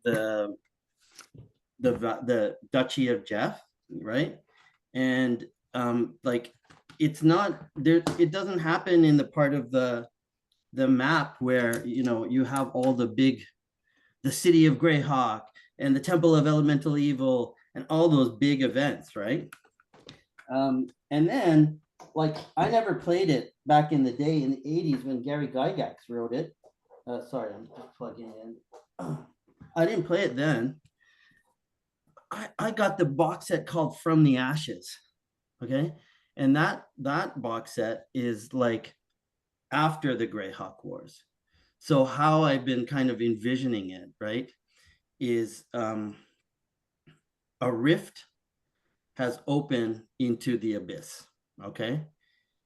the the Duchy of Geoff, right? And like it's not there, it doesn't happen in the part of the map where you have all the city of Greyhawk and the Temple of Elemental Evil and all those big events, right? And then like I never played it back in the day in the 80s when Gary Gygax wrote it. Sorry, I'm just plugging in. I didn't play it then. I got the box set called From the Ashes. Okay. And that box set is like after the Greyhawk Wars. So how I've been kind of envisioning it, right, is a rift has opened into the abyss. Okay.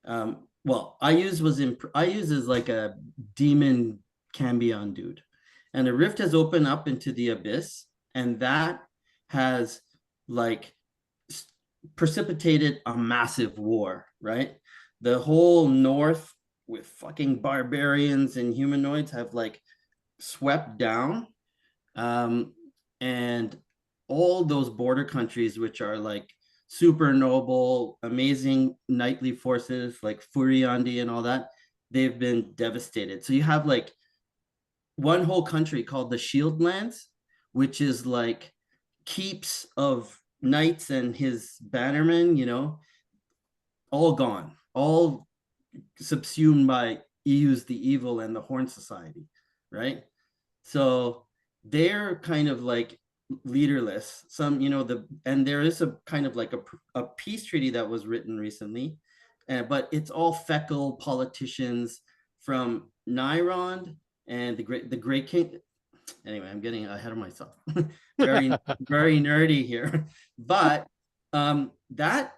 Well, I use as like a demon Cambion dude, and a rift has opened up into the abyss, and that has like precipitated a massive war, right? The whole north with fucking barbarians and humanoids have like swept down, um, and all those border countries, which are like super noble, amazing knightly forces like Furiandi and all that, they've been devastated. So you have like one whole country called the Shield Lands, which is like keeps of knights and his bannermen, all gone, all subsumed by Eus the Evil and the Horn Society, right? So they're kind of like leaderless. And there is a kind of like a peace treaty that was written recently, but it's all feckle politicians from Nyrond and the Great King. Anyway, I'm getting ahead of myself. Very very nerdy here, but that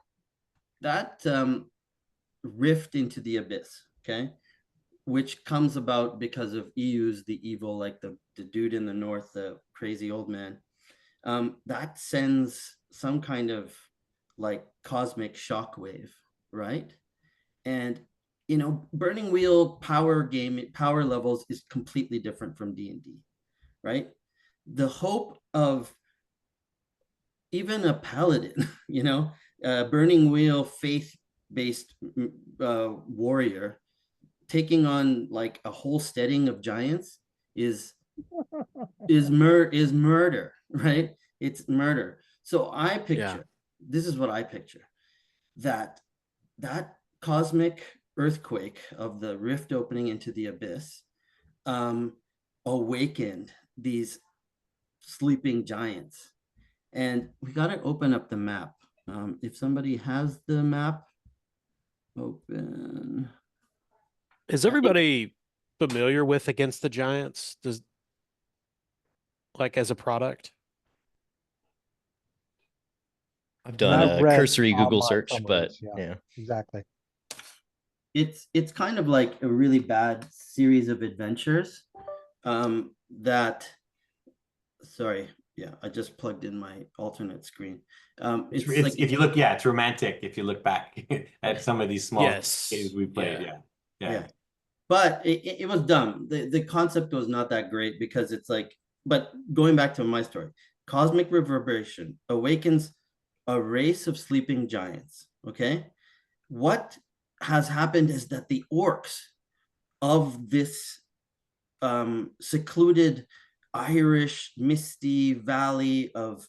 rift into the abyss, okay, which comes about because of Eus the Evil, like the dude in the north, the crazy old man, that sends some kind of like cosmic shockwave, right? And Burning Wheel power levels is completely different from D&D, right? The hope of even a paladin, Burning Wheel faith-based warrior taking on like a whole steading of giants is murder, right? It's murder. So I picture, this is what I picture, that cosmic earthquake of the rift opening into the abyss awakened these sleeping giants. And we got to open up the map. If somebody has the map open. Is everybody familiar with Against the Giants? Does like as a product? I've done a cursory Google search, but yeah, exactly. It's kind of like a really bad series of adventures that, sorry, yeah, I just plugged in my alternate screen. It's like, if you look, it's romantic if you look back at some of these small games we played. Yeah. But it was dumb. The concept was not that great because it's like, but going back to my story, cosmic reverberation awakens a race of sleeping giants. Okay. What has happened is that the orcs of this secluded Irish misty valley of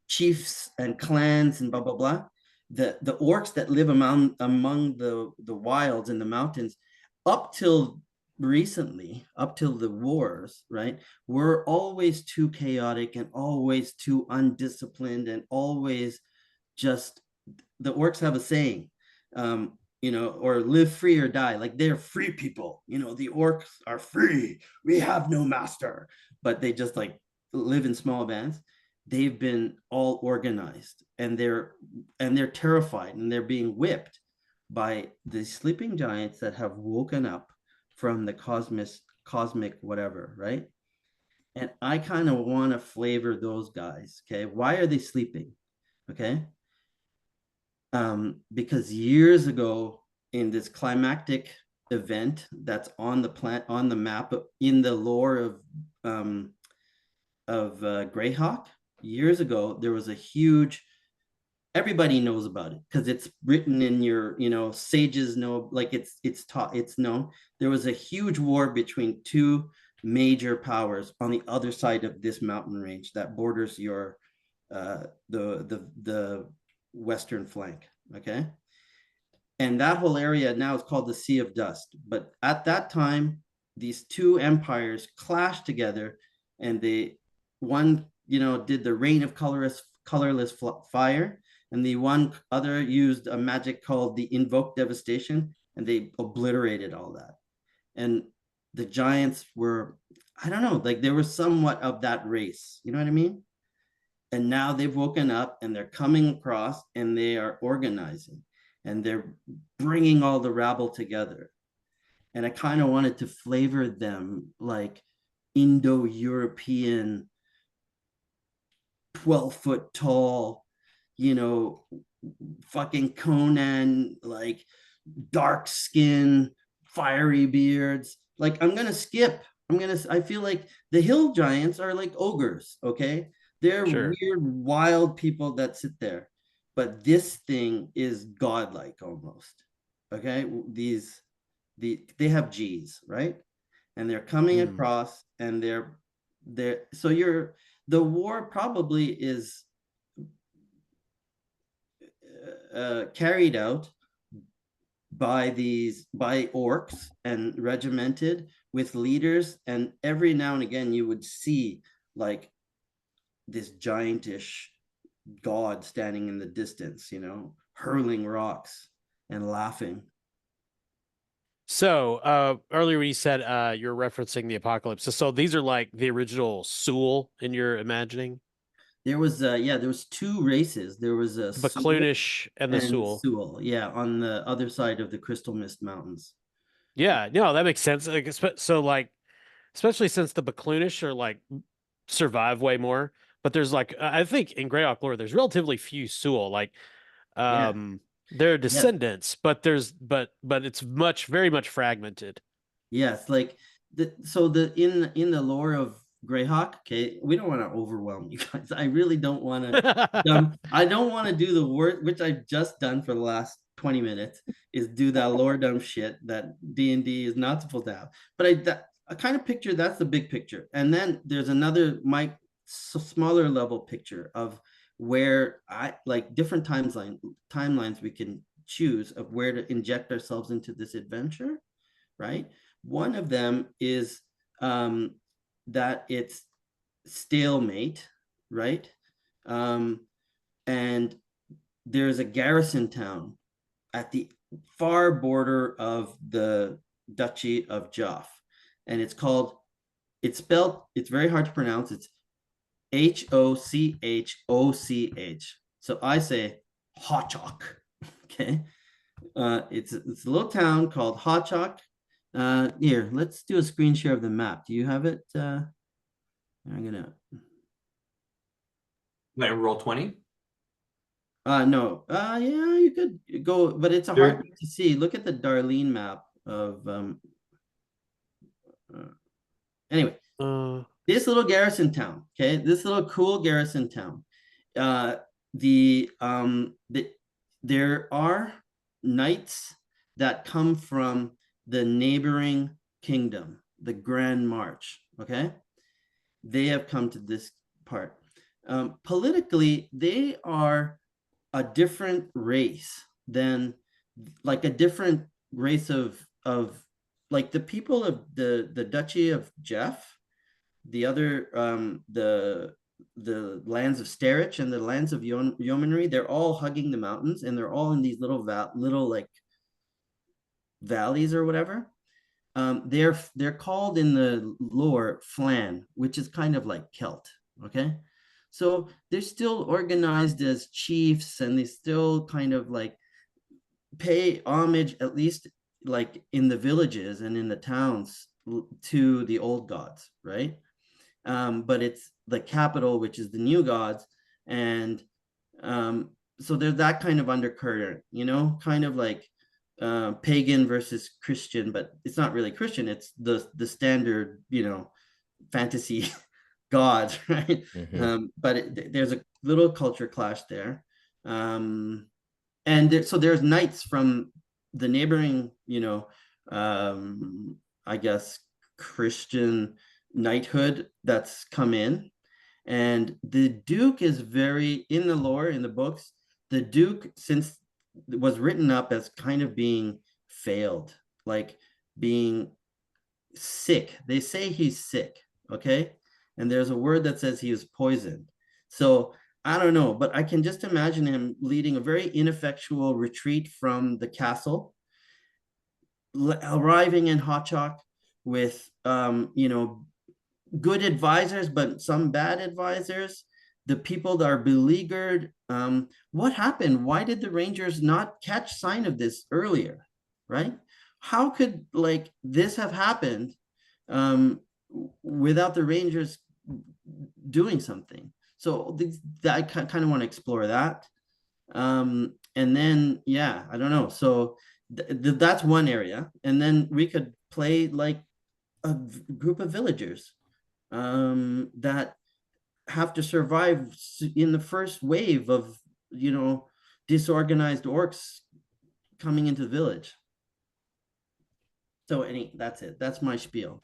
chiefs and clans and blah blah blah, the orcs that live among the wilds and the mountains, up till recently, up till the wars, right, were always too chaotic and always too undisciplined and always just, the orcs have a saying, or live free or die. Like they're free people, the orcs are free. We have no master, but they just like live in small bands. They've been all organized and they're terrified and they're being whipped by the sleeping giants that have woken up from the cosmic whatever, right? And I kind of want to flavor those guys. Okay, why are they sleeping? Okay, because years ago in this climactic event that's on the map in the lore of Greyhawk years ago, there was a huge, everybody knows about it because it's written in your, sages know, like it's taught, it's known. There was a huge war between two major powers on the other side of this mountain range that borders your the western flank. Okay. And that whole area now is called the Sea of Dust. But at that time, these two empires clashed together, and one did the rain of colorless fire, and the one other used a magic called the Invoke Devastation, and they obliterated all that. And the giants were, I don't know, like they were somewhat of that race. You know what I mean? And now they've woken up and they're coming across and they are organizing and they're bringing all the rabble together. And I kind of wanted to flavor them like Indo-European, 12-foot tall, fucking Conan, like dark skin, fiery beards. Like I feel like the hill giants are like ogres, okay? They're weird, wild people that sit there. But this thing is godlike almost. Okay? They have G's, right? And they're coming across and the war probably is carried out by orcs and regimented with leaders, and every now and again you would see like this giantish god standing in the distance, hurling rocks and laughing. So earlier when you said you're referencing the apocalypse, so these are like the original Sewell in your imagining? There was two races. There was a Bacloonish and the Sewell. On the other side of the Crystal Mist Mountains. Yeah, no, that makes sense. So like, especially since the Bacloonish are like survive way more, but there's like I think in Greyhawk lore there's relatively few Sewell. Like they're descendants, but it's very much fragmented. Yes, like in the lore of Greyhawk, okay, we don't want to overwhelm you guys. I really don't want to I don't want to do the word, which I've just done for the last 20 minutes, is do that lore dumb shit that D&D is not supposed to have. But I kind of picture that's the big picture. And then there's another smaller level picture of where I like different timelines we can choose of where to inject ourselves into this adventure, right? One of them is that it's stalemate, right? And there's a garrison town at the far border of the Duchy of Geoff, and it's very hard to pronounce. It's Hochoch. So I say Hochoch. Okay. It's a little town called Hochoch. Here, let's do a screen share of the map. Do you have it? I'm gonna. Like roll 20? No. Yeah, you could go, but it's hard to see. Look at the Darlene map of anyway. This little garrison town, okay, this little cool garrison town. There are knights that come from the neighboring kingdom, the Grand March. Okay, they have come to this part. Politically, they are a different race than, like, a different race of like the people of the Duchy of Geoff. The other the lands of Sterich and the lands of Yeomanry, they're all hugging the mountains, and they're all in these little like valleys or whatever. They're called in the lore Flan, which is kind of like Celt. Okay, so they're still organized as chiefs, and they still kind of like pay homage, at least like in the villages and in the towns, to the old gods, right? But it's the capital, which is the new gods. And so there's that kind of undercurrent, kind of like pagan versus Christian, but it's not really Christian. It's the standard, fantasy gods, right? Mhm. There's a little culture clash there. And so there's knights from the neighboring, I guess, Christian knighthood that's come in. And the Duke is very, in the lore, in the books, the Duke, since it was written up as kind of being failed, like being sick. They say he's sick, okay? And there's a word that says he was poisoned. So I don't know, but I can just imagine him leading a very ineffectual retreat from the castle, arriving in Hotchok with, good advisors, but some bad advisors. The people that are beleaguered. What happened? Why did the Rangers not catch sign of this earlier? Right? How could like this have happened without the Rangers doing something? So I kind of want to explore that. And then, yeah, I don't know. So that's one area. And then we could play like a group of villagers that have to survive in the first wave of, disorganized orcs coming into the village. So that's it. That's my spiel.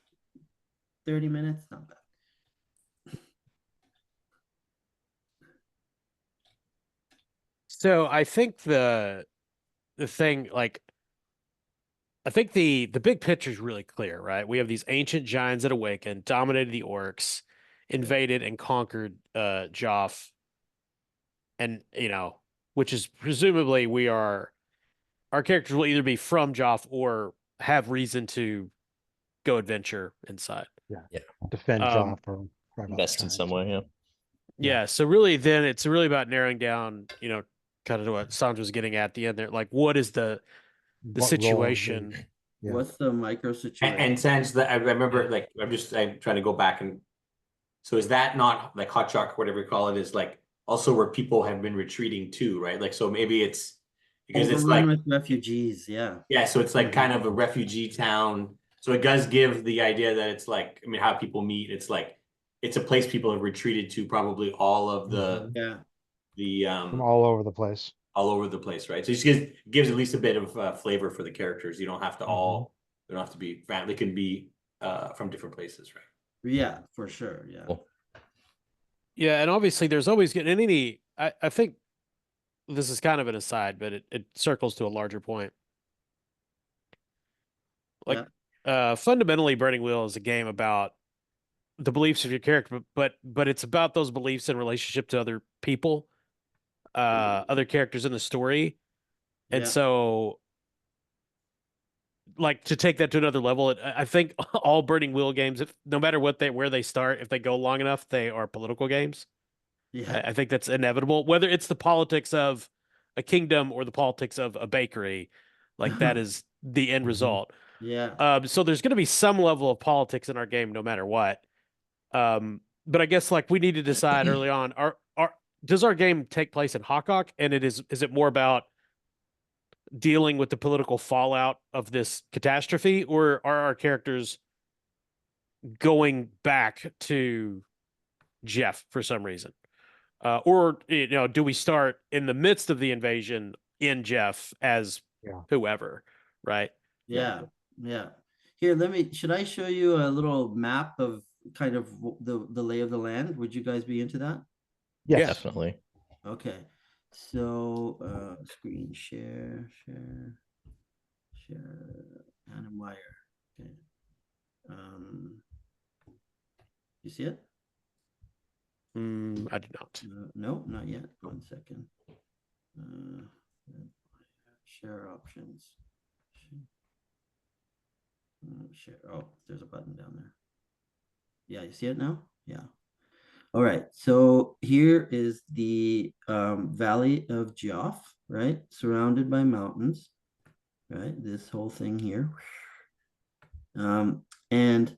30 minutes, not bad. So I think the thing, like, I think the big picture is really clear, right? We have these ancient giants that awakened, dominated the orcs, invaded and conquered Geoff, and which is presumably our characters will either be from Geoff or have reason to go adventure inside. Yeah. Defend Geoff or invest in some way. Yeah. So really, then it's really about narrowing down, kind of what Sandra's getting at the end there. Like, what is the situation? What's the micro situation? And since that, I remember, like, I'm trying to go back, and so is that not like Hotchok, whatever you call it, is like also where people have been retreating to, right? Like, so maybe it's because it's like with refugees, yeah. So it's like kind of a refugee town. So it does give the idea that it's like, I mean, how people meet. It's like it's a place people have retreated to, probably all of the from all over the place. All over the place, right? So it just gives at least a bit of flavor for the characters. You don't have to they don't have to be family. They can be from different places, right? Yeah, for sure. Yeah. Cool. Yeah, and obviously there's always getting any. I think this is kind of an aside, but it circles to a larger point. Like, fundamentally, Burning Wheel is a game about the beliefs of your character, but it's about those beliefs in relationship to other people, other characters in the story, and so, like, to take that to another level, I think all Burning Wheel games, no matter where they start, if they go long enough, they are political games. Yeah, I think that's inevitable, whether it's the politics of a kingdom or the politics of a bakery. Like, that is the end result. Yeah. So there's going to be some level of politics in our game, no matter what. But I guess, like, we need to decide early on: does our game take place in Hawkok, and is it more about dealing with the political fallout of this catastrophe, or are our characters going back to Geoff for some reason? Or do we start in the midst of the invasion in Geoff as whoever, right? Yeah. Here, should I show you a little map of kind of the lay of the land? Would you guys be into that? Yes, yeah, definitely. Okay. So screen share, and wire. Okay. You see it? I did not. No, not yet. 1 second. Share options. Share. Oh, there's a button down there. Yeah, you see it now? Yeah. All right. So here is the Valley of Geoff, right? Surrounded by mountains, right? This whole thing here. And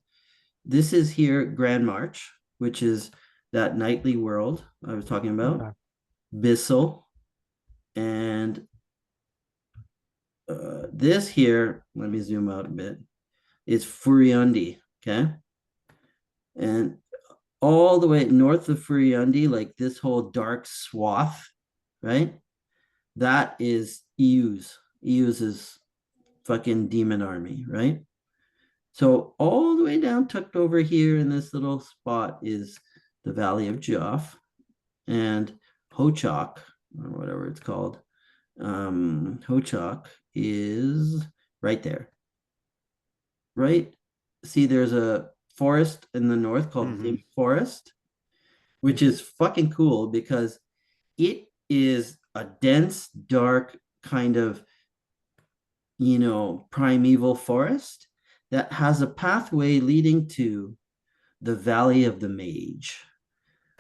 this is here Grand March, which is that nightly world I was talking about. Okay. Bissell. And this here, let me zoom out a bit, is Furiundi, okay? And all the way north of Furiundi, like this whole dark swath, right? That is EU's. EU's is fucking demon army, right? So all the way down, tucked over here in this little spot, is the Valley of Geoff and Hochok, or whatever it's called. Hochok is right there. Right? See, there's a forest in the north called Lim Forest, which is fucking cool because it is a dense, dark kind of, primeval forest that has a pathway leading to the Valley of the Mage,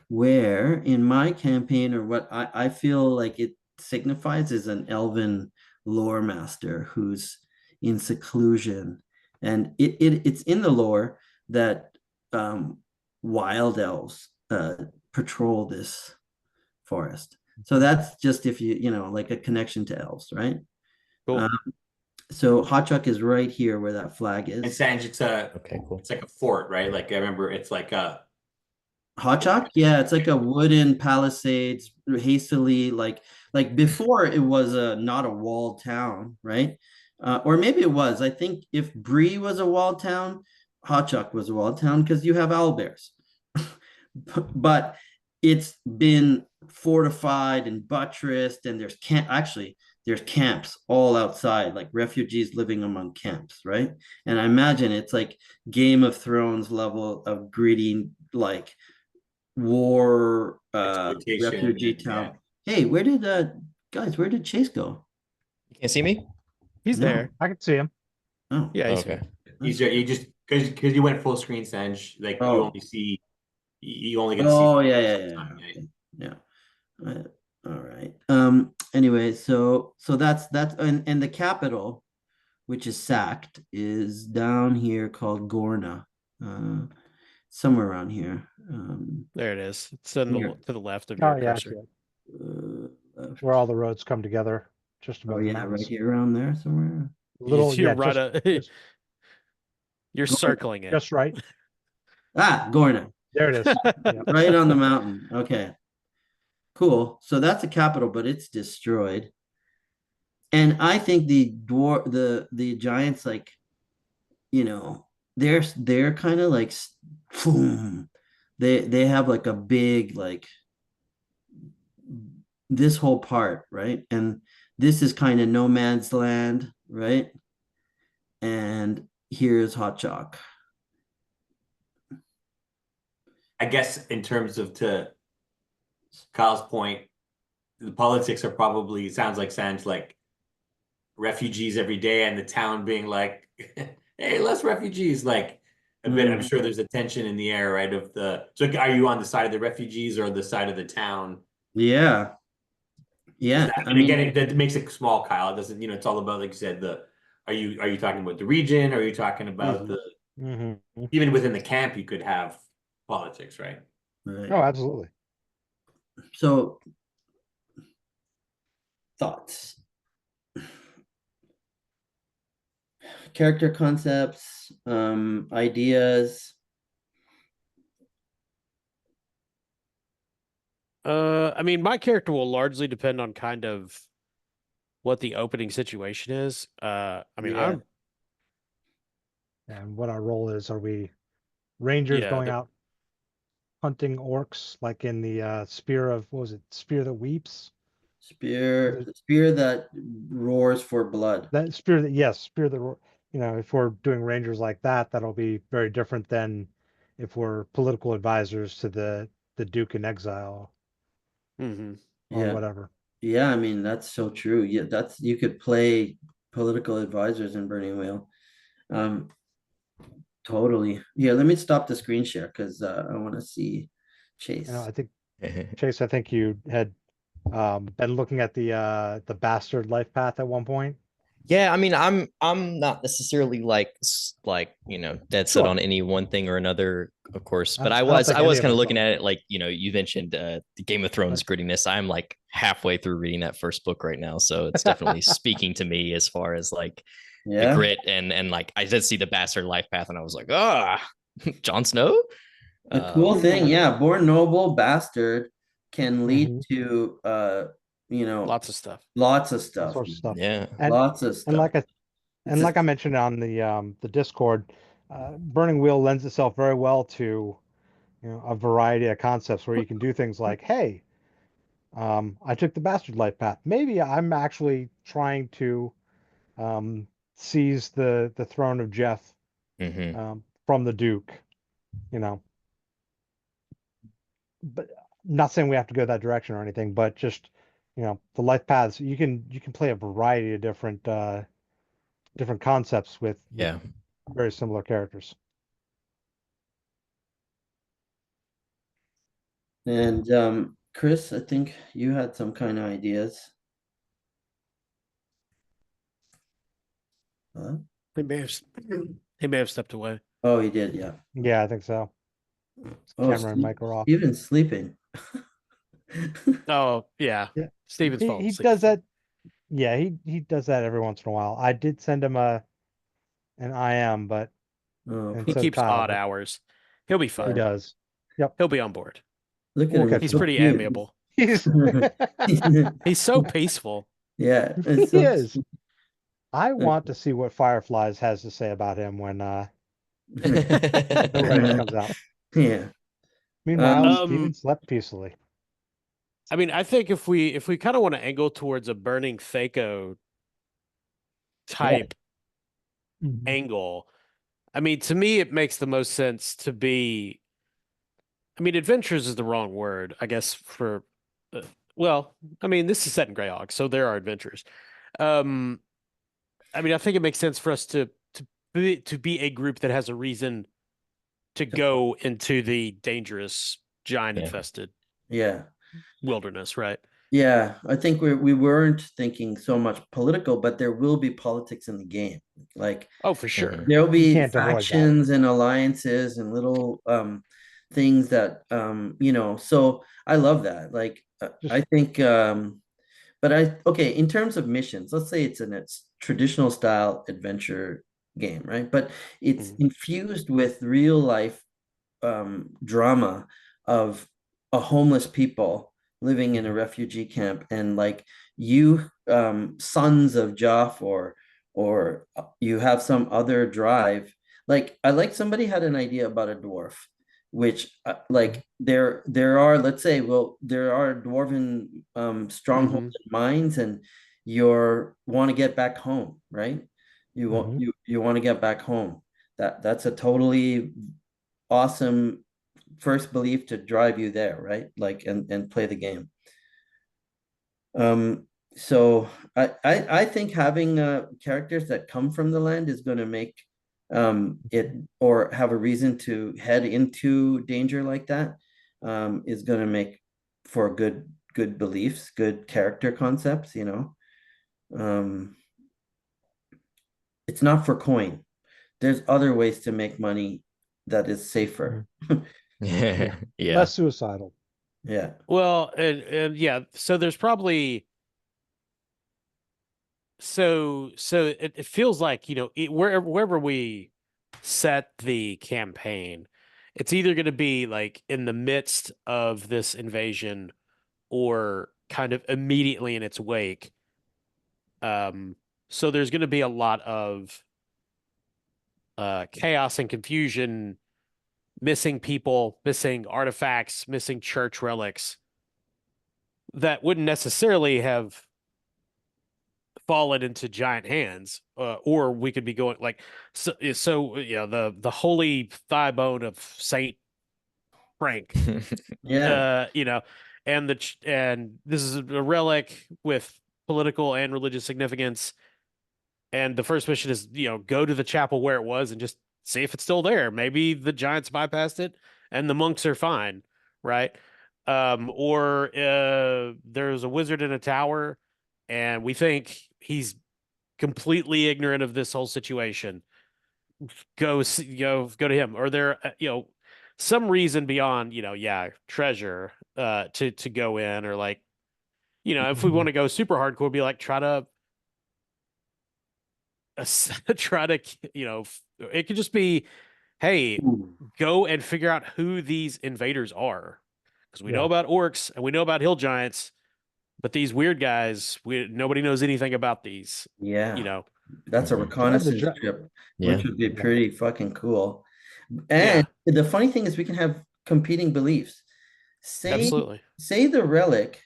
where in my campaign, or what I feel like it signifies, is an elven lore master who's in seclusion. And it's in the lore that wild elves patrol this forest. So that's just if like a connection to elves, right? Cool. So Hotchuck is right here where that flag is. And Sanj, Okay, cool. it's like a fort, right? Like I remember it's like a Hotchuck? Yeah, it's like a wooden palisades, hastily like before it was not a walled town, right? Or maybe it was. I think if Bree was a walled town, Hotchuck was a walled town because you have owlbears. But it's been fortified and buttressed, and there's camps all outside, like refugees living among camps, right? And I imagine it's like Game of Thrones level of gritty, like war refugee town. Yeah. Hey, where did Chase go? You can't see me? He's there. I can see him. Oh, Yeah, he's Okay. here. you just because you went full screen, Sanj, like Oh. you only get to see. Oh, yeah. All right. Anyway, so that's and the capital, which is sacked, is down here called Gorna, somewhere around here. There it is. It's in Here. to the left of Oh, your yeah, I cursor. see it. Where all the roads come together, just Oh above the yeah, mountains. right here around there somewhere. Little, You're yeah, right. just You're circling it. just right. Gorna, There it is. Yeah. right on the mountain. Okay, cool. So that's the capital, but it's destroyed. And I think the giants, like, they're kind of like, boom. They have like a big, like, this whole part, right? And this is kind of no man's land, right? And here's Hot Chalk. I guess in terms of, to Kyle's point, the politics are probably, sounds like Sanj, like refugees every day, and the town being like, hey, less refugees, like a bit. I'm sure there's a tension in the air, right? So are you on the side of the refugees or the side of the town? Yeah. Again, that makes it small, Kyle. It doesn't, it's all about, like you said, are you talking about the region? Or are you talking about even within the camp, you could have politics, right? Right. Oh, absolutely. So, thoughts, character concepts, ideas. I mean, my character will largely depend on kind of what the opening situation is. I mean, Yeah. And what our role is. Are we rangers going out hunting orcs, like in the Spear of, what was it? Spear that weeps? Spear that roars for blood. That spear that, yes, spear that, if we're doing rangers like that, that'll be very different than if we're political advisors to the Duke in exile. Mm-hmm. Or whatever. Yeah, I mean, that's so true. Yeah, you could play political advisors in Burning Wheel. Totally. Yeah, let me stop the screen share because I want to see Chase. I think Chase, I think you had been looking at the bastard life path at one point. Yeah, I mean, I'm not necessarily like dead set on any one thing or another, of course. But I was kind of looking at it like, you mentioned the Game of Thrones grittiness. I'm like halfway through reading that first book right now, so it's definitely speaking to me as far as like the grit and like I did see the bastard life path and I was like, Jon Snow. The cool thing, yeah, born noble bastard can lead Mhm. to Lots of stuff. lots of All stuff. sorts of stuff. Yeah. And Lots of and stuff. like I It's just, like I mentioned on the Discord, Burning Wheel lends itself very well to a variety of concepts where you can do things like, hey, I took the bastard life path. Maybe I'm actually trying to um, seize the throne of Geoff Hmm. from the Duke. You know, but not saying we have to go that direction or anything, but just the life paths. You can play a variety of different concepts with Yeah. very similar characters. and Chris, I think you had some kind of ideas. Huh? He may have, he may have stepped away. Oh, he did, yeah. Yeah, I think so. Oh, Camera and mic are off. Steven's sleeping. Oh yeah, Yeah, Steven's falling he asleep. does that. Yeah, he does that every once in a while. I did send him an IM, but Oh, and He so did keeps Kyle, odd but hours. He'll be he fine. does. Yep, He'll be on board. look at we'll him. catch He's So him up. pretty cute. amiable. He's He's so peaceful. Yeah, he it's so is. I cute. want to see what Fireflies has to say about him when the Reddit comes out. Yeah. Meanwhile, Um, Steven slept peacefully. I mean, I think if we kind of want to angle towards a burning Thaco type angle, I mean, to me, it makes the most sense to be. I mean, adventures is the wrong word, I guess. Well, I mean, this is set in Greyhawk, so there are adventures. Um, I mean, I think it makes sense for us to be a group that has a reason to go into the dangerous giant Yeah. infested yeah. wilderness, right? Yeah, I think we weren't thinking so much political, but there will be politics in the game. Like Oh, for sure. there'll You be can't avoid that. factions and alliances and little things that so I love that. Like I think but okay, in terms of missions, let's say it's traditional style adventure game, right? But it's Mhm. infused with real life drama of a homeless people living in a refugee camp, and like you sons of Geoff, or you have some other drive. Like I like somebody had an idea about a dwarf, which like there are, let's say, well, there are dwarven strongholds Mhm. and mines, and you want to get back home, right? You want to get back home. That's a totally awesome first belief to drive you there, right? Like and play the game. So I think having characters that come from the land is going to make it, or have a reason to head into danger like that, is going to make for good beliefs, good character concepts, you know. It's not for coin. There's other ways to make money that is safer. Yeah. Less suicidal. Yeah. Well, and yeah, so there's probably so it feels like, wherever we set the campaign, it's either going to be like in the midst of this invasion or kind of immediately in its wake. So there's going to be a lot of chaos and confusion, missing people, missing artifacts, missing church relics that wouldn't necessarily have fallen into giant hands, or we could be going like the holy thigh bone of Saint Frank, Yeah. and this is a relic with political and religious significance. And the first mission is, go to the chapel where it was and just see if it's still there. Maybe the giants bypassed it and the monks are fine, right? Or there's a wizard in a tower and we think he's completely ignorant of this whole situation. Go to him. Or there, some reason beyond, treasure, to go in, or like, if we want to go super hardcore, be like, try to try to, it could just be hey, Ooh. go and figure out who these invaders are, because we know Yeah. about orcs and we know about hill giants, but these weird guys, nobody knows anything about these. Yeah. You know, That's a Mhm. reconnaissance gi- trip, Yeah. which would be Yeah. pretty fucking cool. Yeah. And the funny thing is we can have competing beliefs. Absolutely. Say the relic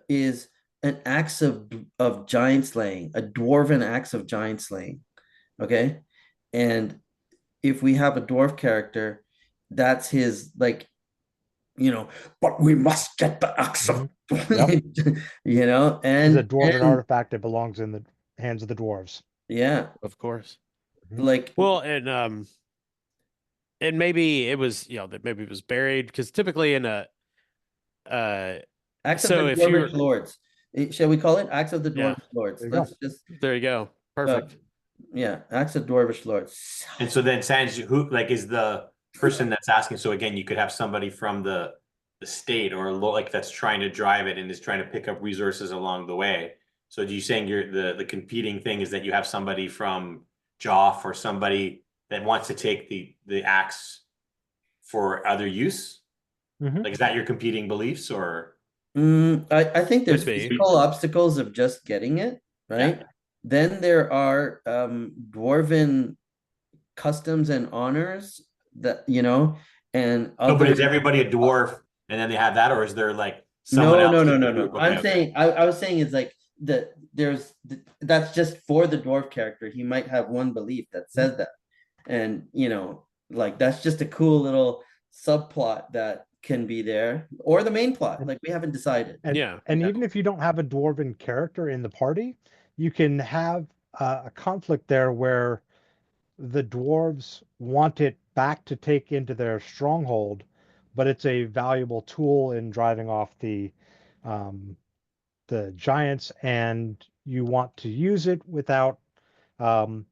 is an axe of giant slaying, a dwarven axe of giant slaying. Okay. And if we have a dwarf character, that's his like, but we must get the axe of Yep. you know, Is a and dwarven artifact that belongs in the hands of the dwarves. yeah, Of course. like Well, and maybe it was, that maybe it was buried, because typically in a axe of the so if you're dwarvish lords. Shall we call it axe of the yeah, dwarvish lords? There you go. Let's just there you go. uh, Perfect. yeah, axe of dwarvish lords. And so then Sanj, who like is the person that's asking? So again, you could have somebody from the state or like that's trying to drive it and is trying to pick up resources along the way. So do you saying you're the competing thing is that you have somebody from Geoff or somebody that wants to take the axe for other use? Mhm. Like is that your competing beliefs or I think there's Could be. physical obstacles of just getting it, right? Yeah. Then there are dwarven customs and honors that, and no, but other. is everybody a dwarf and then they have that, or is there like someone No, else no, no, in the no, no. group? Okay, I'm saying, I was saying is like that's just for the dwarf character. He might have one belief that says that. And, like that's just a cool little subplot that can be there, or the main plot. Like we haven't decided. And Yeah. even if you don't have a dwarven character in the party, you can have a conflict there where the dwarves want it back to take into their stronghold, but it's a valuable tool in driving off um, the giants, and you want to use it um,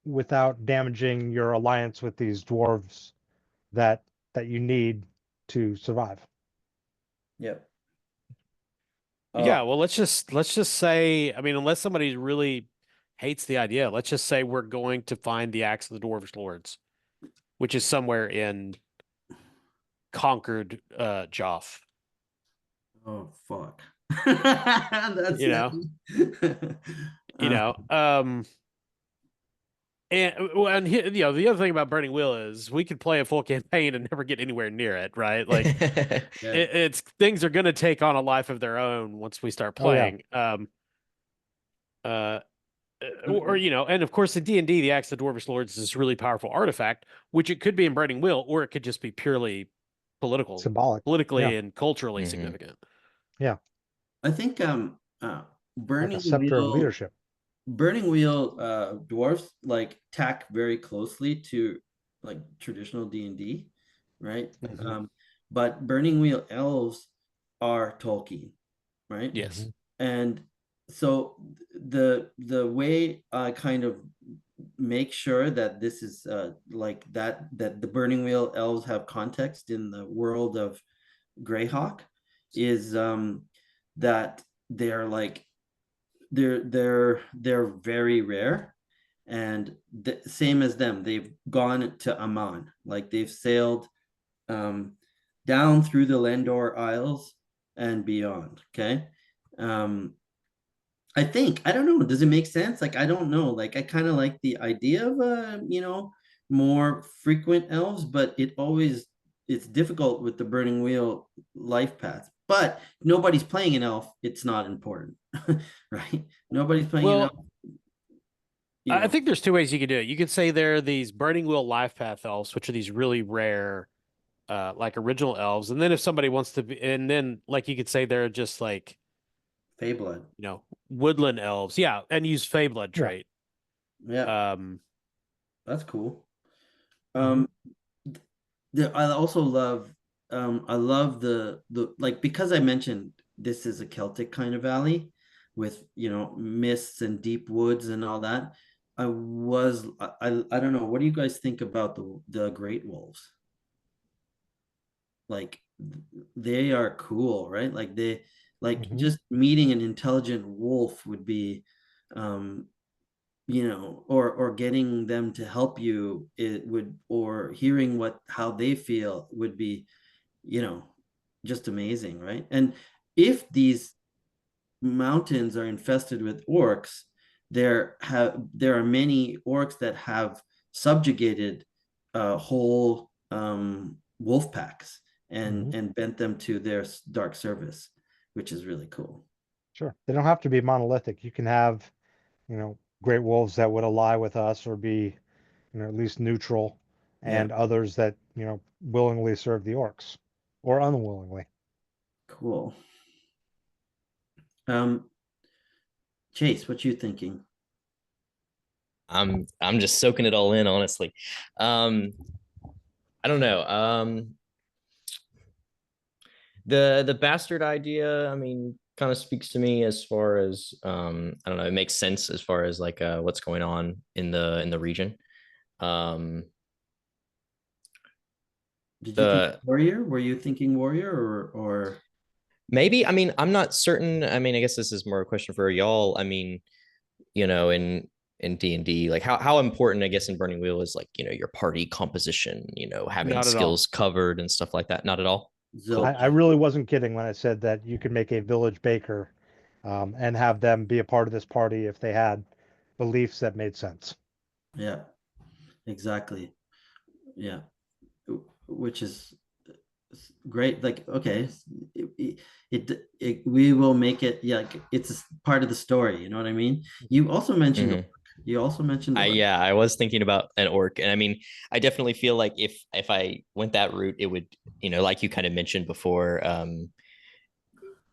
without damaging your alliance with these dwarves that you need to survive. Yep. Yeah, well, let's just say, I mean, unless somebody really hates the idea, let's just say we're going to find the axe of the Dwarvish Lords, which is somewhere in conquered Geoff. Oh fuck. That's You know, you Uh, know. And the other thing about Burning Wheel is we could play a full campaign and never get anywhere near it, right? Like yeah. it's things are going to take on a life of their own once we start Oh, yeah. playing. Uh, or and of course in D&D, the Axe of the Dwarvish Lords is this really powerful artifact, which it could be in Burning Wheel, or it could just be purely Symbolic. politically Yeah. and culturally Mhm. significant. Yeah. I think Like a Burning scepter of Wheel leadership. dwarfs like tack very closely to like traditional D&D, right? Mhm. But Burning Wheel elves are Tolkien, right? Yes. And so the way I kind of make sure that this is like that the Burning Wheel elves have context in the world of Greyhawk is that they're like they're very rare, and the same as them, they've gone to Aman, like they've sailed down through the Lendor Isles and beyond. Okay. I don't know, does it make sense? Like I don't know, like I kind of like the idea of more frequent elves, but it's difficult with the Burning Wheel life path. But nobody's playing an elf, it's not important. Right? Nobody's playing an elf. Well, I think there's two ways you could do it. You could say there are these Burning Wheel life path elves, which are these really rare, like original elves. And then if somebody wants to be, and then like you could say they're just like, Feyblood. woodland elves. Yeah. And use Feyblood Yeah. trait. Yeah, Um, that's cool. Mhm. I also love I love the like, because I mentioned this is a Celtic kind of valley with mists and deep woods and all that. I don't know, what do you guys think about the great wolves? Like they are cool, right? Like Mhm. just meeting an intelligent wolf would be um or getting them to help you, it would, or hearing how they feel would be, just amazing, right? And if these mountains are infested with orcs, there are many orcs that have subjugated whole wolf packs and bent them to their dark service, which is really cool. Sure. They don't have to be monolithic. You can have, great wolves that would ally with us or be, at least neutral, and others that, willingly serve the orcs or unwillingly. Cool. Chase, what you thinking? I'm just soaking it all in, honestly. I don't know. The bastard idea, I mean, kind of speaks to me as far as I don't know, it makes sense as far as like what's going on in the region. Did you think warrior? Were you thinking warrior or maybe? I mean, I'm not certain. I mean, I guess this is more a question for y'all. I mean, in D&D, like how important, I guess, in Burning Wheel is like, your party composition, having skills covered and stuff like that. Not at all. Cool. I really wasn't kidding when I said that you could make a village baker and have them be a part of this party if they had beliefs that made sense. Yeah, exactly. Yeah, which is great. Like, okay, we will make it. Yeah, it's part of the story. You know what I mean? You also mentioned. You also mentioned. Yeah, I was thinking about an orc, and I mean, I definitely feel like if I went that route, it would, like you kind of mentioned before,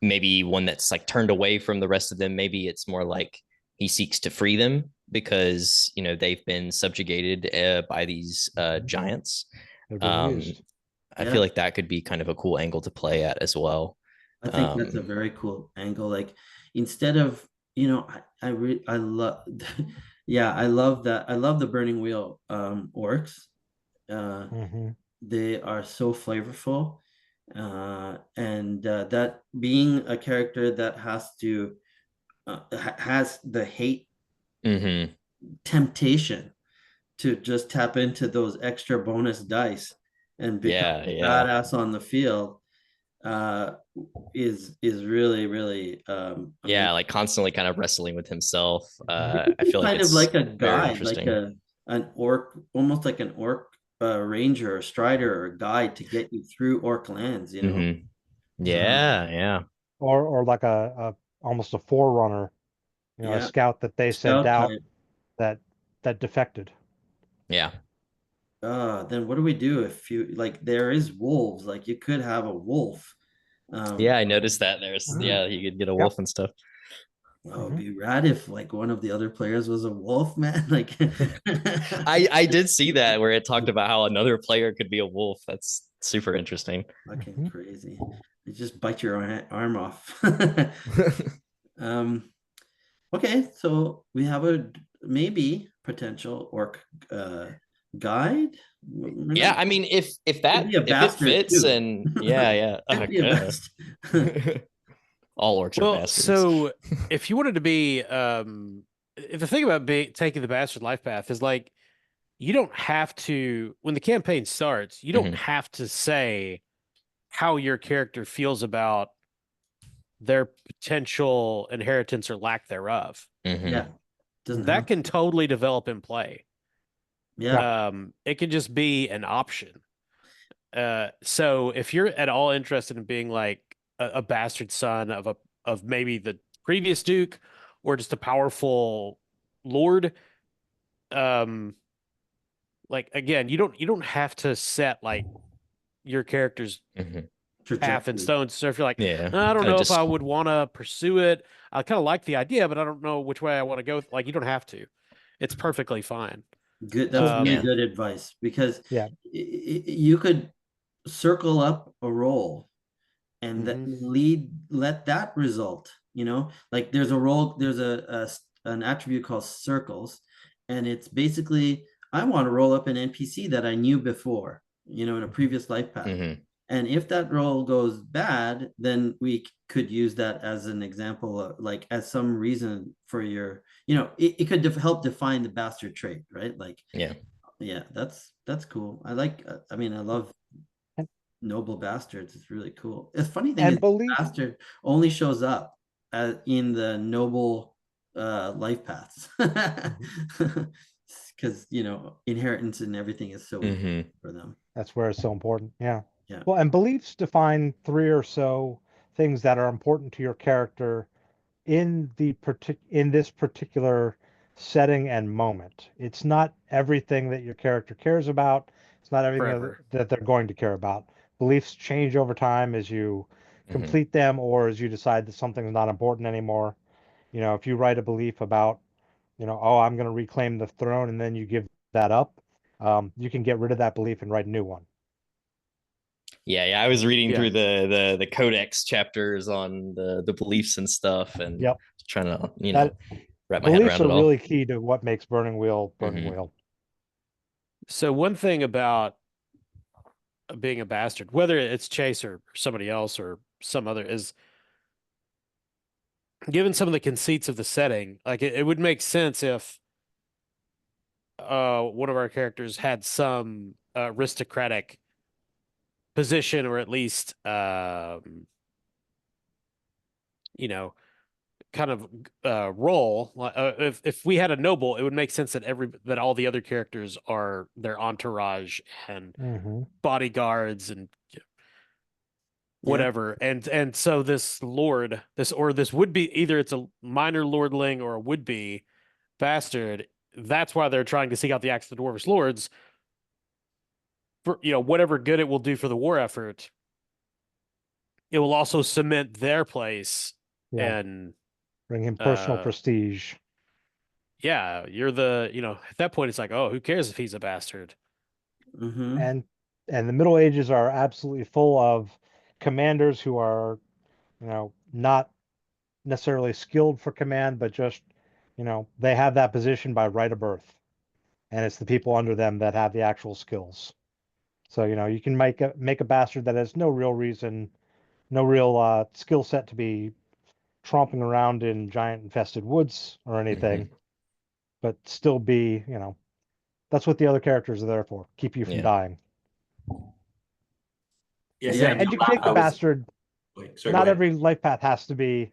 maybe one that's like turned away from the rest of them. Maybe it's more like he seeks to free them because they've been subjugated by these giants. I feel like that could be kind of a cool angle to play at as well. I think that's a very cool angle. Like, instead of, I love, yeah, I love that. I love the Burning Wheel orcs. They are so flavorful. And that being a character that has to, has the hate temptation to just tap into those extra bonus dice and become badass on the field is really, really like constantly kind of wrestling with himself. I feel like kind it's of like a guide, like interesting. an orc, almost like an orc ranger or strider or guide to get you through orc lands, Yeah. Or like a almost a forerunner, a scout that they sent out that defected. Yeah. Then what do we do if you, like, there is wolves, like you could have a wolf. I noticed that you could get a wolf and stuff. Oh, it'd be rad if like one of the other players was a wolf, man. Like, I did see that where it talked about how another player could be a wolf. That's super interesting. Fucking crazy. They just bite your arm off. Okay, so we have a maybe potential orc guide. Yeah, I mean, if it fits, too. And yeah. All orcs are bastards. So if you wanted to be, if the thing about taking the bastard life path is like, you don't have to, when the campaign starts, you don't have to say how your character feels about their potential inheritance or lack thereof. Yeah. That can totally develop in play. Yeah. It can just be an option. So if you're at all interested in being like a bastard son of maybe the previous duke or just a powerful lord, like, again, you don't have to set like your character's path in stone. So if you're like, I don't know if I would want to pursue it, I kind of like the idea, but I don't know which way I want to go. Like, you don't have to. It's perfectly fine. Good. That's really good advice, because you could circle up a role and let that result, like there's a role, there's an attribute called circles, and it's basically, I want to roll up an NPC that I knew before, in a previous life path. And if that roll goes bad, then we could use that as an example of, like, as some reason for your, it could help define the bastard trait, right? Like, Yeah. yeah, that's cool. I like, I mean, I love And- noble bastards. It's really cool. The funny thing And is, belief, bastard only shows up in the noble life paths. Because inheritance and everything is so important for them. that's where it's so important. Yeah. Yeah. Well, and beliefs define 3 or so things that are important to your character in in this particular setting and moment. It's not everything that your character cares about. It's not everything Forever. that they're going to care about. Beliefs change over time as you complete them or as you decide that something's not important anymore. If you write a belief about, oh, I'm going to reclaim the throne, and then you give that up, you can get rid of that belief and write a new one. Yeah, I was reading Yeah. through the codex chapters on the beliefs and stuff, and Yep. trying to That wrap my head beliefs around are it all. really key to what makes Burning Wheel Burning Mhm. Wheel. So one thing about being a bastard, whether it's Chase or somebody else or some other, is given some of the conceits of the setting, like it would make sense if one of our characters had some aristocratic position, or at least you know kind of role. If we had a noble, it would make sense that that all the other characters are their entourage and Mm-hmm. bodyguards and whatever. And so this lord, this would be, either it's a minor lordling or a would be bastard. That's why they're trying to seek out the Axe of the Dwarvish Lords for whatever good it will do for the war effort. It will also cement their place. Yeah. And Bring him personal prestige. yeah, you're at that point it's like, oh, who cares if he's a bastard? Mm-hmm. And the Middle Ages are absolutely full of commanders who are, not necessarily skilled for command, but just, they have that position by right of birth. And it's the people under them that have the actual skills. So, you can make a bastard that has no real reason, no real skill set to be tromping around in giant infested woods or anything, but still be, that's what the other characters are there for, keep you from Yeah. dying. Yes, Yeah. And you can take the bastard. Sorry, Not go ahead. every life path has to be,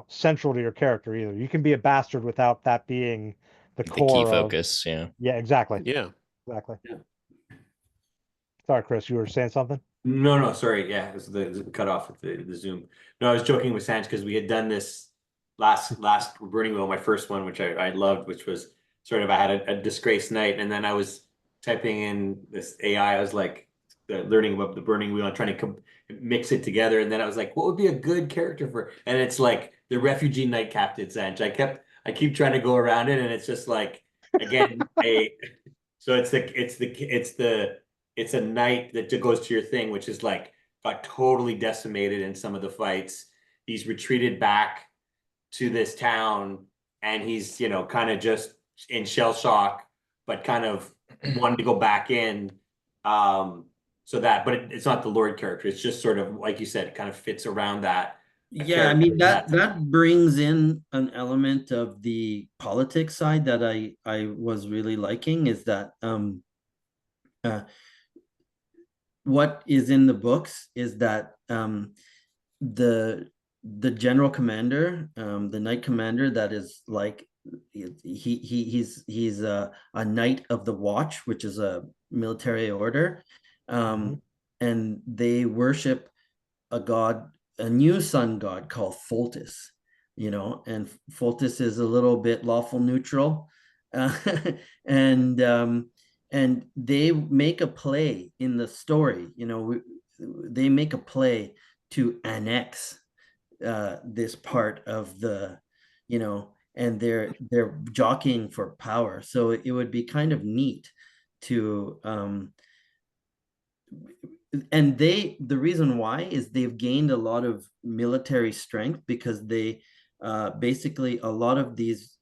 central to your character either. You can be a bastard without that being the The key core of. focus. Yeah. Yeah, exactly. Yeah. Exactly. Yeah. Sorry, Chris, you were saying something? No, sorry. Yeah, it was the cut off with the Zoom. No, I was joking with Sanj because we had done this last Burning Wheel, my first one, which I loved, which was sort of, I had a disgraced night, and then I was typing in this AI. I was like learning about the Burning Wheel and trying to mix it together, and then I was like, what would be a good character for? And it's like the refugee knight captain, Sanj. I keep trying to go around it, and it's just like, again, so it's a knight that goes to your thing, which is like got totally decimated in some of the fights. He's retreated back to this town, and he's kind of just in shell shock, but kind of wanted to go back in. But it's not the Lord character. It's just sort of like you said, it kind of fits around that. Yeah, I mean, that brings in an element of the politics side that I was really liking, is that what is in the books is that the general commander, the knight commander, that is like, he's a knight of the watch, which is a military order, and they worship a new sun god called Foltis, and Foltis is a little bit lawful neutral, and they make a play in the story. They make a play to annex this part of the, and they're jockeying for power. So it would be kind of neat to and the reason why is they've gained a lot of military strength, because they basically, a lot of these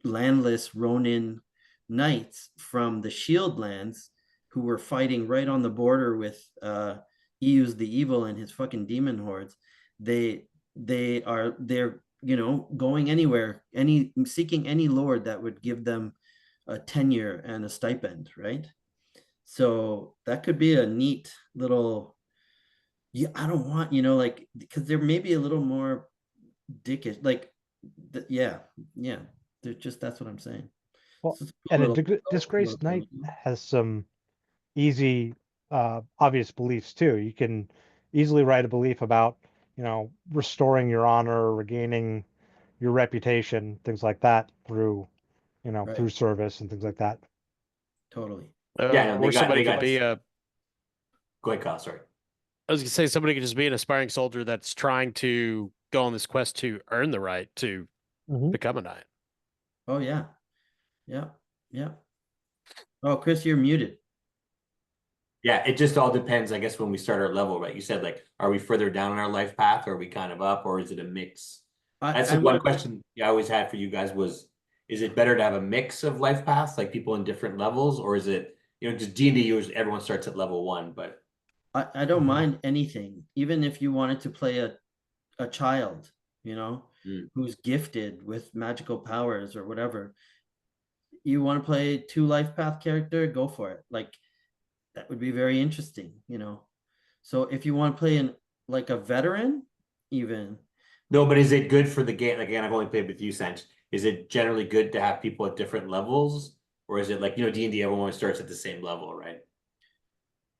landless Ronin knights from the Shield lands who were fighting right on the border with Eu's the Evil and his fucking demon hordes. They're going anywhere, seeking any lord that would give them a tenure and a stipend, right? So that could be a neat little. Yeah, I don't want, because they're maybe a little more dickish, like, yeah. That's what I'm saying. Well, So and a disgraced knight has some easy, obvious beliefs too. You can easily write a belief about, restoring your honor, regaining your reputation, things like that through, Right. through service and things like that. Totally. Yeah, no, or somebody could be a. Go ahead, Kyle. Sorry. I was gonna say somebody could just be an aspiring soldier that's trying to go on this quest to earn the right to become a knight. Oh yeah. Yeah. Oh, Chris, you're muted. Yeah, it just all depends, I guess, when we start our level, right? You said, like, are we further down in our life path, or are we kind of up, or is it a mix? That's the one question I always had for you guys was, is it better to have a mix of life paths, like people in different levels, or is it, just D&D usually everyone starts at level 1, but I don't mind anything, even if you wanted to play a child, who's gifted with magical powers or whatever. You want to play 2 life path character, go for it. Like, that would be very interesting, So if you want to play like a veteran, even. No, but is it good for the game? Like, again, I've only played with you, Sench. Is it generally good to have people at different levels? Or is it like, D&D, everyone starts at the same level, right?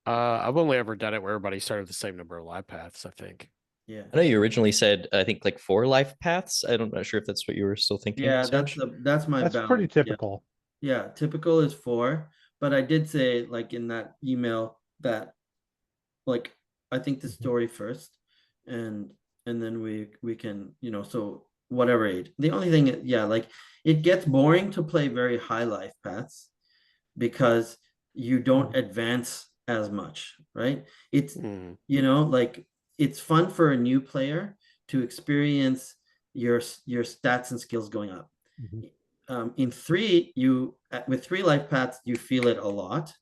I've only ever done it where everybody started with the same number of life paths, I think. Yeah. I know you originally said, I think, like 4 life paths. I'm not sure if that's what you were still thinking. Yeah, Sanj. that's my That's pretty typical. Yeah, typical is 4. But I did say, like, in that email that, like, I think the story first, and then we can, so whatever age. The only thing, like, it gets boring to play very high life paths because you don't advance as much, right? It's like, it's fun for a new player to experience your stats and skills going up. In 3, with 3 life paths, you feel it a lot,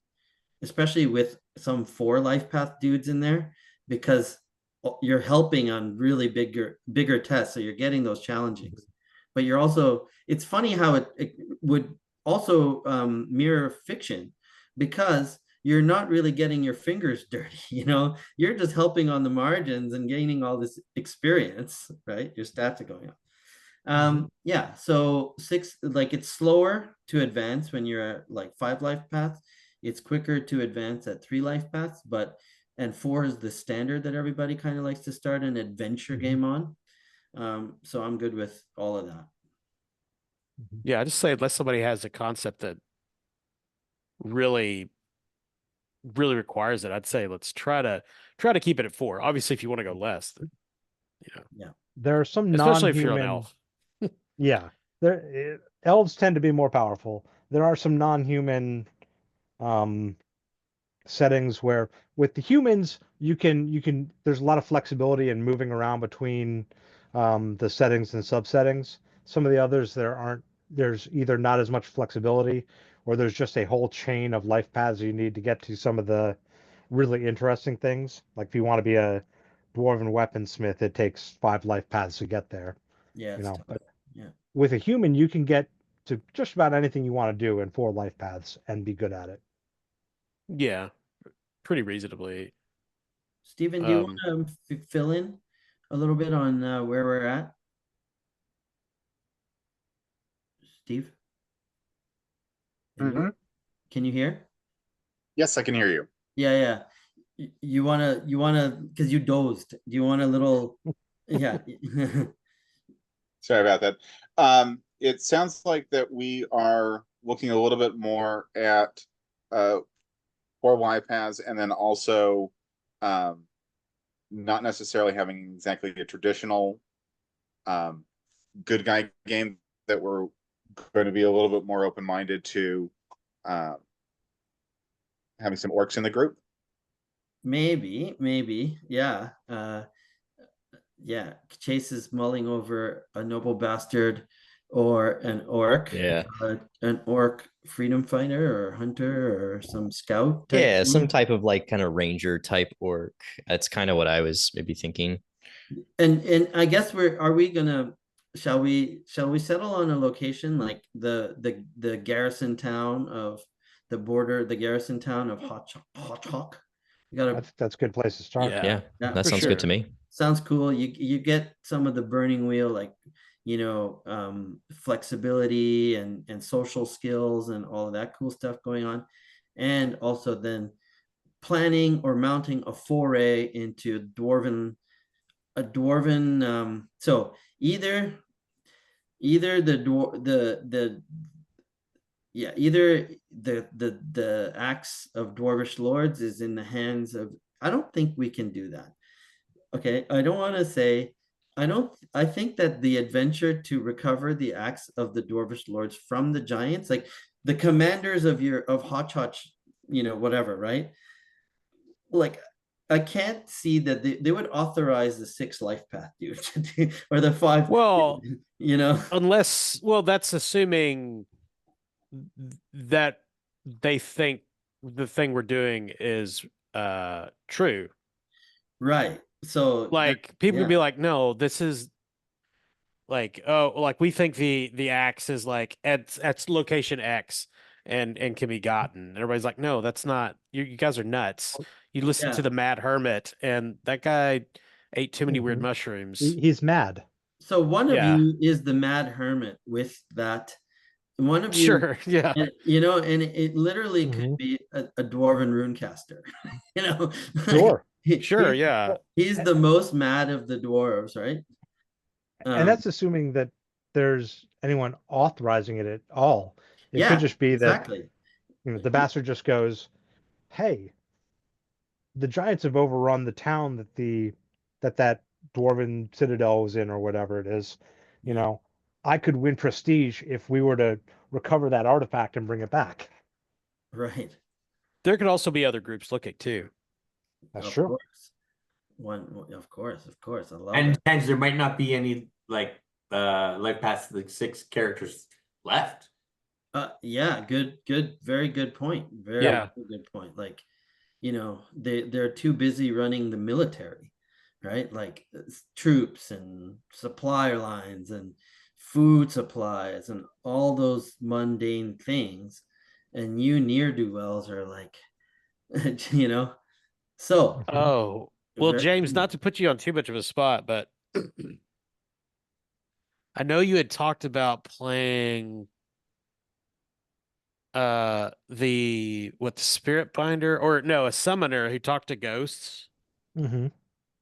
especially with some 4 life path dudes in there, because you're helping on really bigger tests, so you're getting those challengings. But you're also, it's funny how it would also mirror fiction, because you're not really getting your fingers dirty, you're just helping on the margins and gaining all this experience, right? Your stats are going up. Yeah, so 6, like, it's slower to advance when you're at like 5 life paths. It's quicker to advance at 3 life paths, and 4 is the standard that everybody kind of likes to start an adventure game on. So I'm good with all of that. Yeah, I just say unless somebody has a concept that really requires it, I'd say let's try to keep it at 4. Obviously, if you want to go less, then, Yeah. There are some especially if you're an non-human. elf. Yeah, elves tend to be more powerful. There are some non-human settings where with the humans you can there's a lot of flexibility in moving around between the settings and subsettings. Some of the others there's either not as much flexibility, or there's just a whole chain of life paths you need to get to some of the really interesting things. Like if you want to be a dwarven weaponsmith, it takes 5 life paths to get there. Yeah, But yeah. with a human, you can get to just about anything you want to do in 4 life paths and be good at it. Yeah, pretty reasonably. Stephen, do you want to fill in a little bit on where we're at? Steve? Hello? Can you hear? Yes, I can hear you. Yeah. You wanna, because you dozed. Do you want a little? Yeah. Sorry about that. It sounds like that we are looking a little bit more at 4 Y paths, and then also not necessarily having exactly a traditional good guy game, that we're going to be a little bit more open-minded to having some orcs in the group. Maybe. Yeah. Chase is mulling over a noble bastard or an orc, Yeah. an orc freedom fighter or hunter or some scout type Yeah, some thing. type of like kind of ranger type orc. That's kind of what I was maybe thinking. And I guess are we gonna shall we settle on a location like the garrison town of the garrison town of Hot Hawk? You I gotta, think that's a good place to start. Yeah, yeah, that for sounds good to sure. me. sounds cool. You get some of the burning wheel, like, flexibility and social skills and all of that cool stuff going on. And also then planning or mounting a foray into a dwarven, so either the dwar the yeah, either the axe of dwarvish lords is in the hands of, I don't think we can do that. Okay, I don't want to say, I think that the adventure to recover the axe of the dwarvish lords from the giants, like the commanders of Hotch, whatever, right? Like, I can't see that they would authorize the 6 life path, dude, or the 5, Well, you know. well, that's assuming that they think the thing we're doing is true. Right. So Like people would be yeah, like, no, this is like, oh, like we think the axe is like at location X and can be gotten. And everybody's like, no, that's not, you guys are nuts. You listen yeah. to the Mad Hermit, and that guy ate too many weird Mhm. mushrooms. He's mad. So one of Yeah. you is the mad hermit with that. One of you, Sure. Yeah. and and it literally could Mhm. be a dwarven runecaster. you know, Sure. Sure. Yeah. he's the most mad of the dwarves, right? And that's assuming that there's anyone authorizing it at all. It could Yeah, just be that, exactly. the bastard just goes, "Hey, the giants have overrun the town that dwarven citadel was in, or whatever it is. You Yeah, know, I could win prestige if we were to recover that artifact and bring it back." right. There could also be other groups looking too. That's Of true. course. Of course, of course. I love And that. hence there might not be any like life past the 6 characters left. Yeah, good, very good point. Very, Yeah. very good point. Like, they're too busy running the military, right? Like, troops and supply lines and food supplies and all those mundane things. And you ne'er-do-wells are like, you know, so Oh, well, very James, cool. not to put you on too much of a spot, but I know you had talked about playing the spirit binder, or no, a summoner who talked to ghosts. Hmm.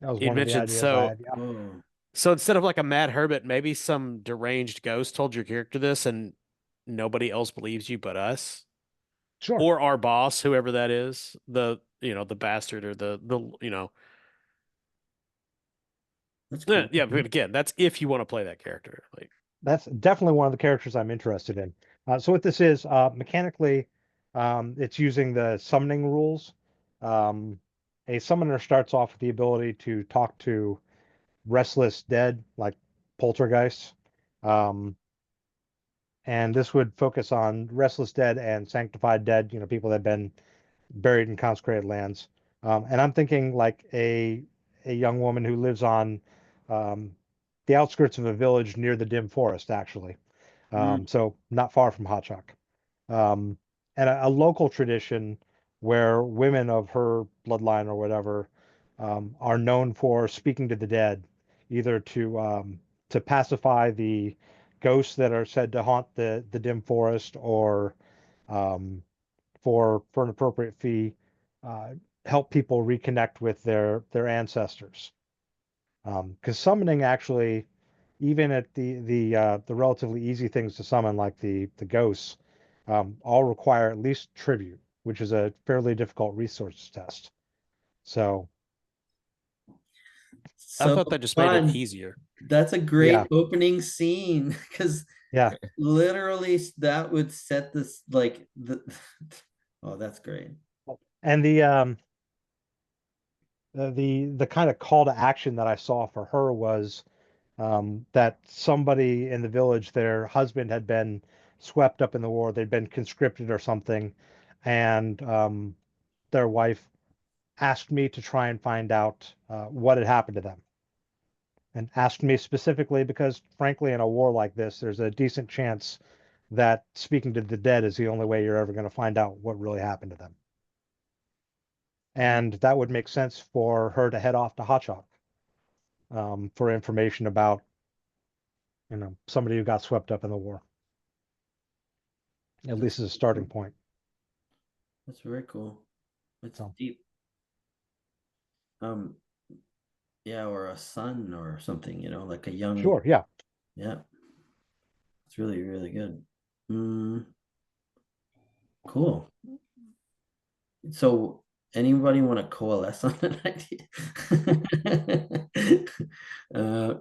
That was You'd one of the mentioned ideas I so had. Yeah. Oh, so instead of like a mad hermit, maybe some deranged ghost told your character this and nobody else believes you but us. Sure. Or our boss, whoever that is, the bastard or the. that's cool. Yeah, but again, that's if you want to play that character. Like, That's definitely one of the characters I'm interested in. So what this is, mechanically, it's using the summoning rules. Um, a summoner starts off with the ability to talk to restless dead, like poltergeists. Um, and this would focus on restless dead and sanctified dead, people that have been buried in consecrated lands. And I'm thinking like a young woman who lives on um, the outskirts of a village near the dim forest, actually. Mm, So not far from Hotchok. Um, and a local tradition where women of her bloodline or whatever are known for speaking to the dead, either to pacify the ghosts that are said to haunt the dim forest, or um, for an appropriate fee, uh, help people reconnect with their ancestors. Because summoning actually, even at the relatively easy things to summon, like the ghosts, all require at least tribute, which is a fairly difficult resource test. So I so thought that just made it fun. easier. That's a great yeah, opening scene because yeah, literally that would set this, like, oh, that's great. and the kind of call to action that I saw for her was, that somebody in the village, their husband had been swept up in the war, they'd been conscripted or something, and their wife asked me to try and find out what had happened to them. And asked me specifically because, frankly, in a war like this, there's a decent chance that speaking to the dead is the only way you're ever going to find out what really happened to them. And that would make sense for her to head off to Hotchok for information about, somebody who got swept up in the war. At least as a starting point. That's very cool. It's So. deep. Yeah, or a son or something, like a young. Sure, yeah. Yeah. It's really, really good. Cool. So anybody want to coalesce on an idea?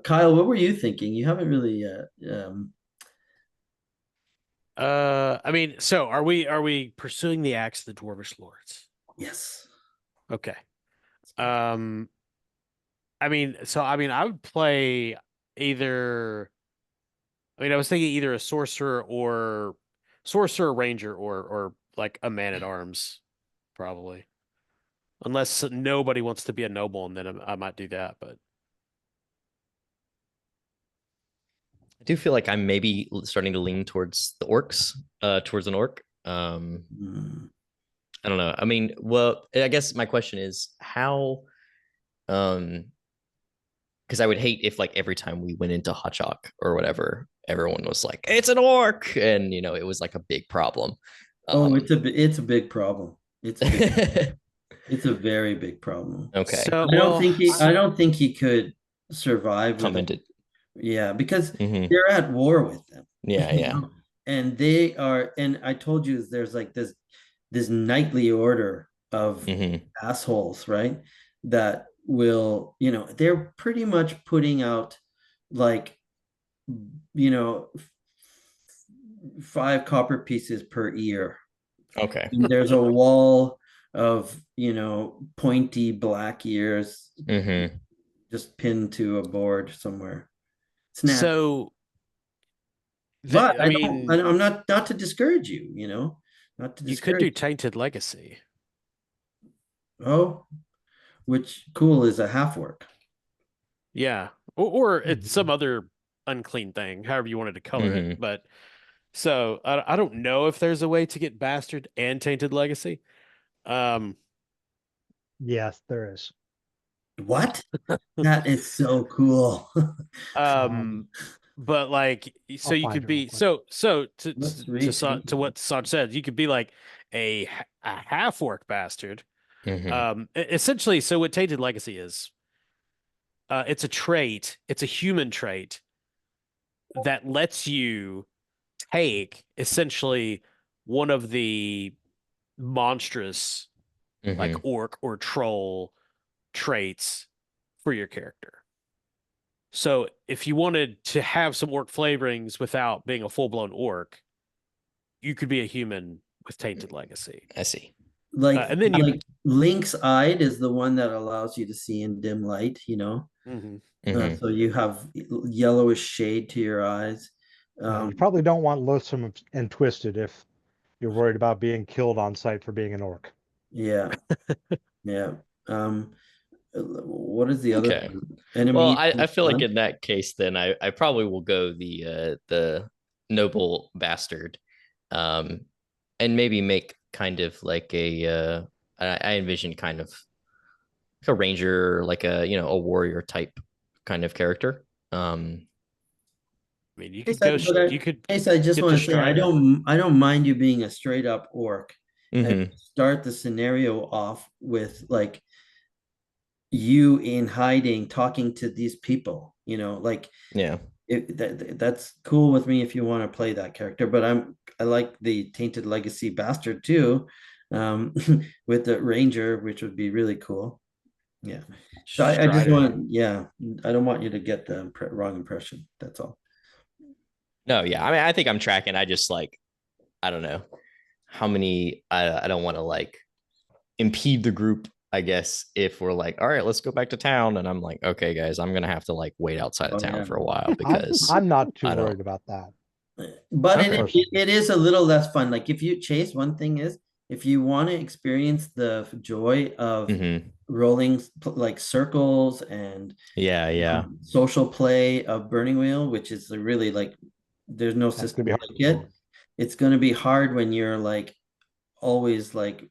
Kyle, what were you thinking? You haven't really I mean, so are we pursuing the axe of the Dwarvish Lords? yes. Okay. I mean, I would play either. I mean, I was thinking either a sorcerer, ranger, or like a man at arms, probably. Unless nobody wants to be a noble, and then I might do that. But I do feel like I'm maybe starting to lean towards the orcs, towards an orc. I don't know. I mean, well, I guess my question is how, because I would hate if like every time we went into Hotchok or whatever, everyone was like, "It's an orc," and it was like a big problem. It's a big problem. It's a very big problem. Okay. So I don't think he could survive. Commented. Yeah, because they're at war with them. Yeah. And they are, and I told you there's like this nightly order of assholes, right? That will, they're pretty much putting out like, 5 copper pieces per ear. Okay. And there's a wall of, pointy black ears just pinned to a board somewhere. Snap. So, but I mean, I'm not to discourage you, not to discourage. You could do Tainted Legacy. Oh, which cool is a half orc. Yeah, or it's some other unclean thing, however you wanted to color it. But so I don't know if there's a way to get Bastard and Tainted Legacy. Yes, there is. What? That is so cool. But like, so you could be to what Sanj said, you could be like a half orc bastard. Essentially, so what Tainted Legacy is, it's a trait, it's a human trait that lets you take essentially one of the monstrous like orc or troll traits for your character. So if you wanted to have some orc flavorings without being a full-blown orc, you could be a human with Tainted Legacy. I see. Like, and then Lynx Eyed is the one that allows you to see in dim light, so you have yellowish shade to your eyes. You probably don't want Loathsome and Twisted if you're worried about being killed on sight for being an orc. Yeah. Yeah. What is the other enemy? Well, I feel like in that case, then I probably will go the noble bastard, and maybe make kind of like I envision kind of like a ranger, like a warrior type kind of character. I mean, you could go. You could. I just want to say I don't mind you being a straight up orc. And start the scenario off with like you in hiding talking to these people, that's cool with me if you want to play that character. But I like the Tainted Legacy bastard too, with the ranger, which would be really cool. Yeah. So I just want, I don't want you to get the wrong impression. That's all. No, yeah. I mean, I think I'm tracking. I just like, I don't know how many. I don't want to like impede the group I guess if we're like, all right, let's go back to town, and I'm like, okay, guys, I'm gonna have to like wait outside of Oh, town yeah. for a while because I'm not too I don't. worried about that. But Okay. it is a little less fun. Like if you chase, one thing is if you want to experience the joy of Mhm. rolling like circles and Yeah. social play of Burning Wheel, which is really like there's no That's system gonna be like it. It's going to be hard when you're like always like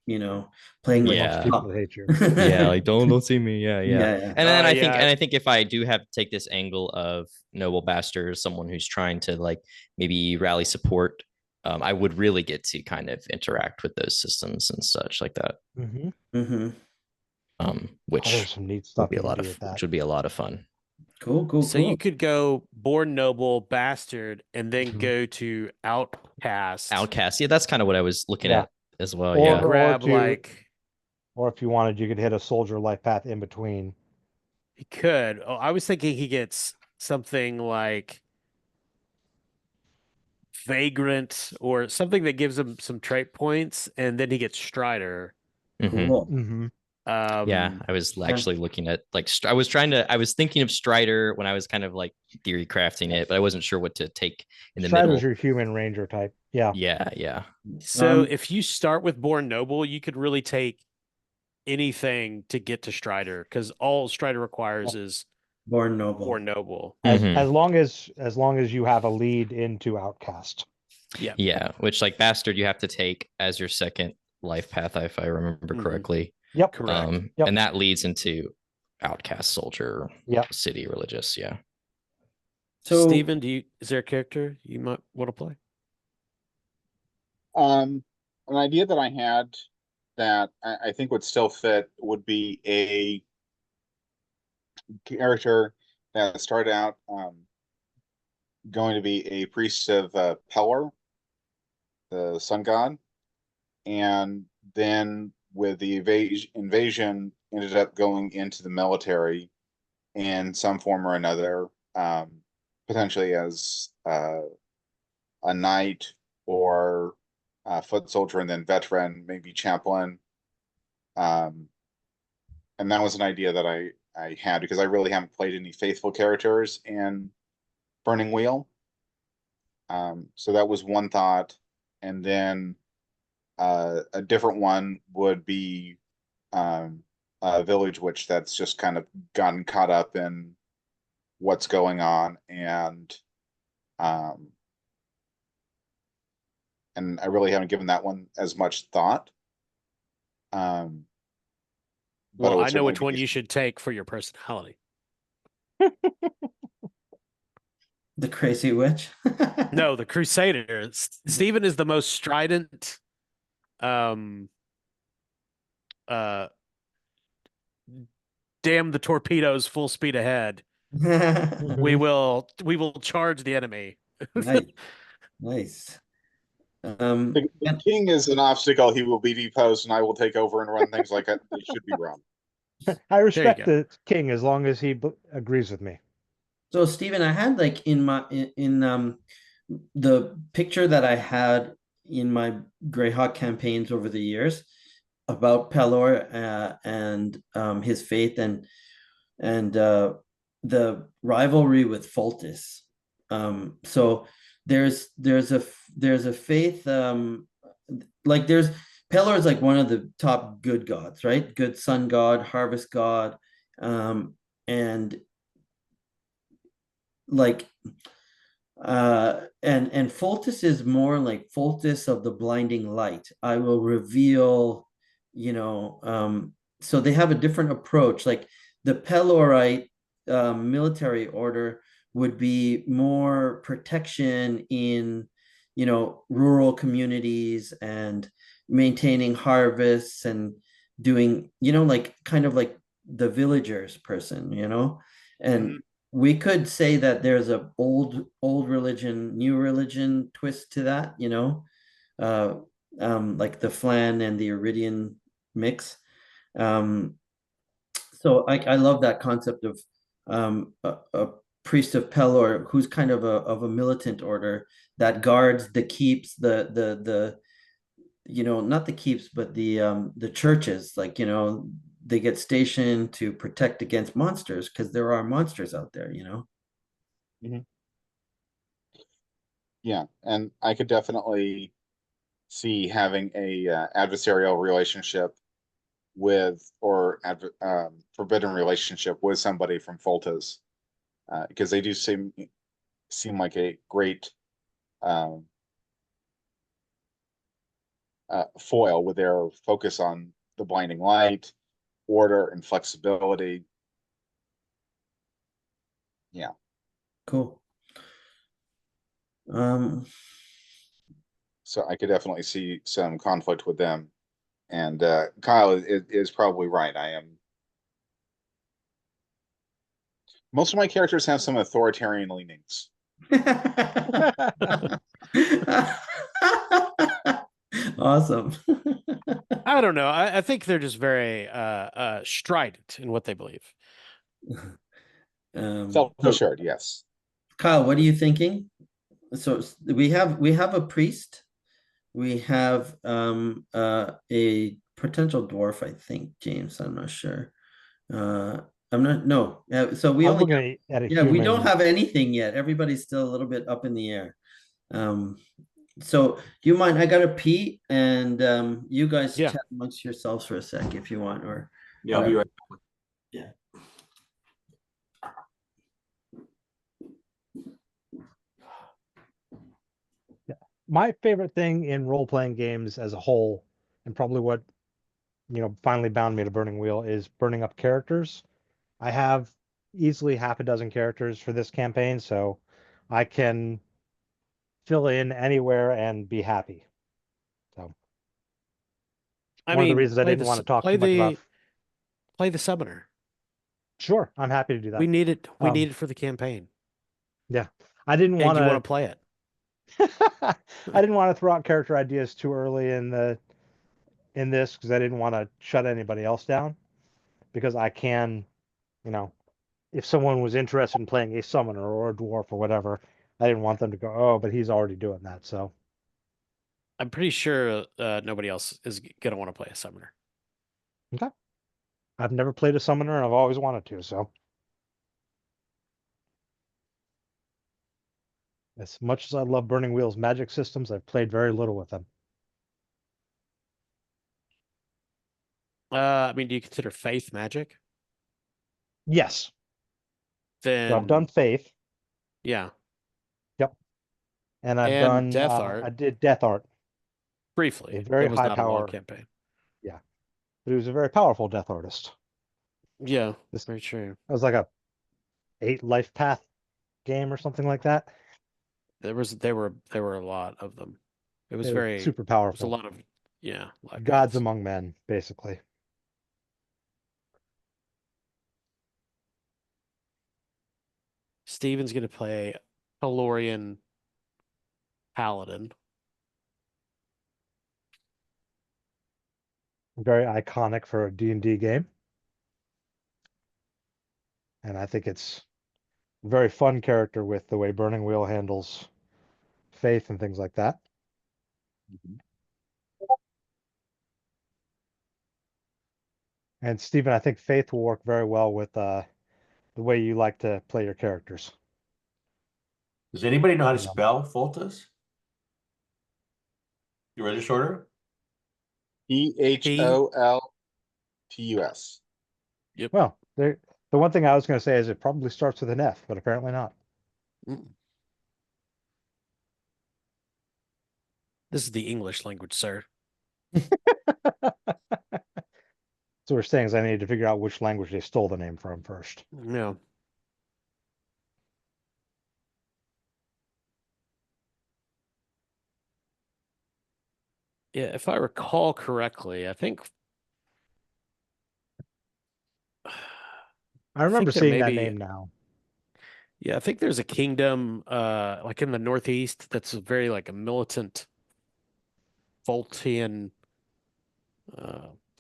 playing with Yeah. people that hate you. Yeah, like don't see me. Yeah. Yeah. And then Yeah. I think if I do have to take this angle of noble bastard, someone who's trying to like maybe rally support, I would really get to kind of interact with those systems and such like that. Mm-hmm. Which there's some neat would stuff be you a can lot do of with that. which would be a lot of fun. Cool. So you could go born noble, bastard, and then Mhm. go to outcast. Outcast. Yeah, that's kind of what I was looking Yeah. at as well. Or- Yeah. Grab like Or if you wanted, you could hit a soldier life path in between. he could. Oh, I was thinking he gets something like vagrant or something that gives him some trait points, and then he gets Strider. Mhm. Cool. Mm-hmm. Yeah, I was yeah. actually looking at like I was thinking of Strider when I was kind of like theory crafting it, but I wasn't sure what to take in the Strider's middle. your human ranger type. Yeah. Yeah. So if you start with born noble, you could really take anything to get to Strider because all Strider requires is Born Noble. born noble. As long as you have a lead into outcast. Yeah, which like bastard you have to take as your second life path if I remember correctly. Yep. Correct. Yep. And that leads into outcast soldier. Yep. City religious. Yeah. So Steven, is there a character you might want to play? An idea that I had that I think would still fit would be a character that started out going to be a priest of Pelor, the sun god, and then with the invasion ended up going into the military in some form or another, potentially as a knight or a foot soldier, and then veteran, maybe chaplain. And that was an idea that I had because I really haven't played any faithful characters in Burning Wheel. So that was one thought. And then a different one would be a village witch that's just kind of gotten caught up in what's going on, and I really haven't given that one as much thought. Well, I know which one you should take for your personality. the crazy witch. No, the Crusader. Steven is the most strident. Damn the torpedoes, full speed ahead. We will charge the enemy. Nice. The king is an obstacle. He will be deposed, and I will take over and run things like it should be run. I respect the king as long as he agrees with me. So Stephen, I had like in the picture that I had in my Greyhawk campaigns over the years about Pelor and his faith and the rivalry with Foltis. So there's a faith like there's Pelor is like one of the top good gods, right? Good sun god, harvest god, and like and Foltis is more like Foltis of the blinding light. I will reveal, so they have a different approach. Like the Pelorite military order would be more protection in, rural communities and maintaining harvests and doing, like kind of like the villagers person, and we could say that there's a old religion, new religion twist to that, like the Flan and the Iridian mix. So I love that concept of a priest of Pelor who's kind of a militant order that guards the keeps, the not the keeps, but the churches, like they get stationed to protect against monsters because there are monsters out there, you know. Yeah, and I could definitely see having a adversarial relationship with, or forbidden relationship with somebody from Foltez, because they do seem like a great foil with their focus on the blinding light, order, and flexibility. Yeah. Cool. So I could definitely see some conflict with them. And Kyle is probably right. Most of my characters have some authoritarian leanings. Awesome. I don't know. I think they're just very strident in what they believe. Self-assured, yes. Kyle, what are you thinking? So we have a priest, we have a potential dwarf, I think, James. I'm not sure. I'm not, no. So we I'm only looking at a yeah, we don't human. have anything yet. Everybody's still a little bit up in the air. So do you mind? I gotta pee, and you guys Yeah. chat amongst yourselves for a sec if you want, or Yeah, I'll be right. yeah. My favorite thing in role-playing games as a whole, and probably what, finally bound me to Burning Wheel, is burning up characters. I have easily half a dozen characters for this campaign, so I can fill in anywhere and be happy. So I one of the mean, reasons I didn't want to talk too much about. Play the summoner. Sure, I'm happy to do that. We need it. We need it for the campaign. Yeah, I didn't And want you want to play it. I didn't want to throw out character ideas too early in this because I didn't want to shut anybody else down. Because I can, if someone was interested in playing a summoner or a dwarf or whatever, I didn't want them to go, oh, but he's already doing that. So I'm pretty sure nobody else is gonna want to play a summoner. okay, I've never played a summoner and I've always wanted to. So as much as I love Burning Wheel's magic systems, I've played very little with them. I mean, do you consider faith magic? Yes. Then So I've done Faith. Yeah. Yep. And I've And done Death Art. I did Death Art. Briefly. A very It was high not a long power campaign. Yeah. But he was a very powerful Death Artist. Yeah, This very true. It was like a 8 life path game or something like that. There were a lot of them. It was They were very super It was powerful. a lot of life Gods paths. among men, basically. Steven's gonna play Pelorian Paladin. Very iconic for a D&D game. And I think it's a very fun character with the way Burning Wheel handles faith and things like that. And Stephen, I think faith will work very well with the way you like to play your characters. Does anybody know how to You know. spell Foltez? You ready, shorter? EHOLTUS. Yep. Well, the one thing I was going to say is it probably starts with an F, but apparently not. This is the English language, sir. So we're saying is I need to figure out which language they stole the name from first. No. Yeah, if I recall correctly, I think I remember there seeing may that be- name now. Yeah, I think there's a kingdom like in the Northeast that's very like a militant Voltian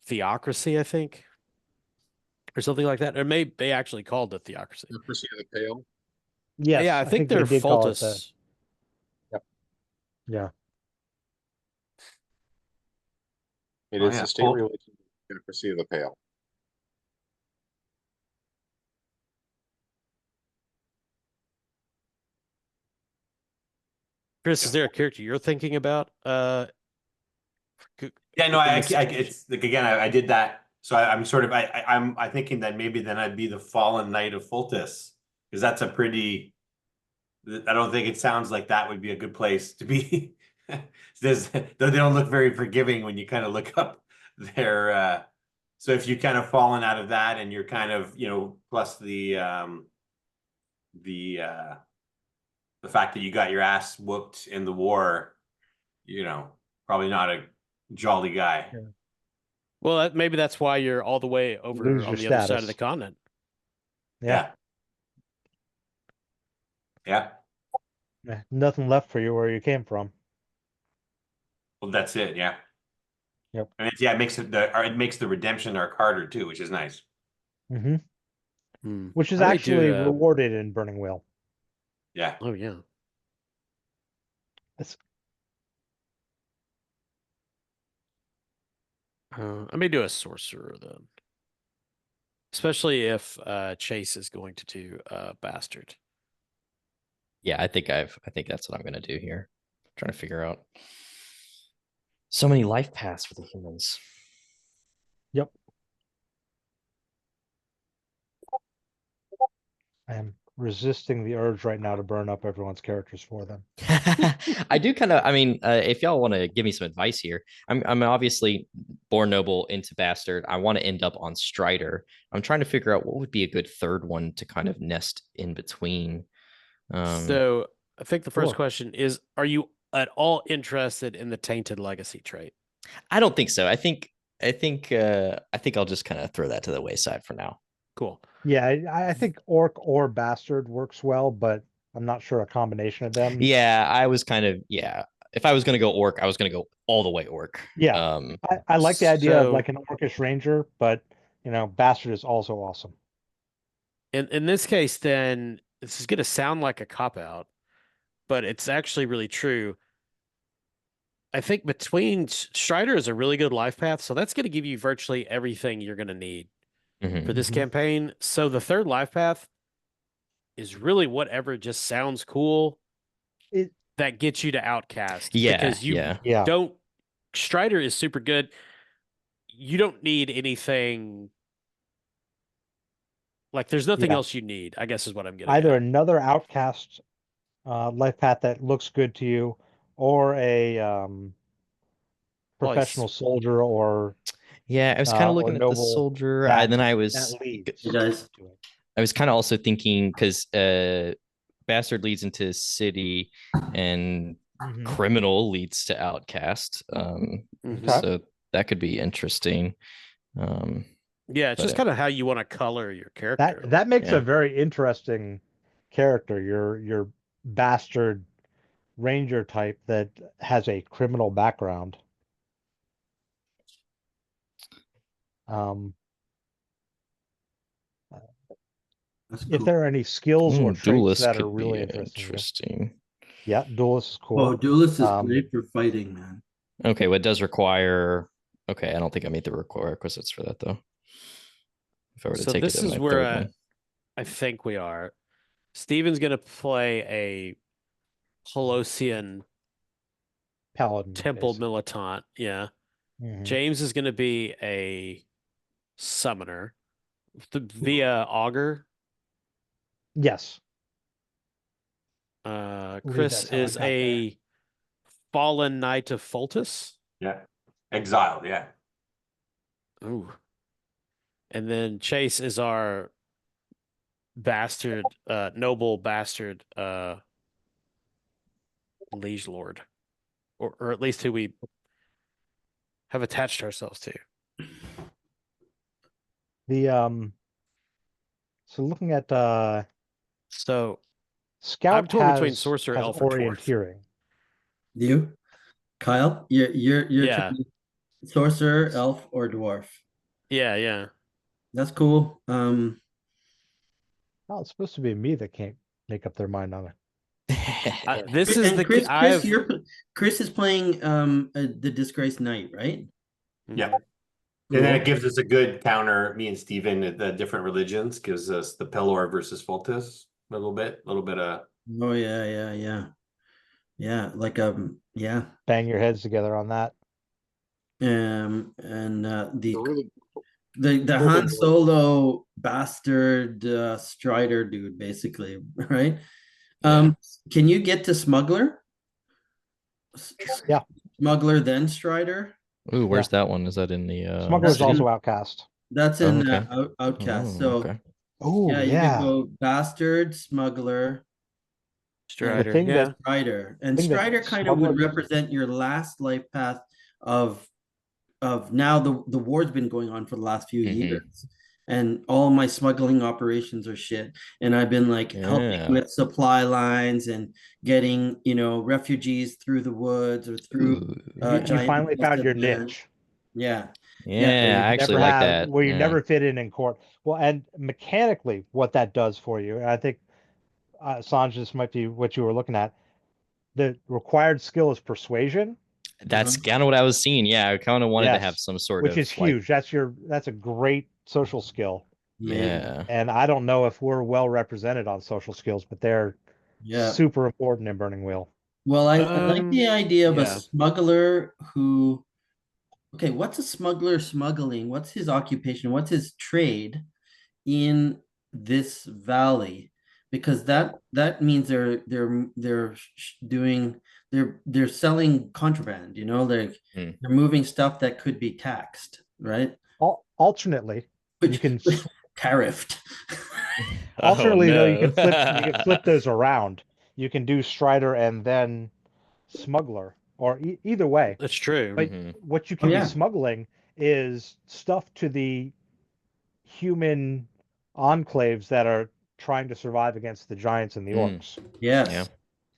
theocracy, I think. Or something like that. Or maybe they actually called it theocracy. Democracy of the Pale. Yes, Yeah, I think they're they did call it that. Foltez. Yeah. It Oh, is yeah. the state Cool. religion, Democracy of the Pale. Chris, is there a character you're thinking about? Yeah, no, it's like, again, I did that. So I'm sort of, I'm thinking that maybe then I'd be the fallen knight of Foltest, because that's a pretty, I don't think it sounds like that would be a good place to be. They don't look very forgiving when you kind of look up their, so if you kind of fallen out of that and you're kind of, plus the fact that you got your ass whooped in the war, probably not a jolly guy. Yeah. Well, maybe that's why you're all the way over Lose on your the other side of status. the continent. Yeah. Yeah. Nothing left for you where you came from. Well, that's it. Yeah. Yep. And it makes the redemption arc harder too, which is nice. Mm-hmm. Which is I actually rewarded in Burning Wheel. Yeah. Oh yeah. I may do a sorcerer then, especially if Chase is going to do bastard. Yeah, I think that's what I'm gonna do here. I'm trying to figure out so many life paths for the humans. Yep. I am resisting the urge right now to burn up everyone's characters for them. I do kind of, if y'all want to give me some advice here, I'm obviously born noble into bastard. I want to end up on Strider. I'm trying to figure out what would be a good third one to kind of nest in between. So I think the first question is, are you at all interested in the Tainted Legacy trait? I don't think so. I think I'll just kind of throw that to the wayside for now. Cool. Yeah, I think Orc or Bastard works well, but I'm not sure a combination of them. Yeah, I was kind of, if I was going to go Orc, I was going to go all the way Orc. Yeah. I like the idea of like an Orcish Ranger, but, Bastard is also awesome. In this case, then, this is going to sound like a cop-out, but it's actually really true. I think between Strider is a really good life path, so that's going to give you virtually everything you're going to need for this campaign. So the third life path is really whatever just sounds cool that gets you to Outcast. Yeah, because you don't. Strider is super good. You don't need anything. Like, there's nothing else you need, I guess is what I'm getting Either at. another Outcast life path that looks good to you, or a professional soldier, or I was kind of looking at the soldier, and then I was kind of also thinking, because Bastard leads into City and Criminal leads to Outcast, so that could be interesting. Yeah, it's just kind of how you want to color your character. That makes a very interesting character. Your Bastard Ranger type that has a criminal background. If there are any skills or traits that are really interesting. Yeah, Duelist is cool. Oh, Duelist is great for fighting, man. Okay, what does require? Okay, I don't think I meet the requisites for that though. If I were to take this it, is where I think we are. Steven's gonna play a Colossian Paladin Temple Militant. Yeah. James is gonna be a summoner via Augur. Yes. Chris is a fallen knight of Foltest. Yeah. Exiled, yeah. Ooh. And then Chase is our bastard, noble bastard liege lord. Or at least who we have attached ourselves to. So looking at so Scout I'm torn between sorcerer, elf, or orienteering. You, Kyle, you're sorcerer, elf, or dwarf. Yeah. That's cool. Oh, it's supposed to be me that can't make up their mind on it. This is the Chris is playing the Disgraced Knight, right? Yeah. Cool. And then it gives us a good counter. Me and Steven at the different religions gives us the Pelor versus Foltest a little bit of. Oh yeah. Yeah, like yeah. Bang your heads together on that. And The really the cool Han thing. Solo bastard Strider dude, basically, right? Yeah. Can you get to Smuggler? Yeah. Smuggler then Strider. Ooh, where's that one? Is that in the Smuggler's That's in- also Outcast. That's Oh, in okay. Outcast. Oh, So okay. Oh, yeah, you could yeah. go Bastard, Smuggler, The Strider. thing Yeah. that Strider, and thing that Strider kind of Smuggler would represent your last life path of now the war's been going on for the last few Mhm. years, and all my smuggling operations are shit, and I've been like helping Yeah. with supply lines and getting refugees through the woods or through Ooh, you giant finally found your land. niche Yeah, yeah, where I you actually never like have that. where you Yeah. never fit in court. Well, and mechanically, what that does for you, and I think Sanj, this might be what you were looking at. The required skill is persuasion. That's kind of what I was seeing. Yeah, I kind of wanted to have Yes, some sort which of is like, huge. That's a great social skill. amazing. yeah. And I don't know if we're well represented on social skills, but they're Yeah. super important in Burning Wheel. Well, I like the idea of a Yeah. smuggler who, okay, what's a smuggler smuggling? What's his occupation? What's his trade in this valley? Because that means they're selling contraband, Hmm. they're moving stuff that could be taxed, right? Alternately, you can Tariffed. Oh alternately though you can no. flip those around. You can do Strider and then Smuggler, or either way. That's true. But Mhm. what you Oh can be yeah. smuggling is stuff to the human enclaves that are trying to survive against the giants and the Mm, orcs. yeah. Yes.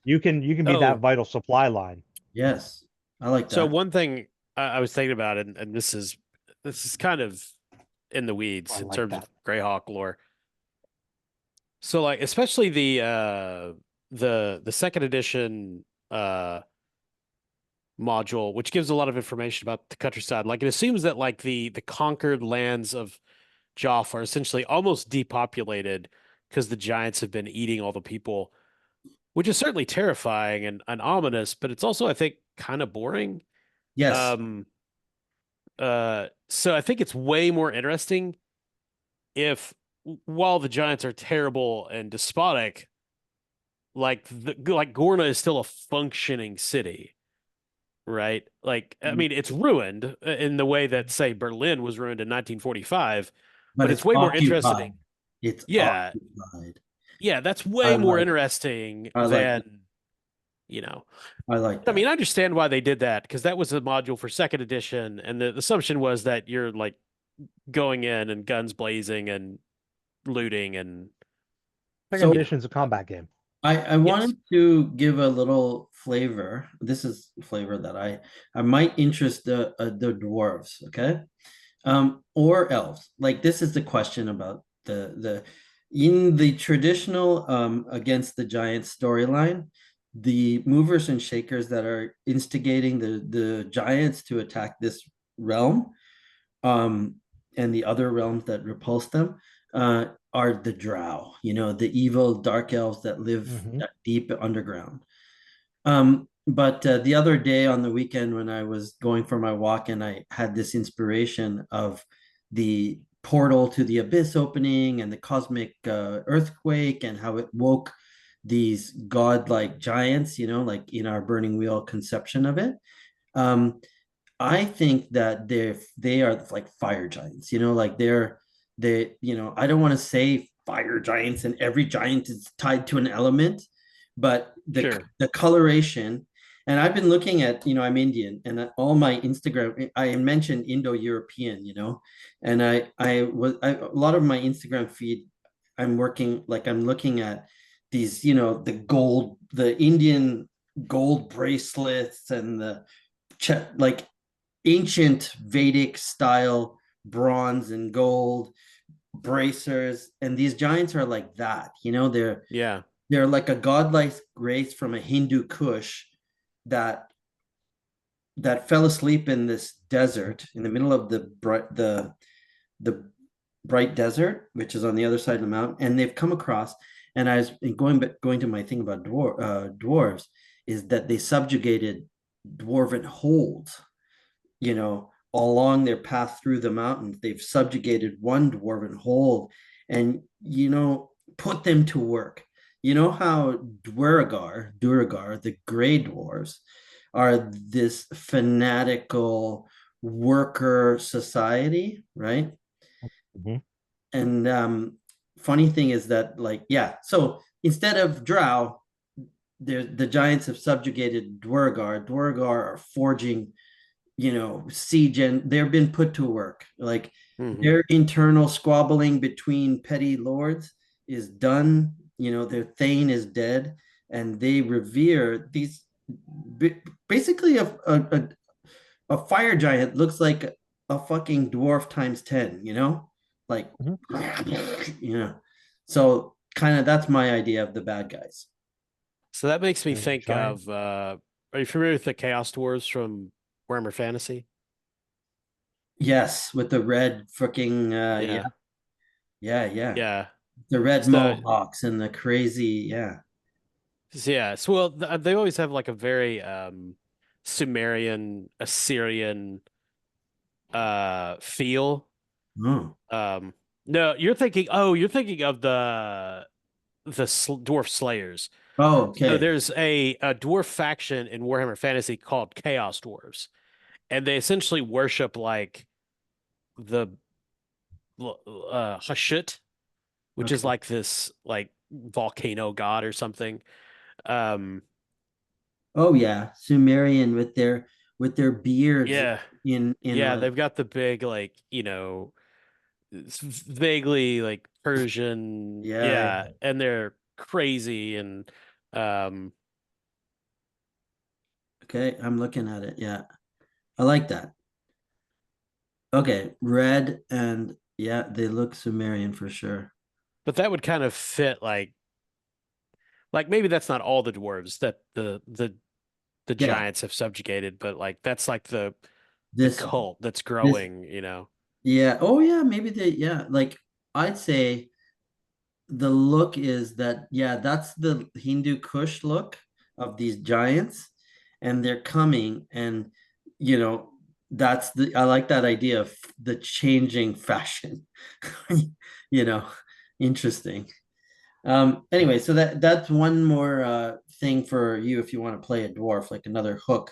You can be that Oh, vital supply line. Yes. I like so that. one thing I was thinking about, and this is kind of in the weeds I in like terms that. of Greyhawk lore. So like especially the second edition module, which gives a lot of information about the countryside. Like it assumes that like the conquered lands of Geoff are essentially almost depopulated because the giants have been eating all the people, which is certainly terrifying and ominous, but it's also, I think, kind of boring. Yes. Um, so I think it's way more interesting if, while the giants are terrible and despotic, like Gorna is still a functioning city, right? Like, I mean, it's ruined in the way that, say, Berlin was ruined in 1945, But but it's it's way more occupied. interesting. It's Yeah, occupied. yeah, that's I way more like interesting I like than, you know. I like I mean, that. I understand why they did that because that was a module for second edition, and the assumption was that you're like going in and guns blazing and looting and Second So edition's a combat game. I yes, wanted to give a little flavor. This is flavor that I might interest the dwarves, okay? Or elves. Like this is the question about the in the traditional against the giant storyline, the movers and shakers that are instigating the giants to attack this realm, um, and the other realms that repulse them, are the drow, the evil dark elves that live deep underground. But the other day on the weekend when I was going for my walk and I had this inspiration of the portal to the abyss opening and the cosmic earthquake and how it woke these godlike giants, like in our burning wheel conception of it. Um, I think that they are like fire giants, like I don't want to say fire giants and every giant is tied to an element, but sure. the coloration, and I've been looking at, I'm Indian and all my Instagram, I mentioned Indo-European, and a lot of my Instagram feed, I'm looking at these, the Indian gold bracelets and the like ancient Vedic style bronze and gold bracers, and these giants are like that. Yeah, They're like a godlike race from a Hindu Kush that fell asleep in this desert in the middle of the bright desert, which is on the other side of the mountain, and they've come across. And I was going to my thing about dwarves is that they subjugated dwarven holds, along their path through the mountains. They've subjugated one dwarven hold and, put them to work. You know how Duragar, the gray dwarves, are this fanatical worker society, right? Mhm. And funny thing is that, so instead of drow, the giants have subjugated Dwargar. Dwargar are forging, siege, and they've been put to work. Like their internal squabbling between petty lords is done. Their thane is dead, and they revere these. Basically, a fire giant looks like a fucking dwarf times 10. Like, So kind of that's my idea of the bad guys. So that makes me And think giant. of are you familiar with the Chaos Dwarves from Warhammer Fantasy? Yes, with the red freaking Yeah. yeah. Yeah. The red So mohawks and the crazy, yeah, so well they always have like a very Sumerian, Assyrian feel. Oh, No, you're thinking of the dwarf slayers. oh, So okay. there's a dwarf faction in Warhammer Fantasy called Chaos Dwarves, and they essentially worship like the Hashut, which is Okay. like this like volcano god or something. Um, Oh yeah, Sumerian with their beards yeah, in yeah, like, they've got the big like it's vaguely like Persian, yeah. yeah, and they're crazy and um, Okay, I'm looking at it. Yeah. I like that. Okay, red and yeah, they look Sumerian for sure. but that would kind of fit like maybe that's not all the dwarves that the Yeah, giants have subjugated, but like that's like the this cult that's this growing. yeah. Oh yeah, maybe like I'd say the look is that, yeah, that's the Hindu Kush look of these giants, and they're coming, and you know I like that idea of the changing fashion. you know Interesting. Anyway, so that's one more thing for you if you want to play a dwarf, like another hook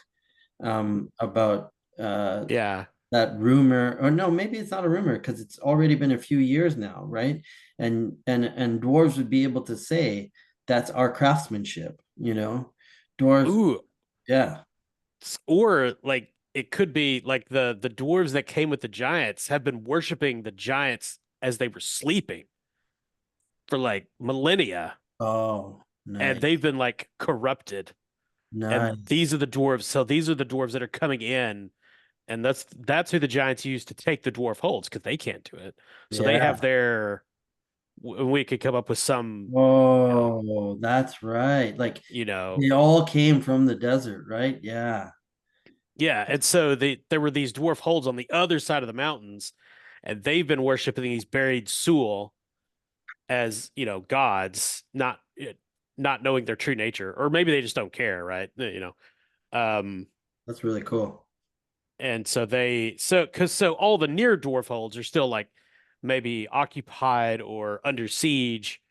about Yeah. that rumor. Or no, maybe it's not a rumor because it's already been a few years now, right? And dwarves would be able to say that's our craftsmanship, dwarves. Ooh, Yeah. or like it could be like the dwarves that came with the giants have been worshiping the giants as they were sleeping for like millennia, Oh, and nice. they've been like corrupted. And Nice. these are the dwarves. So these are the dwarves that are coming in, and that's who the giants use to take the dwarf holds because they can't do it. So they have Yeah. we could come up with some, Oh, that's right. Like you know, they all came from the desert, right? Yeah. yeah. And so there were these dwarf holds on the other side of the mountains, and they've been worshiping these buried Sul as gods, not knowing their true nature, or maybe they just don't care, right? Um, That's really cool. and so all the near dwarf holds are still like maybe occupied or under siege,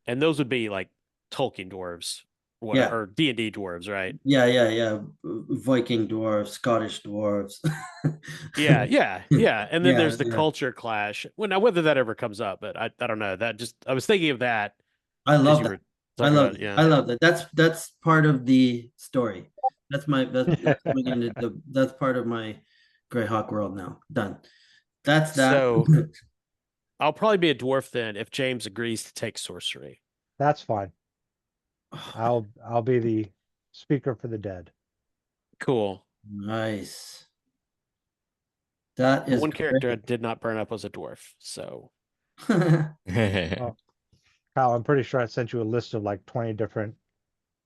and those would be like Tolkien dwarves, Yeah. or D&D dwarves, right? Yeah. Viking dwarves, Scottish dwarves. Yeah. And then Yeah, there's the yeah. culture clash. Well, now whether that ever comes up, but I don't know. That just I was thinking of that I as love you that. were talking about it. I Yeah. love that. That's part of the story. That's part of my Greyhawk world now. Done. That's that. So I'll probably be a dwarf then if James agrees to take sorcery. That's fine. I'll be the speaker for the dead. Cool. Nice. That The is one character I great. did not burn up was a dwarf. So Oh, Kyle, I'm pretty sure I sent you a list of like 20 different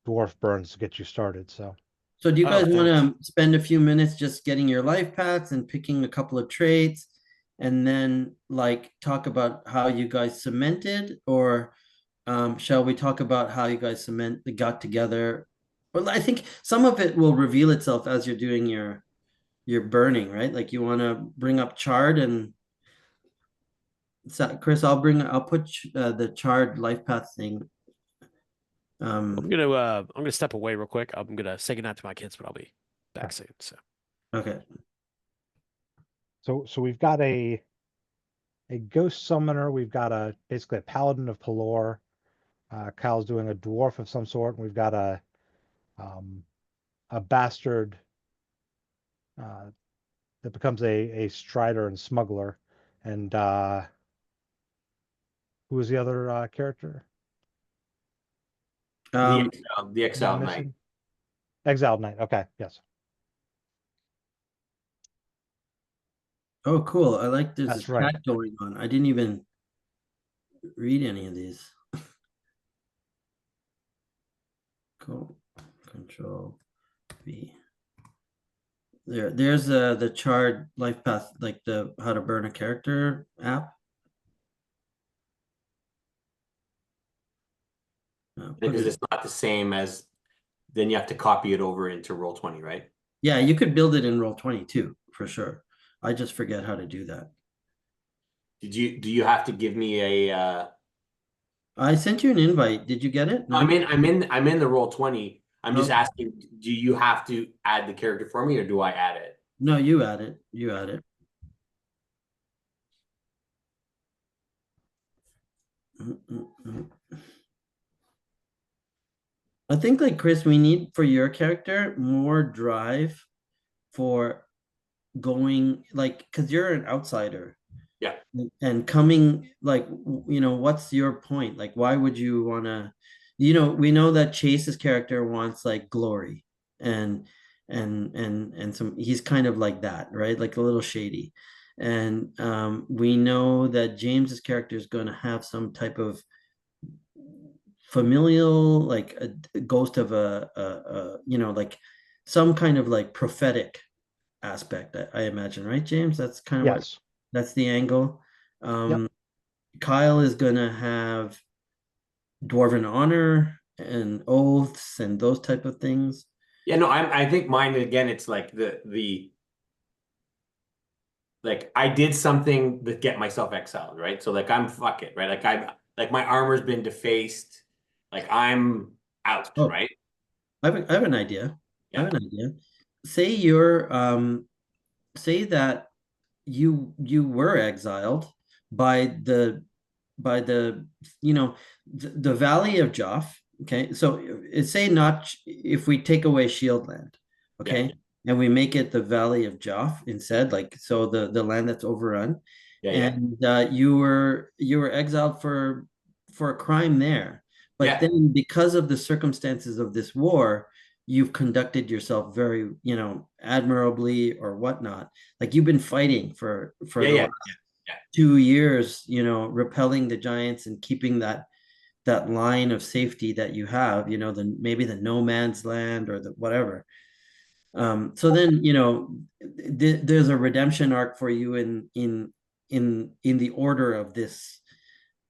dwarf burns to get you started. So So do you oh, guys want thanks. to spend a few minutes just getting your life paths and picking a couple of traits, and then like talk about how you guys cemented, or shall we talk about how you guys got together Well, I think some of it will reveal itself as you're doing your burning, right? Like you want to bring up charred and Chris, I'll put the charred life path thing. I'm gonna step away real quick. I'm gonna say goodnight to my kids, but I'll be back soon. So Okay. So we've got a ghost summoner. We've got basically a paladin of Pelor. Kyle's doing a dwarf of some sort, and we've got a bastard that becomes a strider and smuggler. And who was the other character? The I'm exiled knight. missing? Exiled Knight. Okay, yes. Oh, cool. I like there's That's a right. chat going on. I didn't even read any of these. Cool. Control V. There's the charred life path, like the how to burn a character app. Because it's not the same as, then you have to copy it over into Roll20, right? Yeah, you could build it in Roll20 too, for sure. I just forget how to do that. Do you have to give me a I sent you an invite. Did you get it? No? I'm in the Roll20. I'm just asking, do you have to add the character for me or do I add it? No, you add it. You add it. I think like Chris, we need for your character more drive for going like because you're an outsider. Yeah. And coming like what's your point? Like why would you wanna we know that Chase's character wants like glory and some he's kind of like that, right? Like a little shady. And we know that James's character is going to have some type of familial, like a ghost of like some kind of like prophetic aspect, I imagine, right, James? That's kind of Yes. that's the angle. Kyle is gonna have dwarven honor and oaths and those type of things. Yeah, no, I think mine again, it's like the like I did something to get myself exiled, right? So like I'm fuck it, right? Like my armor's been defaced, like I'm out, right? I have an idea. Yeah. I have an idea. Say you're say that you were exiled by the the Valley of Geoff. Okay, so it's say not if we take away Shieldland, okay, and we make it the Valley of Geoff instead, like so the land that's overrun, and you were exiled for a crime there, but then because of the circumstances of this war, you've conducted yourself very admirably or whatnot, like you've been fighting for the last 2 years, repelling the giants and keeping that line of safety that you have, maybe the no man's land or the whatever. So then, there's a redemption arc for you in the order of this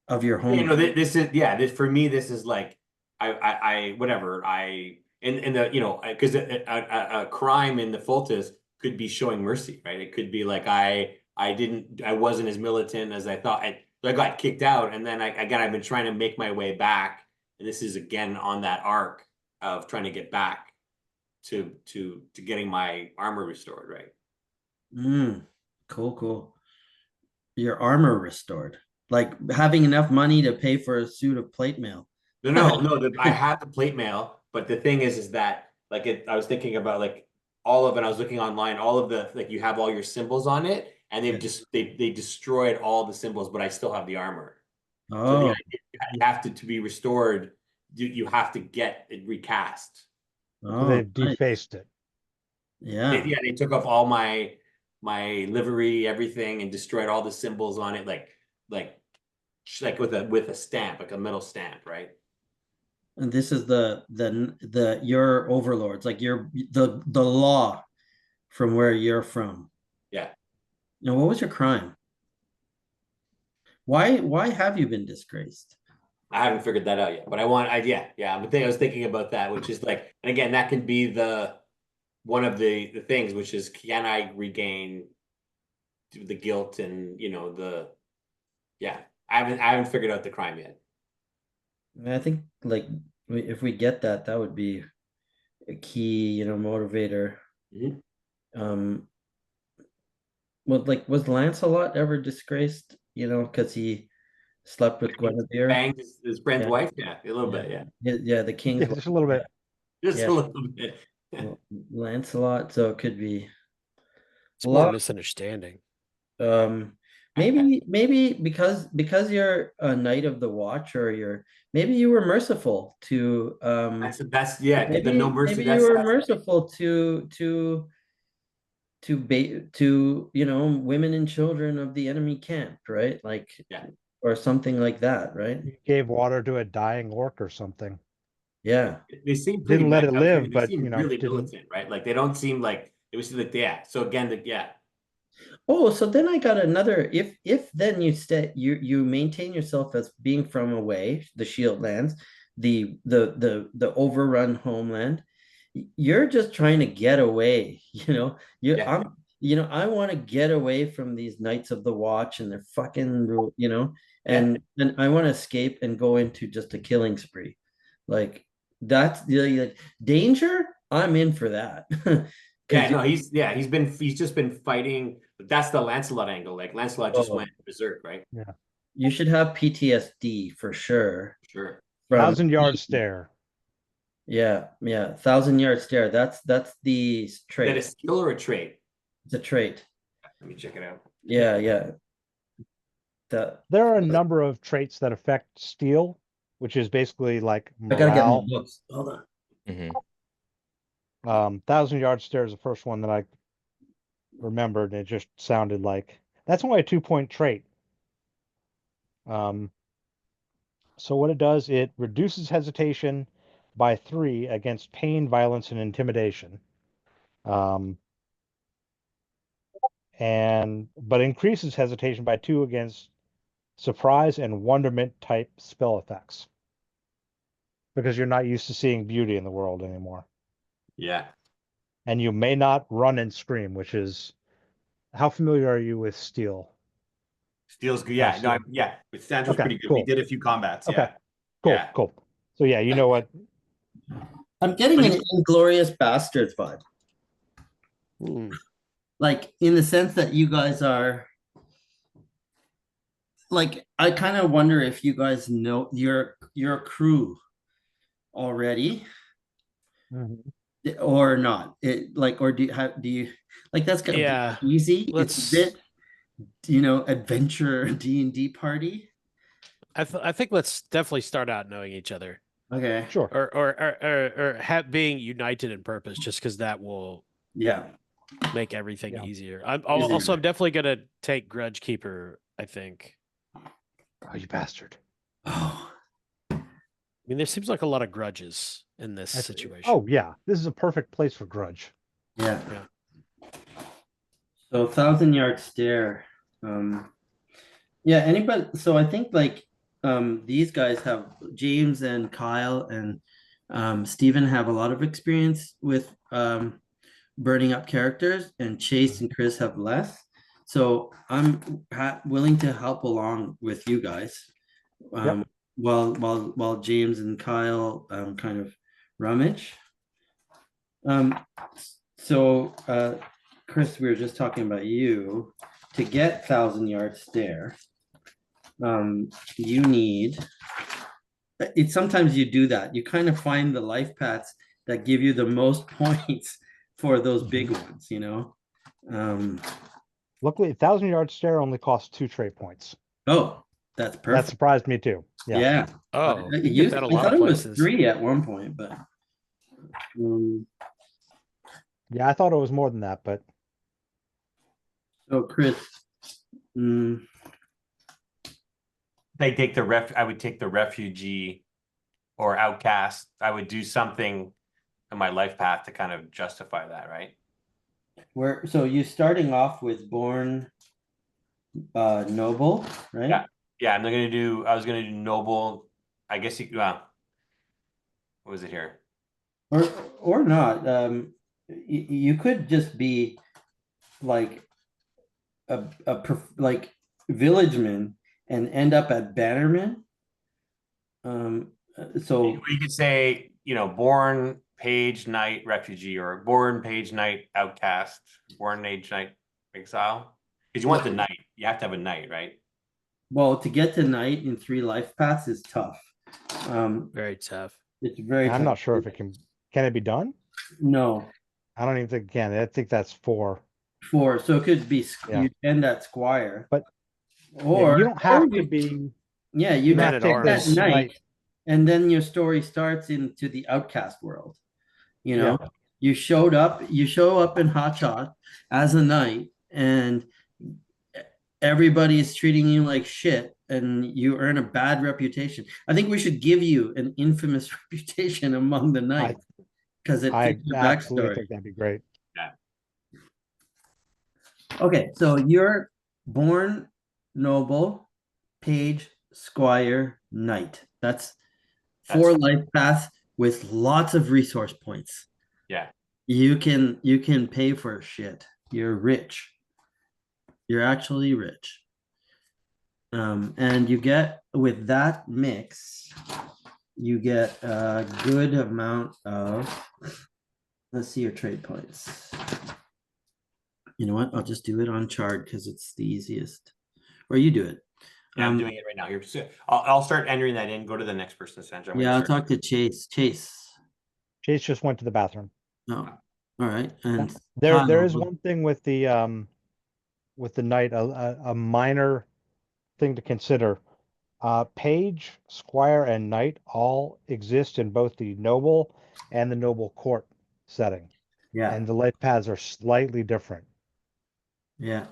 of your home. This is for me, this is like I whatever I in the because a crime in the Fultus could be showing mercy, right? It could be like I wasn't as militant as I thought. I got kicked out, and then I've been trying to make my way back, and this is again on that arc of trying to get back to getting my armor restored, right? Cool. Your armor restored, like having enough money to pay for a suit of plate mail. No. I have the plate mail, but the thing is that like I was thinking about like all of it. I was looking online, all of the like you have all your symbols on it. And they've just they destroyed all the symbols, but I still have the armor. So the idea, you have to be restored. You have to get it recast. So they've defaced it. Yeah. They took off all my livery, everything, and destroyed all the symbols on it, like with a stamp, like a metal stamp, right? And this is the your overlords, like the law from where you're from. Yeah. Now, what was your crime? Why have you been disgraced? I haven't figured that out yet, but I was thinking about that, which is like, and again, that can be one of the things, which is, can I regain the guilt and I haven't figured out the crime yet. I think like if we get that, that would be a key, motivator. Mhm. Was Lancelot ever disgraced? Because he slept with Guinevere. Banged his friend's Yeah. wife, a little bit, Yeah, the king's Just a little bit. just Yeah. a little bit. Lancelot, so it could be It's a more lot. misunderstanding. Maybe because you're a knight of the watch, or maybe you were merciful to That's the no mercy. maybe you were merciful to women and children of the enemy camp, right? Like, or something like that, right? You gave water to a dying orc or something. Yeah, They seem pretty Didn't let it live, they but seem really didn't. militant, right? Like they don't seem like it was like So again, Oh, so then I got another. If then you maintain yourself as being from away, the shield lands, the overrun homeland. You're just trying to get away, I want to get away from these Knights of the Watch and their fucking, and I want to escape and go into just a killing spree. Like that's like danger. I'm in for that. he's just been fighting. But that's the Lancelot angle. Like Lancelot just went berserk, right? Yeah. You should have PTSD for sure. Sure. 1,000-yard stare. Yeah, 1,000-yard stare. That's the trait. Is that a skill or a trait? It's a trait. Let me check it out. Yeah. There are a number of traits that affect steel, which is basically like morale. I gotta get my books. Hold on. Mhm. 1,000-yard stare is the first one that I remembered, and it just sounded like that's only a 2-point trait. So what it does, it reduces hesitation by 3 against pain, violence, and intimidation. But increases hesitation by 2 against surprise and wonderment type spell effects. Because you're not used to seeing beauty in the world anymore. Yeah. And you may not run and scream, which is, how familiar are you with steel? Steel's good. Yeah, It sounds pretty good. Cool. We did a few combats. Okay. Yeah. Cool. So yeah, you know what? I'm getting an Inglorious Bastards vibe. Like in the sense that you guys are like, I kind of wonder if you guys know your crew already. Or not. Or do you like that's kind of easy? It's a bit, adventure D&D party. I think let's definitely start out knowing each other. Okay. Sure. Or being united in purpose, just because that will make everything easier. I'm definitely gonna take Grudge Keeper, I think. Oh, you bastard. Oh. I mean, there seems like a lot of grudges in this situation. Oh yeah, this is a perfect place for grudge. Yeah. So 1,000-yard stare. Anybody. So I think like these guys have, James and Kyle and Stephen have a lot of experience with burning up characters, and Chase and Chris have less. So I'm willing to help along with you guys. While James and Kyle kind of rummage. So Chris, we were just talking about you. To get 1,000-yard stare, you need sometimes you do that. You kind of find the life paths that give you the most points for those big ones, Luckily, 1,000-yard stare only costs 2 trait points. Oh, that's perfect. That surprised me too. Yeah. Oh, I thought it was 3 at one point, but yeah, I thought it was more than that, but so Chris, I would take the refugee or outcast. I would do something in my life path to kind of justify that, right? So you starting off with born noble, right? Yeah. I was gonna do noble. I guess you, well, what was it here? Or not. You could just be like like villageman and end up at Bannerman. So You could say, born page knight refugee, or born page knight outcast, born page knight exile. Because you want the knight. You have to have a knight, right? well, to get to knight in 3 life paths is tough. Very tough. It's very I'm tough. not sure if it can it be done? No, I don't even think it can. I think that's 4. 4. So it could be Yeah. you end at squire, But or you don't have to you- be. Yeah, you Man can at take that arms. knight, and then your story starts into the outcast world. Yeah. You show up in Hotshot as a knight, and everybody is treating you like shit, and you earn a bad reputation. I think we should give you an infamous reputation among the knights because it I fits your absolutely backstory. think that'd be great. Okay, so you're born noble, page, squire, knight. That's 4 life paths with lots of resource points. Yeah. You can pay for shit. You're rich. You're actually rich. And you get, with that mix, you get a good amount of, let's see your trade points. You know what? I'll just do it on chart because it's the easiest. Or you do it. Yeah, I'm doing it right now here. So I'll start entering that in. Go to the next person, Sandra. Yeah, I'll talk to Chase. Chase Chase just went to the bathroom. Oh, all right. And There is one thing with the knight, a minor thing to consider. Page, squire, and knight all exist in both the noble and the noble court setting. Yeah. And the life paths are slightly different. Yeah.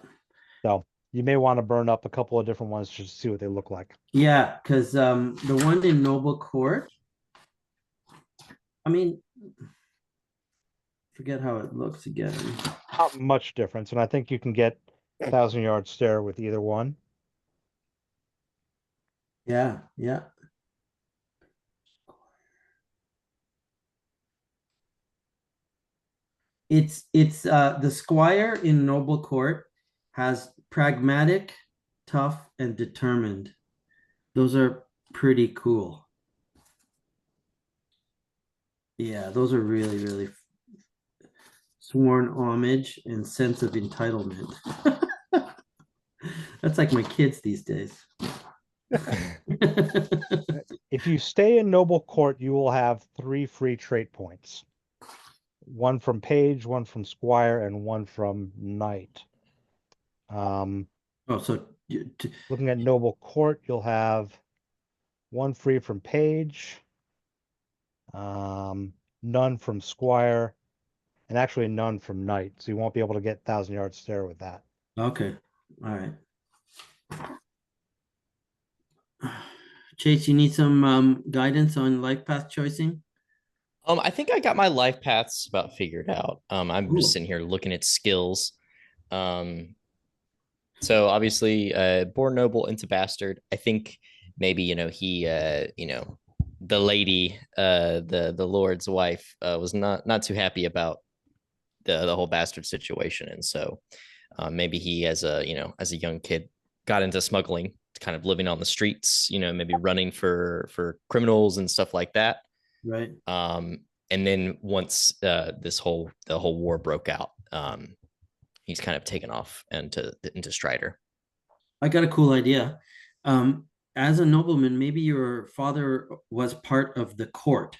So you may want to burn up a couple of different ones just to see what they look like. Yeah, because the one in noble court, I mean, forget how it looks again. Not much difference, and I think you can get 1,000-yard stare with either one. Yeah, yeah. It's the squire in noble court has pragmatic, tough, and determined. Those are pretty cool. Yeah, those are really, really sworn homage and sense of entitlement. That's like my kids these days. If you stay in noble court, you will have 3 free trait points. 1 from page, 1 from squire, and 1 from knight. So looking at noble court, you'll have 1 free from page, none from squire, and actually none from knight. So you won't be able to get 1,000-yard stare with that. Okay, all right. Chase, you need some guidance on life path choosing? I think I got my life paths about figured out. I'm just sitting here looking at skills. So obviously, born noble into bastard. I think maybe he the lady, the lord's wife, was not too happy about the whole bastard situation, and so maybe he, as a young kid, got into smuggling, kind of living on the streets. Maybe running for criminals and stuff like that. Right. And then once the whole war broke out, he's kind of taken off into Strider. I got a cool idea. As a nobleman, maybe your father was part of the court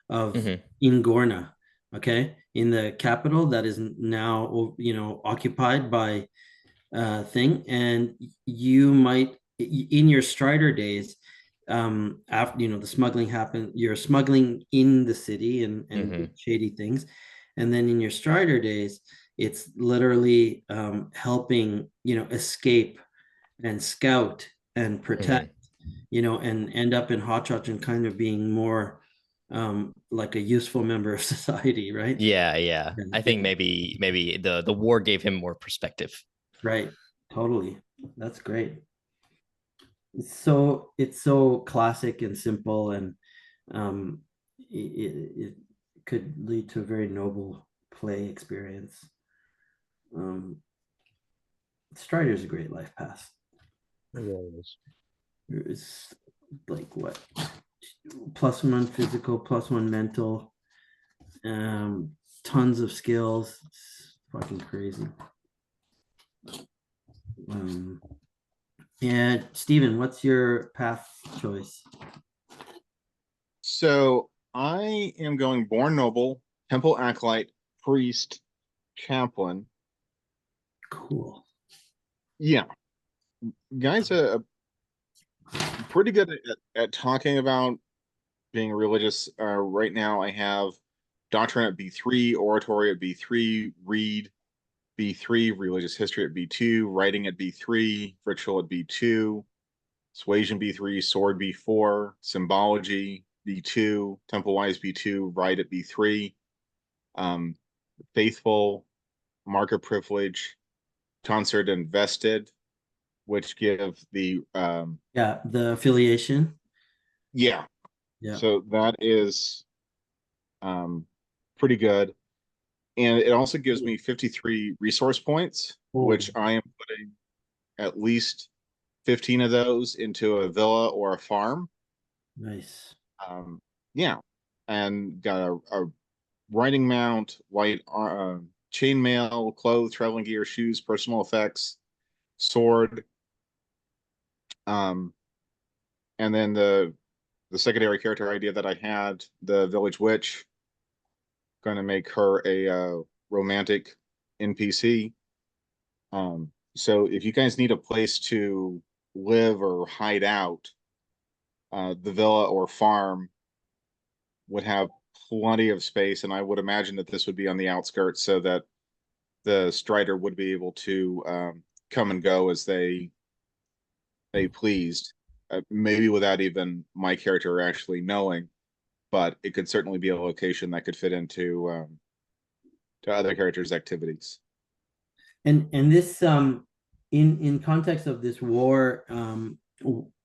of Ingorna, okay, in the capital that is now occupied by thing, and you might, in your Strider days, after the smuggling happened, you're smuggling in the city and shady things, and then in your Strider days, it's literally helping escape and scout and protect, and end up in Hotshot and kind of being more like a useful member of society, right? Yeah. I think maybe the war gave him more perspective. Right. Totally. That's great. it's so classic and simple, and um, it could lead to a very noble play experience. Um, Strider's a great life path. It really is. It's like what, +1 physical, +1 mental, tons of skills. It's fucking crazy. Yeah, Steven, what's your path choice? So I am going Born Noble, Temple Acolyte, Priest, Chaplain. Cool. Yeah, guys are pretty good at talking about being religious. Right now, I have Doctrine at B3, Oratory at B3, Read B3, Religious History at B2, Writing at B3, Ritual at B2, Suasion B3, Sword B4, Symbology B2, Temple Wise B2, Rite at B3, um, Faithful, Mark of Privilege, Tonsured and Vested, which give the Yeah, the affiliation. yeah. Yeah. So that is um pretty good. And it also gives me 53 resource points, Ooh, which I am putting at least 15 of those into a villa or a farm. nice. Um, yeah. And got a riding mount, white chainmail, clothes, traveling gear, shoes, personal effects, sword. Um, and then the secondary character idea that I had, the village witch, going to make her a romantic NPC. So if you guys need a place to live or hide out, the villa or farm would have plenty of space, and I would imagine that this would be on the outskirts so that the Strider would be able to come and go as they pleased, maybe without even my character actually knowing, but it could certainly be a location that could fit into to other characters' activities. And this in context of this war,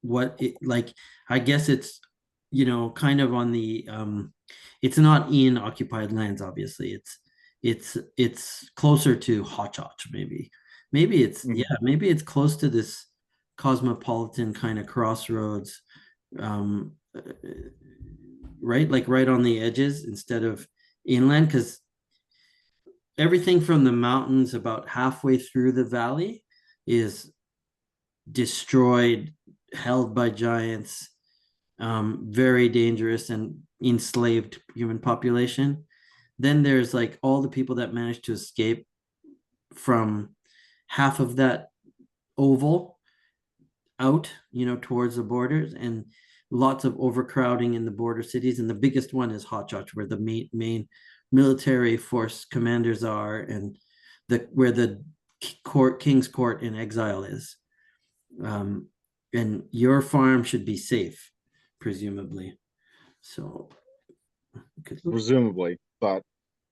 what it like, I guess it's, kind of on the it's not in occupied lands, obviously. It's closer to Hotchotch, maybe. Maybe it's Mhm. yeah, maybe it's close to this cosmopolitan kind of crossroads, right? Like right on the edges instead of inland, because everything from the mountains about halfway through the valley is destroyed, held by giants, very dangerous and enslaved human population. Then there's like all the people that managed to escape from half of that oval out, towards the borders, and lots of overcrowding in the border cities. And the biggest one is Hotchotch, where the main military force commanders are, and where the king's court in exile is. And your farm should be safe, presumably. So, Presumably, but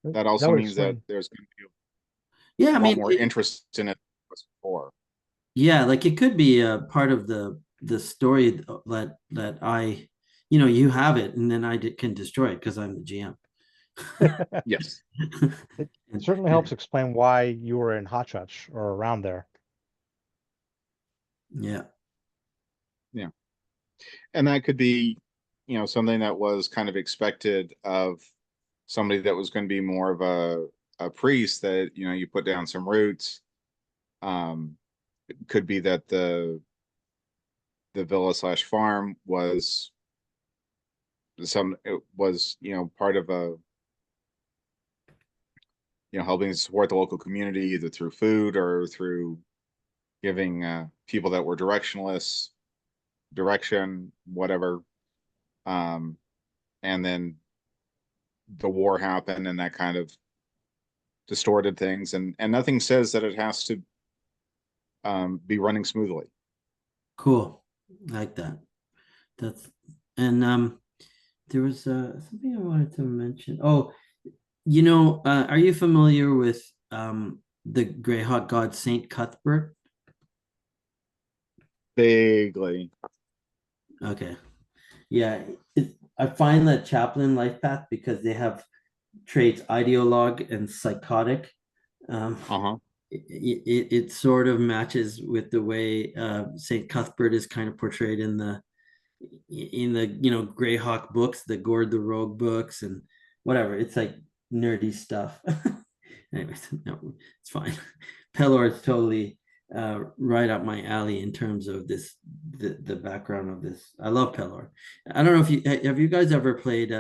that That also would means that explain. there's going to be yeah, I a lot mean, more interest in it than before. yeah, like it could be a part of the story that I, you have it, and then can destroy it because I'm the GM. Yes. It certainly helps explain why you were in Hotchotch or around there. Yeah. Yeah. And that could be, something that was kind of expected of somebody that was going to be more of a priest, that, you put down some roots. It could be that the villa slash farm was it was, part of helping to support the local community either through food or through giving people that were directionless direction, whatever. Um, and then the war happened and that kind of distorted things, and nothing says that it has to be running smoothly. Cool. I like that. That's and there was something I wanted to mention. Oh, are you familiar with the Greyhawk god Saint Cuthbert? Vaguely. Okay. Yeah, I find that chaplain life path, because they have traits ideologue and psychotic. Uh-huh. It sort of matches with the way Saint Cuthbert is kind of portrayed in the Greyhawk books, the Gord the Rogue books, and whatever. It's like nerdy stuff. Anyways, no, it's fine. Pelor is totally right up my alley in terms of the background of this. I love Pelor. I don't know if you guys ever played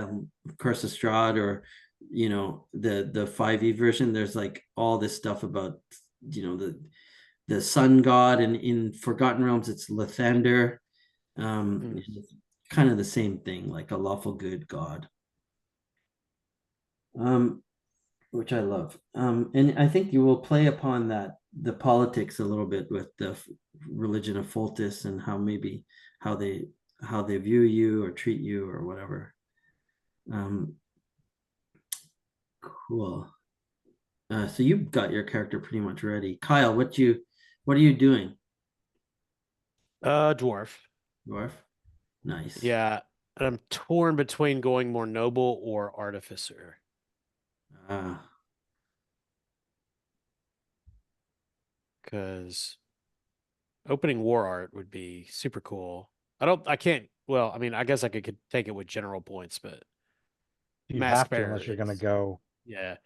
Curse of Strahd, or the 5e version. There's like all this stuff about the sun god, and in Forgotten Realms it's Lathander. It's kind of the same thing, like a lawful good god. Which I love. And I think you will play upon the politics a little bit with the religion of Foltis, and how they view you or treat you or whatever. Cool. So you've got your character pretty much ready. Kyle, what are you doing? Dwarf. Dwarf? Nice. Yeah. And I'm torn between going more noble or artificer. Because opening war art would be super cool. I can't, well, I mean, I guess I could take it with general points, but You Mask have to Bearer unless you're going to is- go yeah.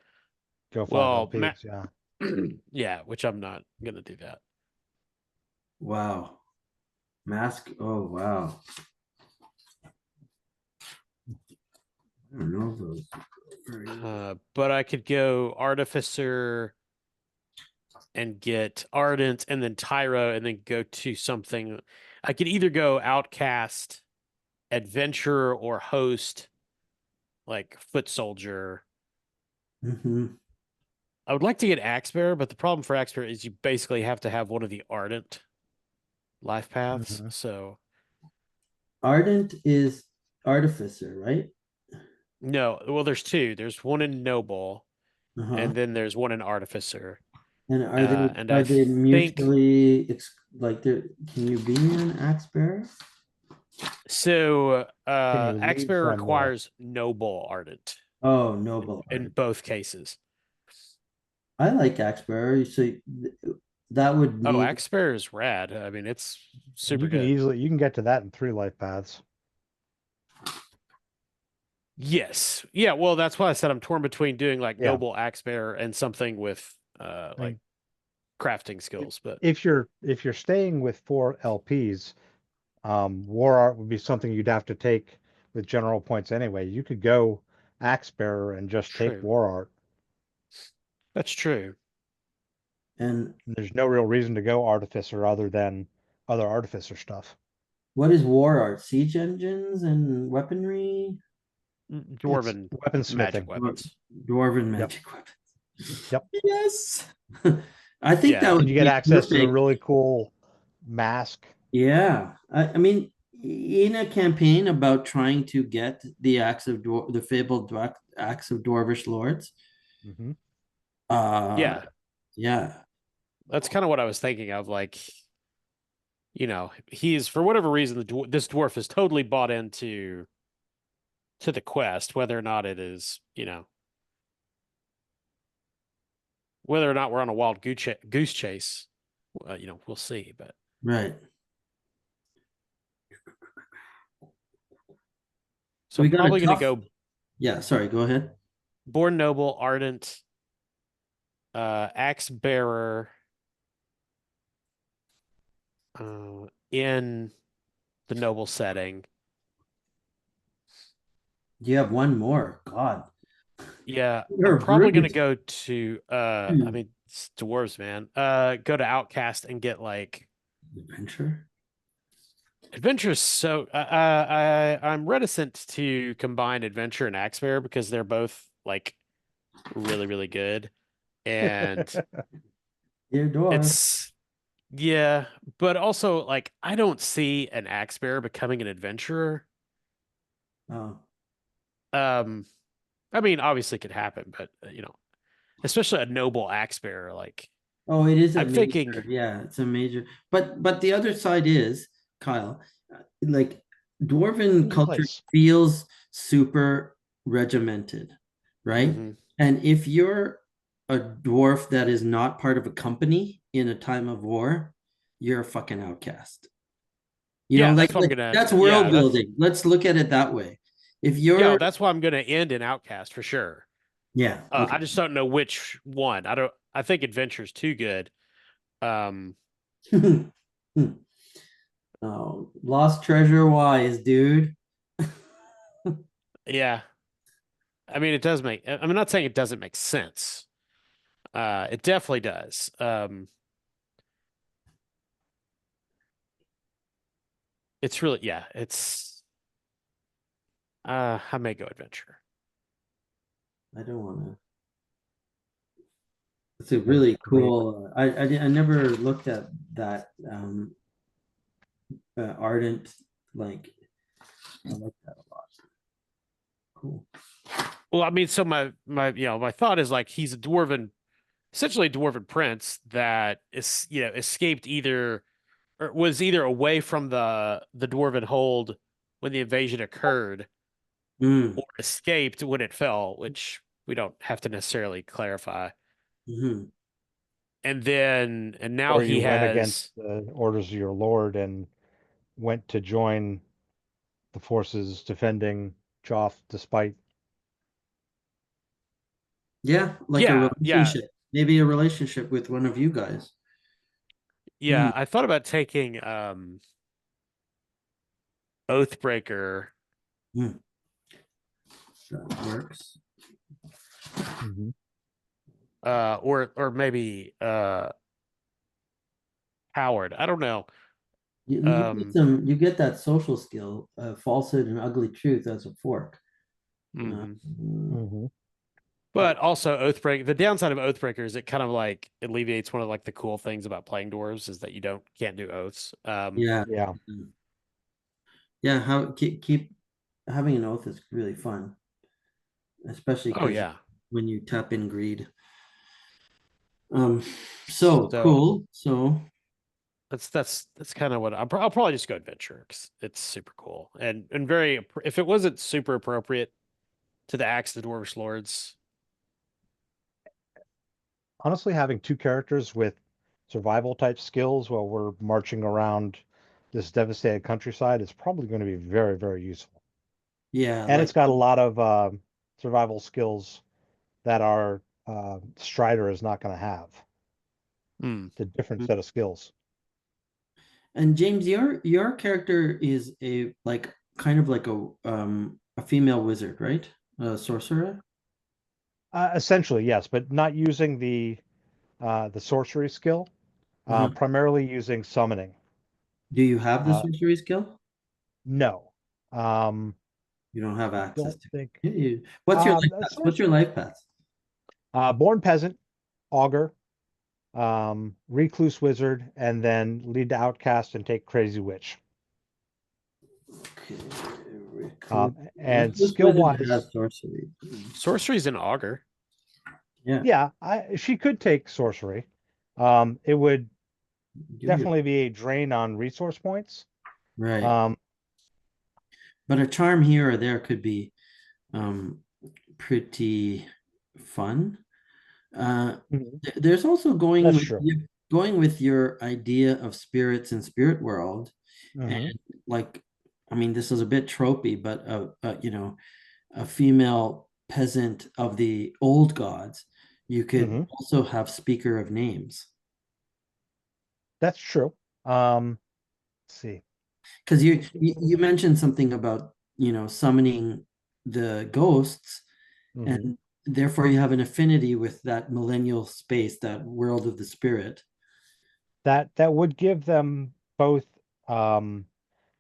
go 5 Well, LPs. Yeah. yeah, which I'm not gonna do that. Wow. Mask. Oh, wow. I don't know those. But I could go artificer and get ardent, and then tyro, and then go to something. I could either go outcast, adventurer, or host, like foot soldier. Mhm. I would like to get axe bearer, but the problem for axe bearer is you basically have to have one of the ardent life paths. Mhm. So Ardent is artificer, right? no, well, there's two. There's one in noble, Uh-huh. and then there's one in artificer. And And are I they think mutually like there? Can you be an axe bearer? so. Can you Axe lead bearer from the requires noble ardent Oh, noble in ardent. both cases. I like axe bearer. So that would Oh, need. axe bearer is rad. I mean, it's and super good. you can get to that in 3 life paths. Yes. Yeah, well, that's why I said I'm torn between doing like Yeah. noble axe bearer and something with I like mean, crafting skills, but if you're staying with 4 LPs, war art would be something you'd have to take with general points anyway. You could go axe bearer and just take true. war art. That's true. And There's no real reason to go artificer other than other artificer stuff. what is war art? Siege engines and weaponry? It's Dwarven magic weaponsmithing. weapons. Dwarven Yep. magic weapons. Yep. Yes. I think Yeah. that And would you get be access to a perfect. really cool mask. Yeah, I mean, in a campaign about trying to get the fabled axe of dwarvish lords. Hmm. Yeah. Yeah, That's kind of what I was thinking of. Like, he's for whatever reason this dwarf is totally bought into the quest, whether or not it is, whether or not we're on a wild goose chase. We'll see. But right. so We I'm got a probably going to tough. go Yeah, sorry. Go ahead. born noble, ardent, axe bearer, in the noble setting. You have one more. God, Yeah, you're I'm probably gonna brilliant. go to I mean it's dwarves, man. Go to Outcast and get like Adventure. Adventure is so I'm reticent to combine Adventure and Axe Bearer because they're both like really, really good. And Dear dwarf. it's yeah, but also like I don't see an Axe Bearer becoming an adventurer. Oh, I mean, obviously it could happen, but especially a noble axe bearer, like Oh, it is a I'm major. thinking, Yeah, it's a major. But the other side is, Kyle, like dwarven In culture place. feels super regimented, right? mhm. And if you're a dwarf that is not part of a company in a time of war, you're a fucking outcast. You know, Yeah, like, that's what I'm gonna. that's Yeah, world that's building. Let's look at it that way. If yeah, you're, that's why I'm gonna end in Outcast for sure. yeah, okay. I just don't know which one. I don't. I think Adventure's too good. Um, Oh, lost treasure wise, dude. yeah. I mean, it does make. I'm not saying it doesn't make sense. It definitely does. It's really, yeah. It's. I may go Adventure. I don't want to. It's a That's really great. cool. I never looked at that ardent, like, I like that a lot. Cool. Well, I mean, so my thought is like he's a dwarven, essentially a dwarven prince that is escaped either or was either away from the dwarven hold when the invasion occurred Mm, or escaped when it fell, which we don't have to necessarily clarify. mhm. And now Or he you went against has the orders of your lord and went to join the forces defending Geoff despite. Yeah, like a yeah relationship, maybe a relationship with one of you guys. yeah Mm, I thought about taking Oathbreaker mm. That works. Mhm. or maybe Howard. I don't know. You get some, you get that social skill, falsehood and ugly truth as a fork. Mhm. Mm, Mhm. But also Oathbreaker, the downside of Oathbreaker is it kind of like alleviates one of like the cool things about playing dwarves is that you can't do oaths. yeah, Yeah. yeah. How keep having an oath is really fun, especially Oh because yeah. when you tap in greed. So So cool. So that's kind of what I'll probably just go adventure because it's super cool and very if it wasn't super appropriate to the Axe of the Dwarvish Lords. Honestly, having two characters with survival type skills while we're marching around this devastated countryside is probably going to be very, very useful. yeah, And like it's got a lot of survival skills that our Strider is not going to have. Hmm. It's a different set of skills. and James, your character is a like kind of like a female wizard, right? A sorcerer. Essentially, yes, but not using the sorcery skill, Mhm. primarily using summoning. Do you have the Uh, sorcery skill? no, um, You don't have I access don't to think. it. What's your life path? What's Source, your life path? born peasant, augur, recluse wizard, and then lead to outcast and take crazy witch. Okay, recluse. And Recluse skill wizard wise, has sorcery. Sorcery's an augur. Yeah, yeah, she could take sorcery. It would do your definitely be a drain on resource points. right. Um, But a charm here or there could be um pretty fun. Mhm. There's also That's true. going with your idea of spirits and spirit world, and Hmm. like, I mean, this is a bit tropey, but a female peasant of the old gods. You could Hmm. also have speaker of names That's true. Let's see. because you mentioned something about summoning the ghosts, Hmm. and therefore you have an affinity with that millennial space, that world of the spirit. That would give them both um,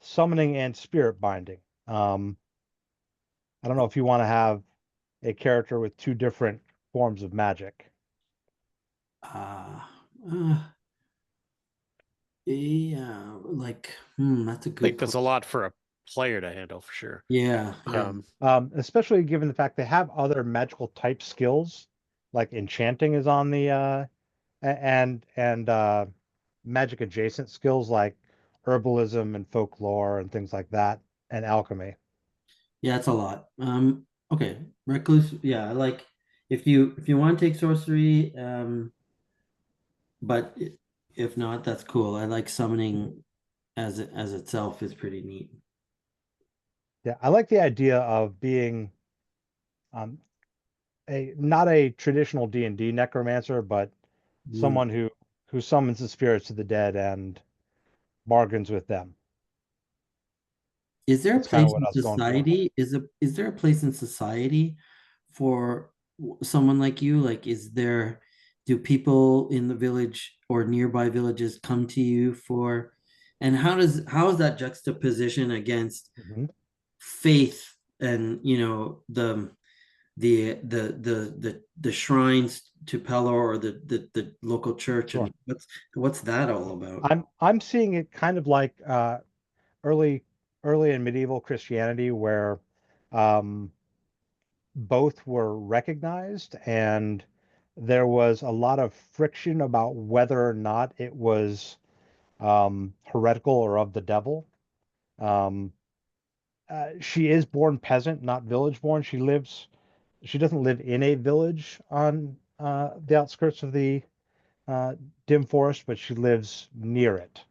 summoning and spirit binding. I don't know if you want to have a character with two different forms of magic. Uh, uh, yeah, like, that's a I think good that's a question. lot for a player to handle for sure. Yeah, yeah. Um, Especially given the fact they have other magical type skills, like enchanting is on and magic adjacent skills like herbalism and folklore and things like that, and alchemy. Yeah, it's a lot. Okay, recluse. Yeah, I like if you want to take sorcery, but if not, that's cool. I like summoning as itself is pretty neat. Yeah, I like the idea of being um, a not a traditional D&D necromancer, but Mm. someone who summons the spirits of the dead and bargains with them. Is there a That's kind of place what in I was going for. society? Is there a place in society for someone like you? Like, do people in the village or nearby villages come to you for, and how is that juxtaposition against Mhm. faith and the shrines to Pelor or the local church, Sure. and what's that all about? I'm seeing it kind of like early early in medieval Christianity where um, both were recognized and there was a lot of friction about whether or not it was heretical or of the devil. Um, she is born peasant, not village born. She doesn't live in a village on the outskirts of the uh, dim forest, but she lives near it.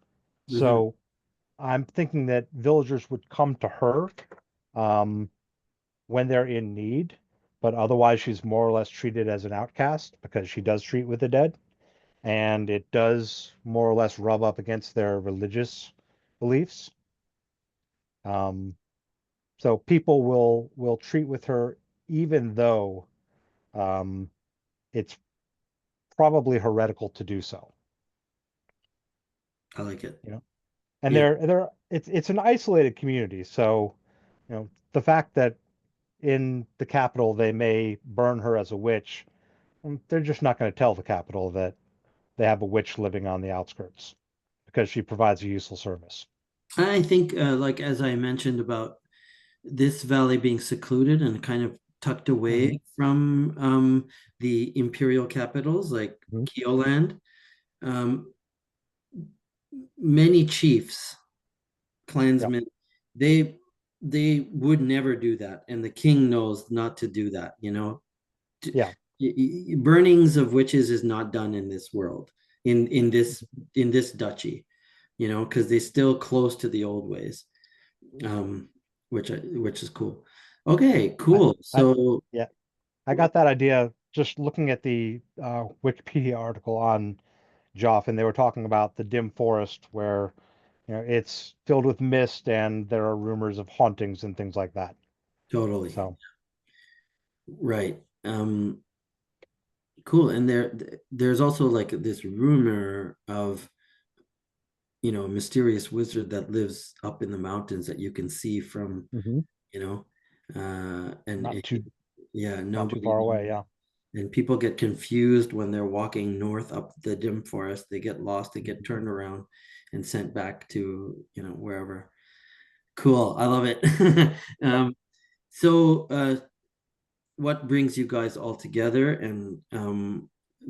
Mhm. So I'm thinking that villagers would come to her um, when they're in need, but otherwise she's more or less treated as an outcast because she does treat with the dead, and it does more or less rub up against their religious beliefs. Um, so people will treat with her even though um, it's probably heretical to do so. I like it. You know, and Yeah. it's an isolated community, so the fact that in the capital they may burn her as a witch, they're just not going to tell the capital that they have a witch living on the outskirts because she provides a useful service. I think, like as I mentioned about this valley being secluded and kind of tucked away Hmm. from the imperial capitals like Hmm. Keoland, um, many chiefs, Yep. clansmen, they they would never do that, and the king knows not to do that. Yeah. Burnings of witches is not done in this world, in this duchy, because they're still close to the old ways, um, which is cool. Okay, I, cool. I, So yeah, I got that idea just looking at the Wikipedia article on Geoff, and they were talking about the dim forest where it's filled with mist and there are rumors of hauntings and things like that. totally So, right. Cool. And there's also like this rumor of a mysterious wizard that lives up in the mountains that you can see from, mhm, you know, and not too yeah, not too nobody far away. knows. Yeah. And people get confused when they're walking north up the dim forest. They get lost, they get turned around and sent back to, wherever. Cool. I love it. Yep. So what brings you guys all together, and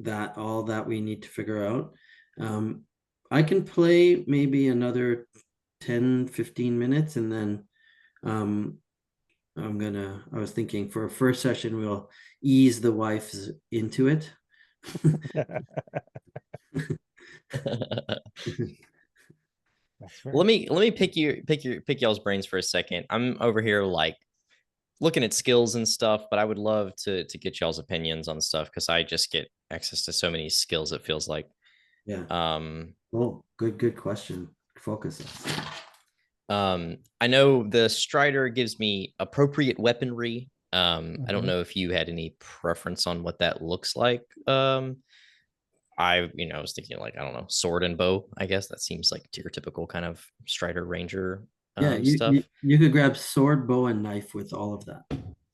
that all that we need to figure out. Um, I can play maybe another 10-15 minutes, and then um, I was thinking for a first session, we'll ease the wives into it. That's fair. Let me pick y'all's brains for a second. I'm over here like looking at skills and stuff, but I would love to get y'all's opinions on stuff because I just get access to so many skills. It feels like. Yeah. Um, Oh, good question. Focus us. I know the Strider gives me appropriate weaponry. I don't Mhm. know if you had any preference on what that looks like. I was thinking like, I don't know, sword and bow. I guess that seems like your typical kind of Strider Ranger Yeah, you, you stuff. you could grab sword, bow, and knife with all of that.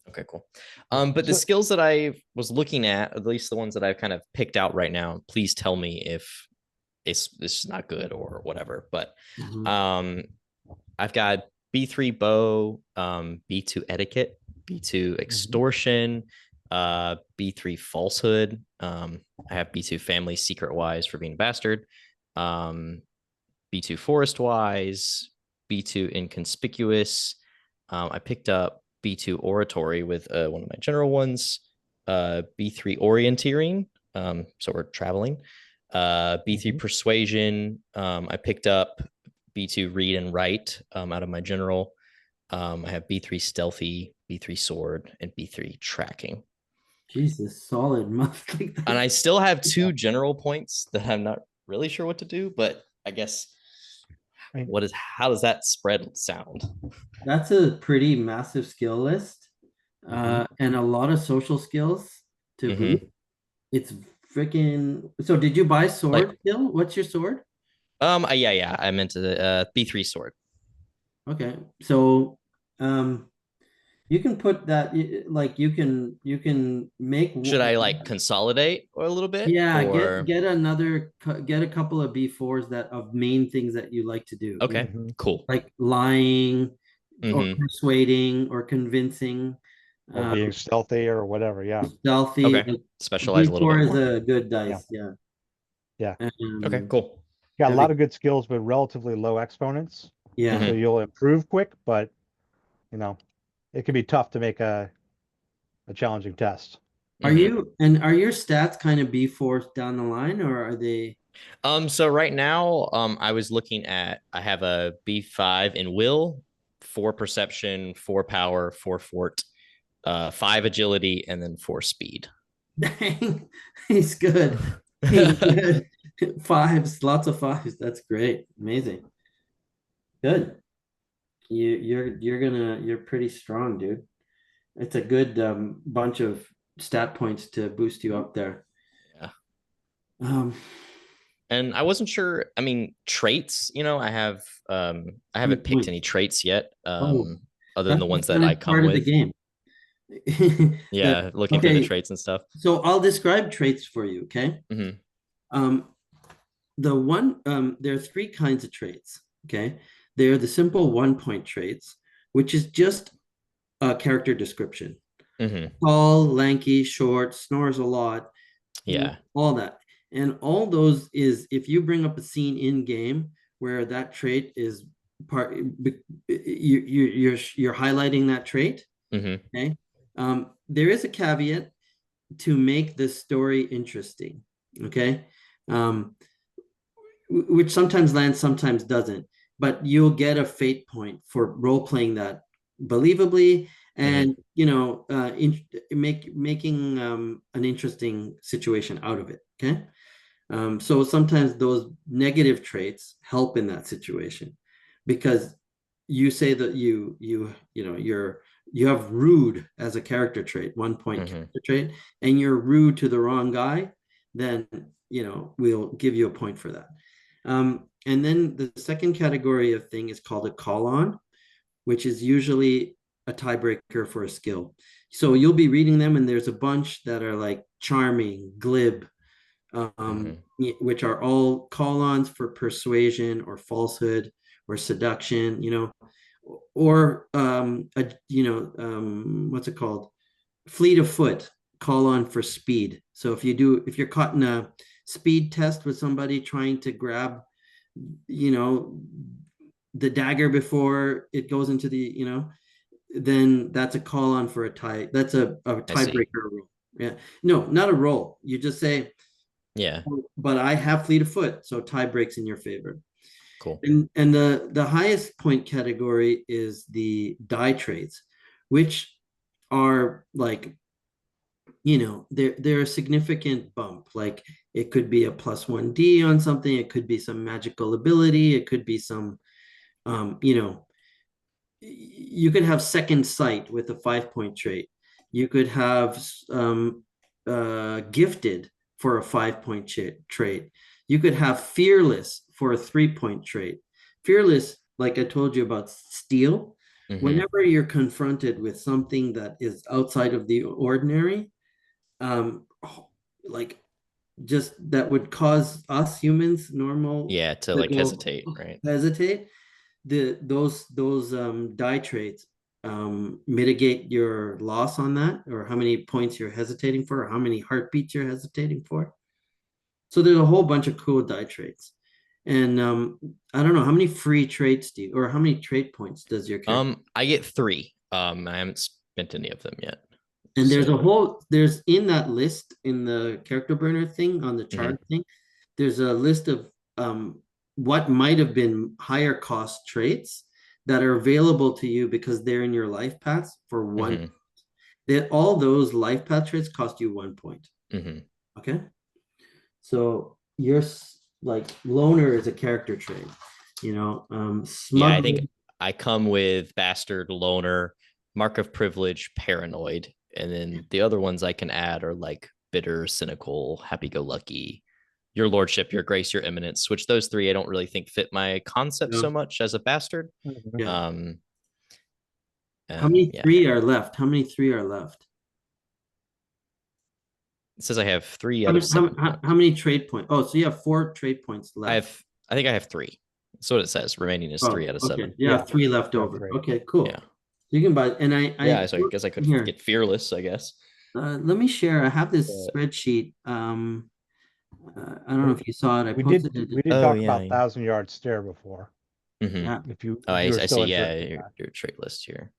Okay, cool. Yeah. But the So, skills that I was looking at least the ones that I've kind of picked out right now, please tell me if it's not good or whatever. But Mhm. um, I've got B3 bow, B2 etiquette, B2 mhm. extortion, B3 falsehood. I have B2 family secret wise for being a bastard. B2 forest wise, B2 inconspicuous. I picked up B2 oratory with one of my general ones. B3 orienteering. So we're traveling. B3 persuasion. I picked up B2 read and write out of my general. I have B3 stealthy, B3 sword, and B3 tracking. Jesus, solid month. And I still have 2 general points that I'm not really sure what to do, but I guess how does that spread sound? That's a pretty massive skill list, and a lot of social skills to boot. It's freaking. So, did you buy sword still? What's your sword? Yeah. I meant to B3 sword. Okay, so you can put that like you can make. Should I like consolidate a little bit? Yeah, or... get a couple of B4s that of main things that you like to do. Okay, cool. Like lying or persuading or convincing. Or being stealthy or whatever, yeah. Stealthy. Okay, specialize a little bit more. B4 is a good dice, yeah. Okay, cool. Got a lot of good skills, but relatively low exponents. Yeah. So you'll improve quick, but you know, it can be tough to make a challenging test. Are your stats kind of B4 down the line, or are they? So right now, I was looking at, I have a B5 in will, 4 perception, 4 power, 4 fort, 5 agility, and then 4 speed. Dang, he's good. He's good. 5s, lots of 5s. That's great. Amazing. Good. You're pretty strong, dude. It's a good bunch of stat points to boost you up there. Yeah. And I wasn't sure. I mean, traits. I haven't picked any traits yet. Other than the ones that I come part with. Of the game. Yeah, looking for the traits and stuff. So I'll describe traits for you. Okay. There are 3 kinds of traits. Okay. They're the simple 1-point traits, which is just a character description. Tall, lanky, short, snores a lot. Yeah. All that. And all those is if you bring up a scene in game where that trait is part, you're highlighting that trait. Okay. There is a caveat to make the story interesting. Okay. Which sometimes lands, sometimes doesn't. But you'll get a fate point for role playing that believably and making an interesting situation out of it. Okay. So sometimes those negative traits help in that situation because you say that you have rude as a character trait, 1-point character trait, and you're rude to the wrong guy, then we'll give you a point for that. And then the second category of thing is called a call on, which is usually a tiebreaker for a skill. So you'll be reading them and there's a bunch that are like charming, glib, which are all call-ons for persuasion or falsehood or seduction, or what's it called? Fleet of foot, call-on for speed. So if you're caught in a speed test with somebody trying to grab, the dagger before it goes into the, then that's a call-on for a tie. That's a tiebreaker rule. Yeah. No, not a roll. You just say, yeah, but I have fleet of foot, so tie breaks in your favor. Cool. And the highest point category is the die traits, which are like, they're a significant bump. Like it could be a +1D on something. It could be some magical ability. It could be some, you could have second sight with a 5-point trait. You could have gifted for a 5-point trait. You could have fearless for a 3-point trait. Fearless, like I told you about steel, whenever you're confronted with something that is outside of the ordinary, like just that would cause us humans normal to like hesitate, right? Those die traits mitigate your loss on that, or how many points you're hesitating for, or how many heartbeats you're hesitating for. So there's a whole bunch of cool die traits. And I don't know, how many free traits do you, or how many trait points does your character? I get 3. I haven't spent any of them yet. And there's So- there's in that list, in the character burner thing on the chart thing, there's a list of what might have been higher cost traits that are available to you because they're in your life paths for 1. Mhm. That all those life path traits cost you 1 point. Mhm. Okay. So you're like loner is a character trait, you know. Yeah, I think Smuggler, I come with bastard, loner, mark of privilege, paranoid, and then the other ones I can add are like bitter, cynical, happy-go-lucky, your lordship, your grace, your eminence. Which those 3 I don't really think fit my concept Yeah. so much as a bastard. Mhm. yeah. How many Yeah. 3 are left? How many 3 are left? It says I have 3 How out many, of 7. how many trade points? Oh, so you have 4 trade points left. I think I have 3. That's what it says. Remaining is 3 out of 7. Okay, yeah, 3 left Yeah, over. 3. Okay, cool. Yeah. You can buy, and Yeah, so I guess I could here. get fearless, I guess. Let me share. I have this But- spreadsheet. I don't know if you saw it. I We posted did it. Oh, talk yeah, about yeah. 1,000-yard stare before. Mhm. Yeah. If you Oh, if I, you were I still see. Yeah, interested in that. your trait list here.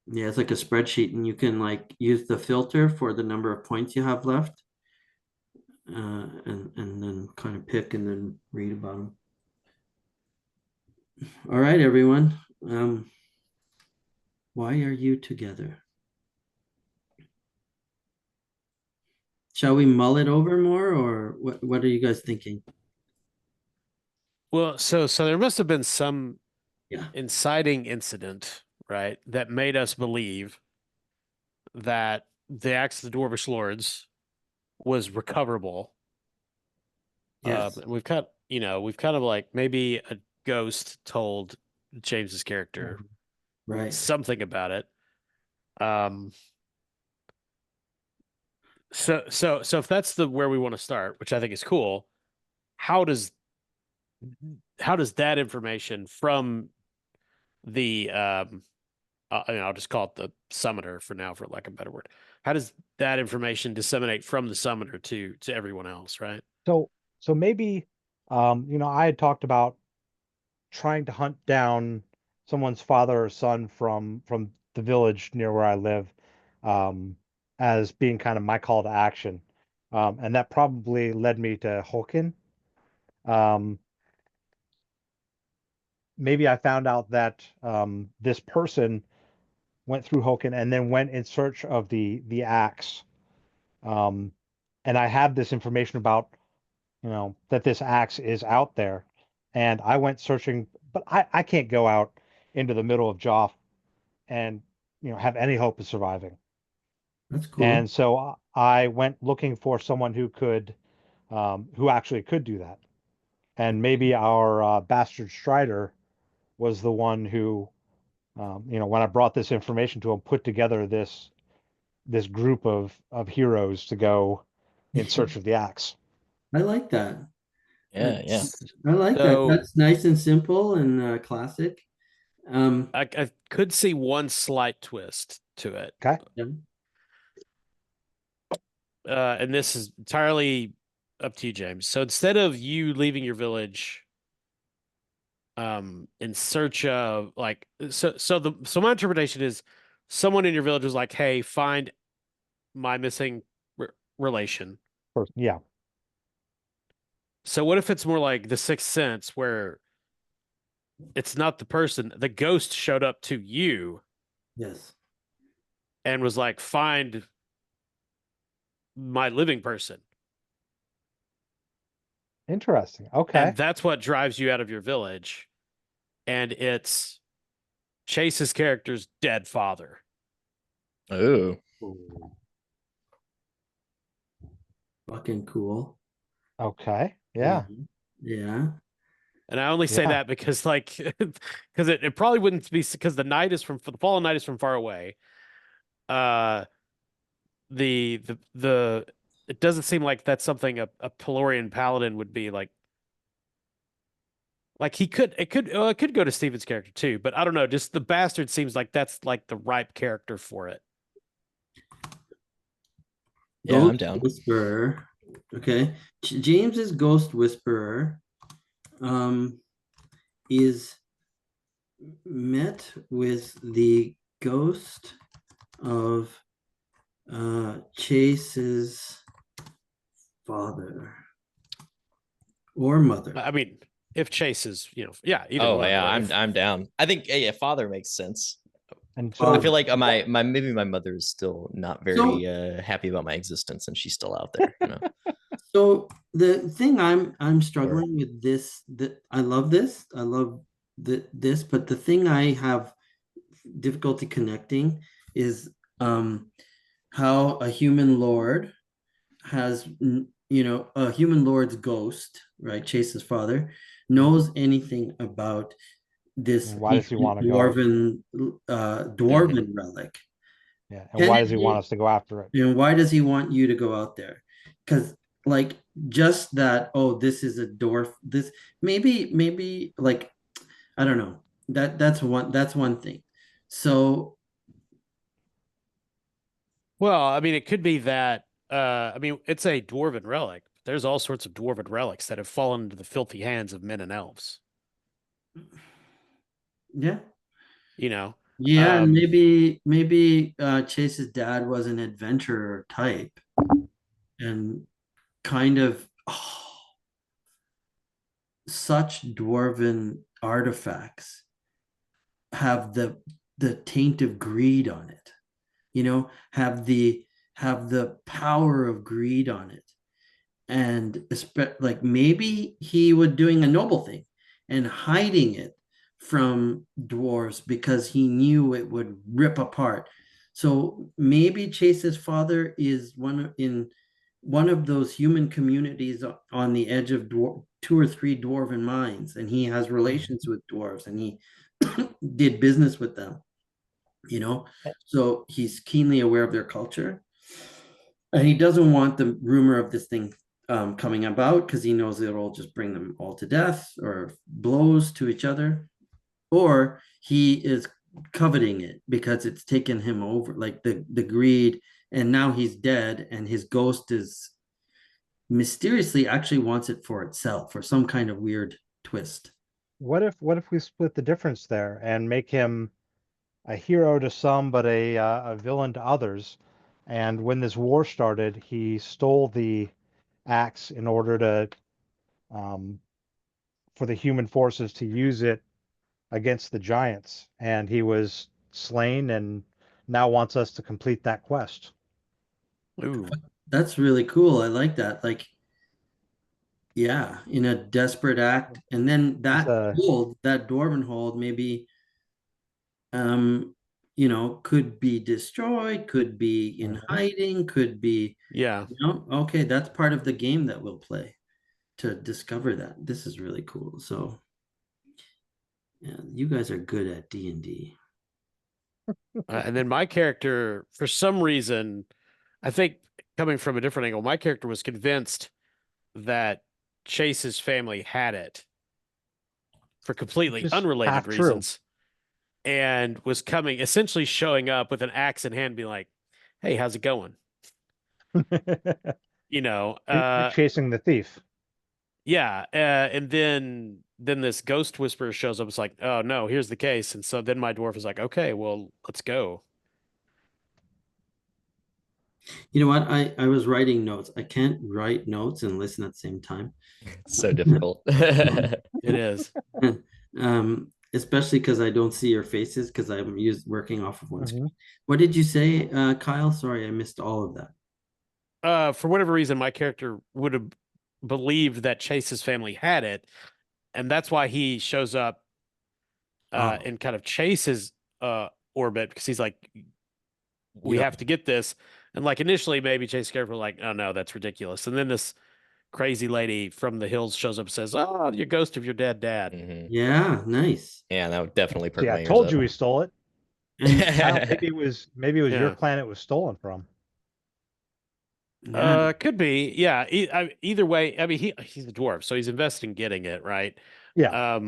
Yeah, it's like a spreadsheet, and you can like use the filter for the number of points you have left, and then kind of pick and then read about them. All right, everyone. Why are you together? Shall we mull it over more, or what are you guys thinking? Well, so there must have been some Yeah. inciting incident, right, that made us believe that the Axe of the Dwarvish Lords was recoverable. Yes. We've kind of like maybe a ghost told James's character Right. something about it. So if that's the where we want to start, which I think is cool, how does that information from the I'll just call it the summoner for now, for lack of a better word. How does that information disseminate from the summoner to everyone else, right? So maybe I had talked about trying to hunt down someone's father or son from the village near where I live, um, as being kind of my call to action. And that probably led me to Hulkin. Um, Maybe I found out that this person went through Hulkin and then went in search of the axe. Um, and I have this information about, that this axe is out there. And I went searching, but I can't go out into the middle of Geoff and have any hope of surviving. That's cool. And so I went looking for someone who actually could do that. And maybe our bastard Strider was the one who, when I brought this information to him, put together this group of heroes to go in search of the axe. I like that. Yeah. I like that. So- That's nice and simple and classic. I could see one slight twist to it. Okay. Yeah. And this is entirely up to you, James. So instead of you leaving your village in search of like so my interpretation is someone in your village was like, hey, find my missing relation. Yeah. So what if it's more like the Sixth Sense, where it's not the person, the ghost showed up to you Yes. and was like, find my living person. Interesting. Okay. And that's what drives you out of your village. And it's Chase's character's dead father. Oh. Fucking cool. Okay. Yeah. Yeah. And I only say Yeah. that because like because it probably wouldn't be because the fallen knight is from far away. The it doesn't seem like that's something a Pelorian paladin would be like Like it could go to Steven's character too, but I don't know. Just the bastard seems like that's like the ripe character for it. Yeah, I'm Ghost down. Whisperer. Okay. James's Ghost Whisperer is met with the ghost of Chase's father or mother. I mean, if Chase is, yeah, either Oh one. yeah, Right? I'm down. I think yeah, father makes sense. And Oh, I so feel like maybe my mother is still not very happy about my existence, and she's still out there. You know. So the thing I'm struggling with this, that I love this, I love this, but the thing I have difficulty connecting is how a human lord has, a human lord's ghost, right? Chase's father knows anything about this why does he want to go? dwarven relic. Yeah, and why does he want us to go after it? And why does he want you to go out there? Because like just that, oh, this is a dwarf. This maybe like I don't know. That's one thing. So Well, I mean, it could be that. I mean, it's a dwarven relic. There's all sorts of dwarven relics that have fallen into the filthy hands of men and elves. yeah. You know. Yeah, and maybe Chase's dad was an adventurer type and kind of such dwarven artifacts have the taint of greed on it. Have the power of greed on it. And like maybe he was doing a noble thing and hiding it from dwarves because he knew it would rip apart. So maybe Chase's father is one of those human communities on the edge of two or three dwarven mines, and he has relations with dwarves and he did business with them, so he's keenly aware of their culture, and he doesn't want the rumor of this thing coming about because he knows it'll just bring them all to death or blows to each other, or he is coveting it because it's taken him over, like the greed, and now he's dead and his ghost is mysteriously actually wants it for itself or some kind of weird twist. What if we split the difference there and make him a hero to some but a villain to others? And when this war started, he stole the axe in order to for the human forces to use it against the giants, and he was slain and now wants us to complete that quest. Ooh. That's really cool. I like that. Like, yeah, in a desperate act, and then that dwarven hold, maybe, could be destroyed, could be in hiding, could be, yeah. Okay, that's part of the game that we'll play to discover that. This is really cool. So, yeah, you guys are good at D&D. And then my character, for some reason, I think coming from a different angle, my character was convinced that Chase's family had it for completely unrelated reasons, and was essentially showing up with an axe in hand, being like, "Hey, how's it going?" You're chasing the thief. Yeah, and then this ghost whisperer shows up. It's like, oh no, here's the case. And so then my dwarf is like, okay, well, let's go. You know what? I was writing notes. I can't write notes and listen at the same time. It's so difficult. It is. Especially because I don't see your faces because I'm working off of one screen. What did you say, Kyle? Sorry, I missed all of that. For whatever reason, my character would have believed that Chase's family had it, and that's why he shows up in kind of Chase's orbit, because he's like, we have to get this. And like initially, maybe Chase's character was like, oh no, that's ridiculous. And then this crazy lady from the hills shows up and says, oh, your ghost of your dead dad. Yeah, nice. Yeah, that would definitely perk my ears I told up. you he stole it. Maybe it was your planet was stolen from. Could be. Yeah. Either way, I mean, he's a dwarf, so he's invested in getting it, right? Yeah.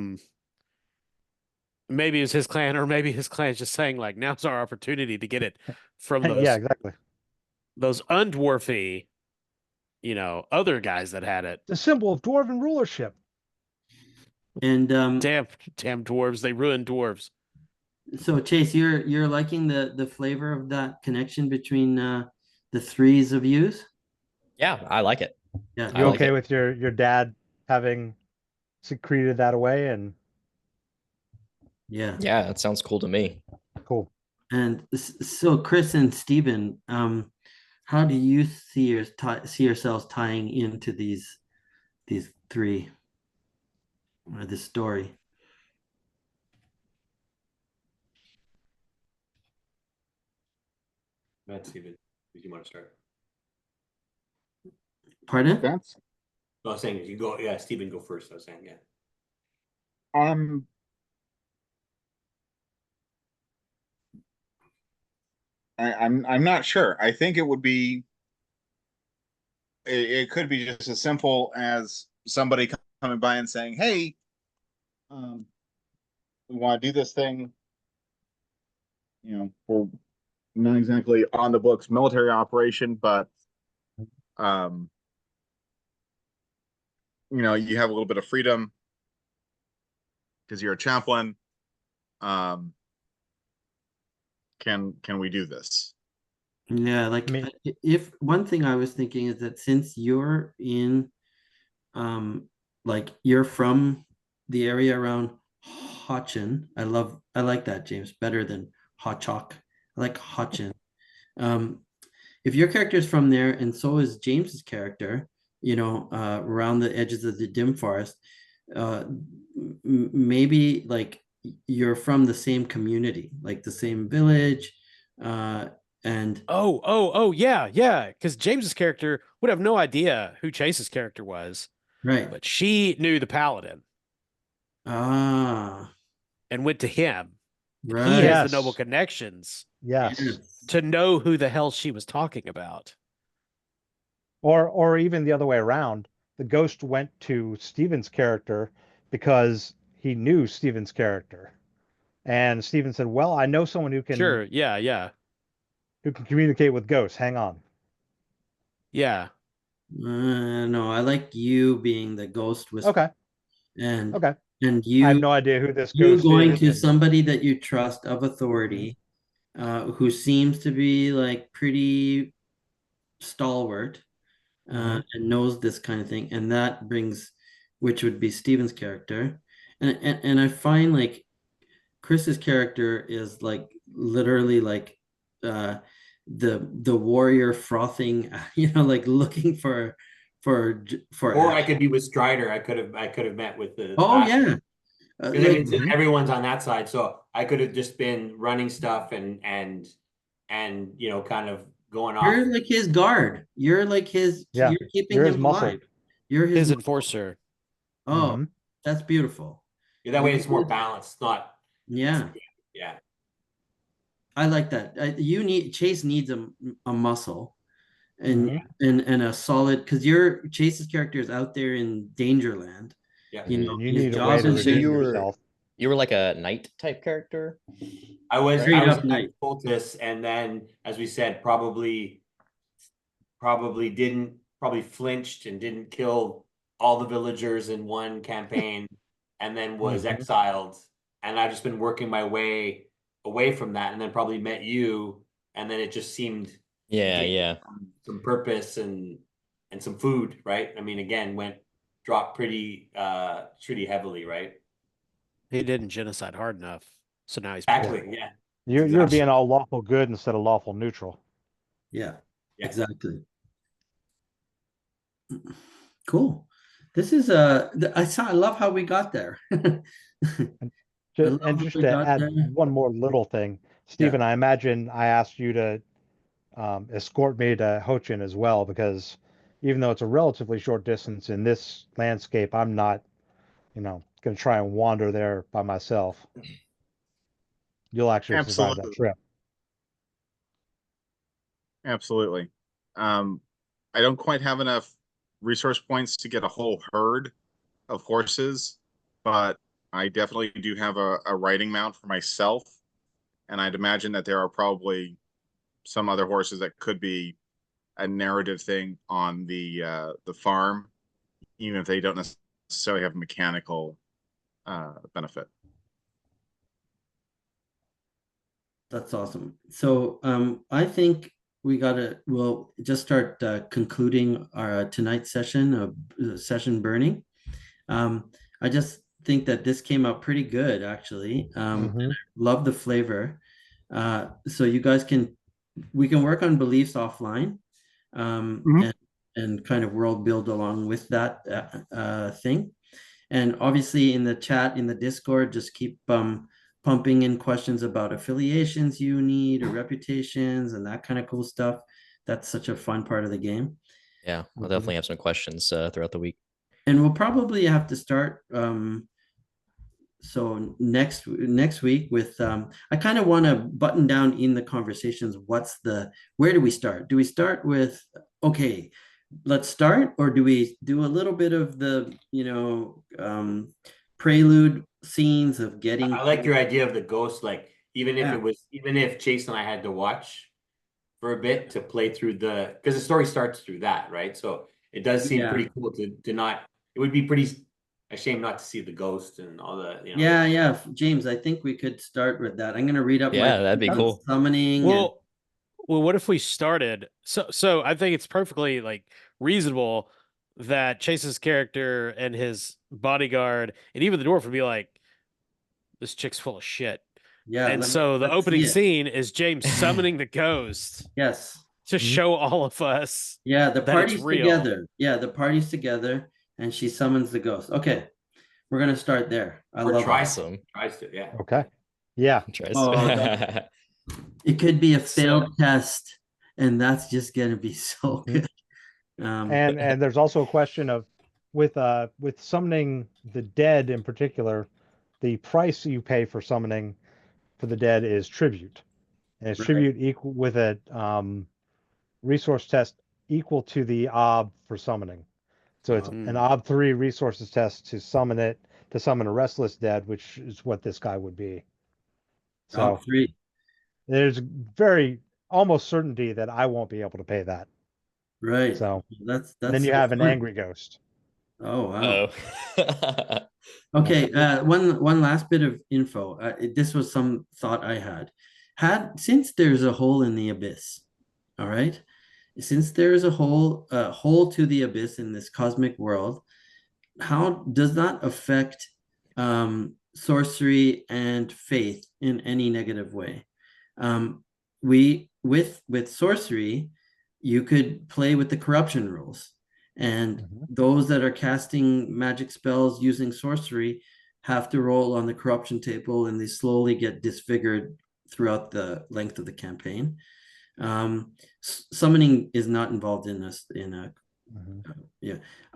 Maybe it's his clan, or maybe his clan is just saying like, now's our opportunity to get it from Yeah, exactly. those undwarfy, other guys that had it. The symbol of dwarven rulership. And Damn dwarves, they ruined dwarves. so Chase, you're liking the flavor of that connection between the threes of yous? Yeah, I like it. Yeah. I You like okay it. with your dad having secreted that away? And Yeah. Yeah, it sounds cool to me. cool. And so Chris and Stephen, how do you see yourselves tying into these three, or this story? Matt, Steven, if you want to start. Pardon? That's No, I was saying if you go, yeah, Steven, go first. I was saying, yeah. um I'm not sure. I think it would be it could be just as simple as somebody coming by and saying, "Hey, we want to do this thing. We're not exactly on the books military operation, but um, you have a little bit of freedom because you're a chaplain. Um, can we do this?" Yeah, like if one thing I was thinking is that since you're in like you're from the area around Hotchin, I like that, James, better than Hot Chalk. I like Hotchin. Um, if your character is from there, and so is James's character, around the edges of the dim forest, maybe like you're from the same community, like the same village, and Oh, yeah. Because James's character would have no idea who Chase's character was, right. but she knew the paladin Ah, and went to him. And he right. has the noble Yes. connections Yes. Yes. to know who the hell she was talking about. Or even the other way around. The ghost went to Steven's character because he knew Steven's character. And Steven said, "Well, I know someone Sure, yeah. who can communicate with ghosts. Hang on." Yeah. No, I like you being the ghost whisperer, Okay. and Okay. and I have you no idea who this you ghost going is. to And somebody that you trust of authority, who seems to be like pretty stalwart, and knows this kind of thing, and that brings, which would be Steven's character, and I find like Chris's character is like literally like uh the warrior frothing, like looking for Or I action. could be with Strider. I could have met with the Oh bastard. yeah. Because I Like mean, everyone's on that side, so I could have just been running stuff and kind of going off. you're like his guard. You're like yeah, you're keeping you're his him muscle. alive. You're his His enforcer. Oh, that's beautiful. Yeah, that way it's more balanced, not Yeah, yeah. I like that. Chase needs a muscle, and Mhm. and a solid, because your Chase's character is out there in Dangerland. Yeah. And you His need a way job to is So redeem you were yourself. like a knight type character? I was Straight I was up a knight. cultist, and then as we said, probably flinched and didn't kill all the villagers in one campaign, and then was Mhm. exiled. And I've just been working my way away from that, and then probably met you, and then it just seemed to Yeah, get yeah. some purpose and some food, right? I mean, again, dropped pretty heavily, right? He didn't genocide hard enough. So now he's Exactly, poor. yeah. You're being all lawful good instead of lawful neutral. Yeah, Yeah. exactly. Cool. This is I love how we got there. I love And how just we to got add there. one more little thing, Yeah. Stephen, I imagine I asked you to escort me to Hochin as well, because even though it's a relatively short distance in this landscape, I'm not, going to try and wander there by myself. You'll actually survive that Absolutely. trip. Absolutely. I don't quite have enough resource points to get a whole herd of horses but I definitely do have a riding mount for myself. And I'd imagine that there are probably some other horses that could be a narrative thing on the farm, even if they don't necessarily have a mechanical benefit. That's awesome. So I think we'll just start concluding our tonight's session of session burning. I just think that this came out pretty good, actually. Love the flavor. So you guys we can work on beliefs offline, and kind of world build along with that thing. And obviously in the chat, in the Discord, just keep pumping in questions about affiliations you need or reputations and that kind of cool stuff. That's such a fun part of the game. Yeah, I'll definitely have some questions throughout the week. And we'll probably have to start so next week with I kind of want to button down in the conversations where do we start? Do we start with, okay, let's start, or do we do a little bit of the prelude scenes of getting I like your idea of the ghost, like even if Chase and I had to watch for a bit to play through because the story starts through that, right? So it does seem pretty cool to not, it would be pretty a shame not to see the ghost and all the, Yeah, James, I think we could start with that. I'm gonna read up that'd be cool. Summoning. Well, what if we started? So I think it's perfectly like reasonable that Chase's character and his bodyguard and even the dwarf would be like, this chick's full of shit. Yeah. And so the opening scene is James summoning the ghost. Yes. To show all of us. Yeah, the party's real. together. Yeah, the party's together, and she summons the ghost. Okay, we're gonna start there. I love awesome. Tries to, yeah. Okay. Yeah. It could be a failed test, and that's just gonna be so good. And there's also a question of with summoning the dead in particular, the price you pay for summoning for the dead is tribute, and it's tribute equal with a resource test equal to the ob for summoning. So it's an ob 3 resources test to summon a restless dead, which is what this guy would be. So ob 3. There's very almost certainty that I won't be able to pay that. Right. So that's then you have an angry ghost. Oh wow. Okay. One last bit of info. This was some thought I had. Since there's a hole in the abyss, all right. Since there is a hole to the abyss in this cosmic world, how does that affect sorcery and faith in any negative way? With sorcery, you could play with the corruption rules, and those that are casting magic spells using sorcery have to roll on the corruption table, and they slowly get disfigured throughout the length of the campaign. Summoning is not involved in this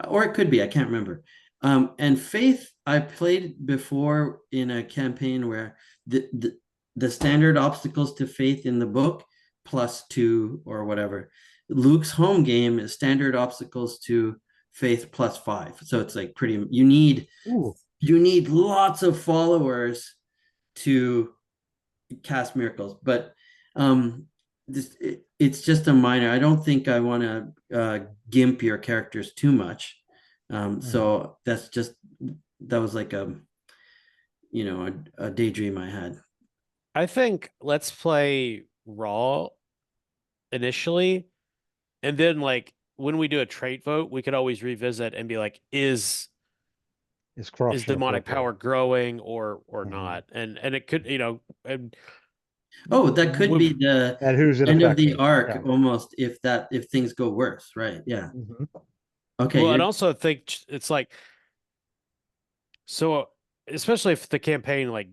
or it could be, I can't remember. And faith, I played before in a campaign where the standard obstacles to faith in the book +2 or whatever. Luke's home game is standard obstacles to faith +5. So it's like you need lots of followers to cast miracles, but it's just a minor. I don't think I want to gimp your characters too much. So that was like a daydream I had. I think let's play raw initially, and then like when we do a trait vote, we could always revisit and be like, is demonic power growing or not? And it could, and that could be the end of the arc almost if things go worse, right? Yeah. Okay. Well, I'd also think it's like, so especially if the campaign like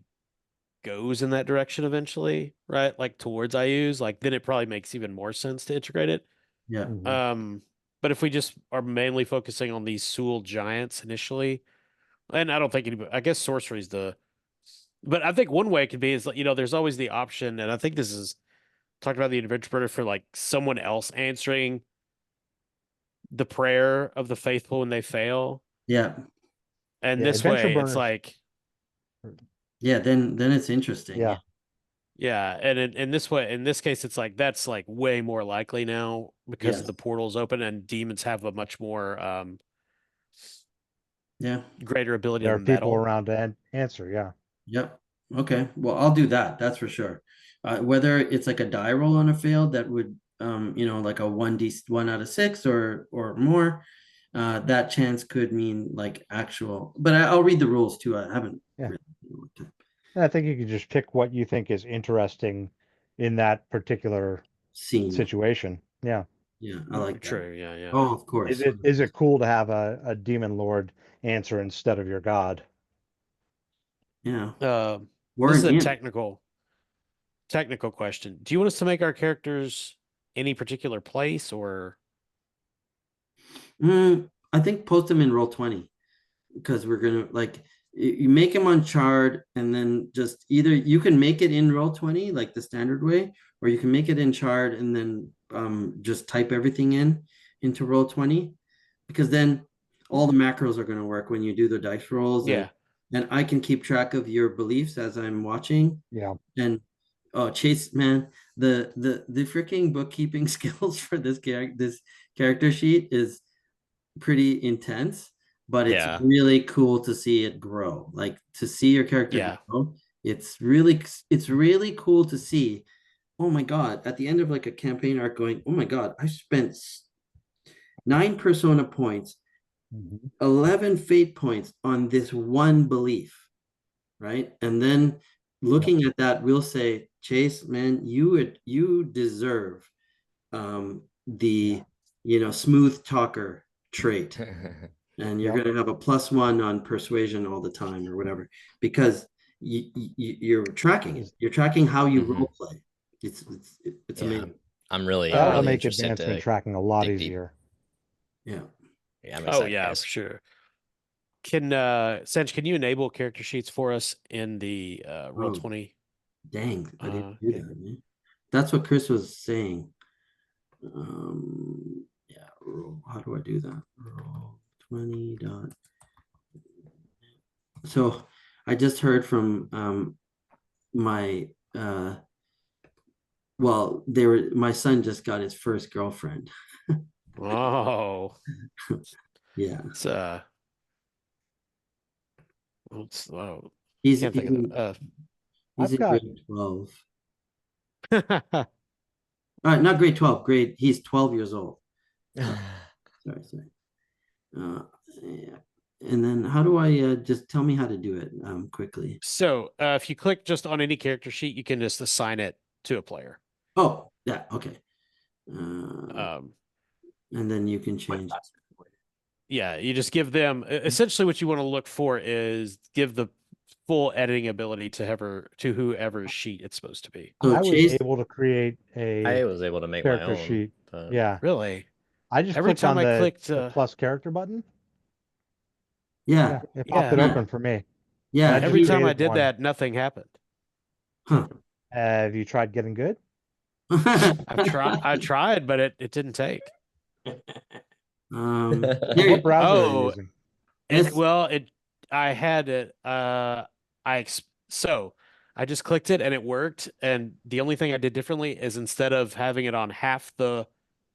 goes in that direction eventually, right? Like towards IUs, like then it probably makes even more sense to integrate it. Yeah. But if we just are mainly focusing on these Soul giants initially, and I don't think anybody, I guess sorcery is but I think one way it could be is, there's always the option, and I think this is talked about the adventure bird for like someone else answering the prayer of the faithful when they fail. Yeah. And Yeah, this adventure way, it's burners. like, Yeah, then it's interesting. Yeah. yeah, and in this way, in this case, it's like that's like way more likely now because Yes. the portal's open and demons have a much more Yeah. greater ability There to are people meddle. around to answer. Yeah. Yep. Okay. Well, I'll do that. That's for sure. Whether it's like a die roll on a failed that would, like a 1 out of 6 or more, that chance could mean like actual. But I'll read the rules too. I haven't. Yeah. Really looked at And I think you can just pick what you think is interesting in that particular scene. situation. Yeah. Yeah, I like that. True. Yeah. Yeah. Oh, of course. Is it cool to have a demon lord answer instead of your god? Yeah. This is an a imp. technical question. Do you want us to make our characters any particular place or? I think post them in Roll20 because we're gonna like you make them on chart and then just either you can make it in Roll20 like the standard way, or you can make it in chart and then just type everything into Roll20, because then all the macros are going to work when you do the dice rolls. Yeah. And I can keep track of your beliefs as I'm watching. Yeah. And oh, Chase, man, the freaking bookkeeping skills for this character sheet is pretty intense, but it's Yeah. really cool to see it grow. Like to see your character Yeah. grow. It's really cool to see. Oh my God, at the end of like a campaign arc going, oh my God, I spent 9 persona points, 11 fate points on this one belief, right? And then looking at that, we'll say, Chase, man, you deserve the smooth talker trait, and you're going to have a +1 on persuasion all the time or whatever, because you're tracking how you role play. It's amazing. I'm really That'll really make interested advancement to tracking a lot dig deep. easier. Yeah. Yeah, I'm Oh excited, yeah, guys. for sure. Can Sench, can you enable character sheets for us in the Roll20? Dang, I didn't do that, man. That's what Chris was saying. Yeah, how do I do that? Roll20 dot. So I just heard from my my son just got his first girlfriend. Oh, Yeah. it's oh, He's can't think in, of he's in I've got- grade 12. Not grade 12, he's 12 years old. Sorry. Yeah. And then how do I just tell me how to do it quickly? So if you click just on any character sheet, you can just assign it to a player. Oh, yeah, okay. And then you can change. Yeah, you just give them essentially what you want to look for is give the full editing ability to whoever's sheet it's supposed to be. So I was Chase, able to create I a was able to make my character own. sheet. But... Yeah. Really? I just Every clicked time on I clicked, the plus character button. yeah, It popped it open for me. yeah. just every time I created did one. that, nothing happened. Huh. Have you tried getting good? I tried, but it didn't take. What browser are you Oh, using? I had it. So I just clicked it and it worked. And the only thing I did differently is instead of having it on half the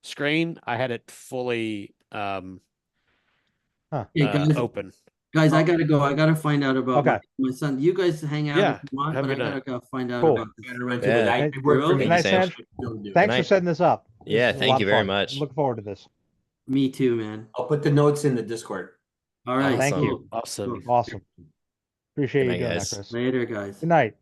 screen, I had it fully open. Guys, I gotta go. I gotta find out about Okay. my son. You guys hang out Yeah, if you want, have a but I good gotta night. go find out Cool. about this. Gotta run to Yeah. the night. It worked for me. Good night, Thanks, Sanj. Don't do it. Thanks for night. setting this up. Yeah, This is a thank lot you of very fun. much. Look forward to this. Me too, man. I'll put the notes in the Discord. All right. Thank Awesome. you. Awesome. Cool. Awesome. Appreciate Good you night, doing guys. that, Chris. Later, guys. Good night.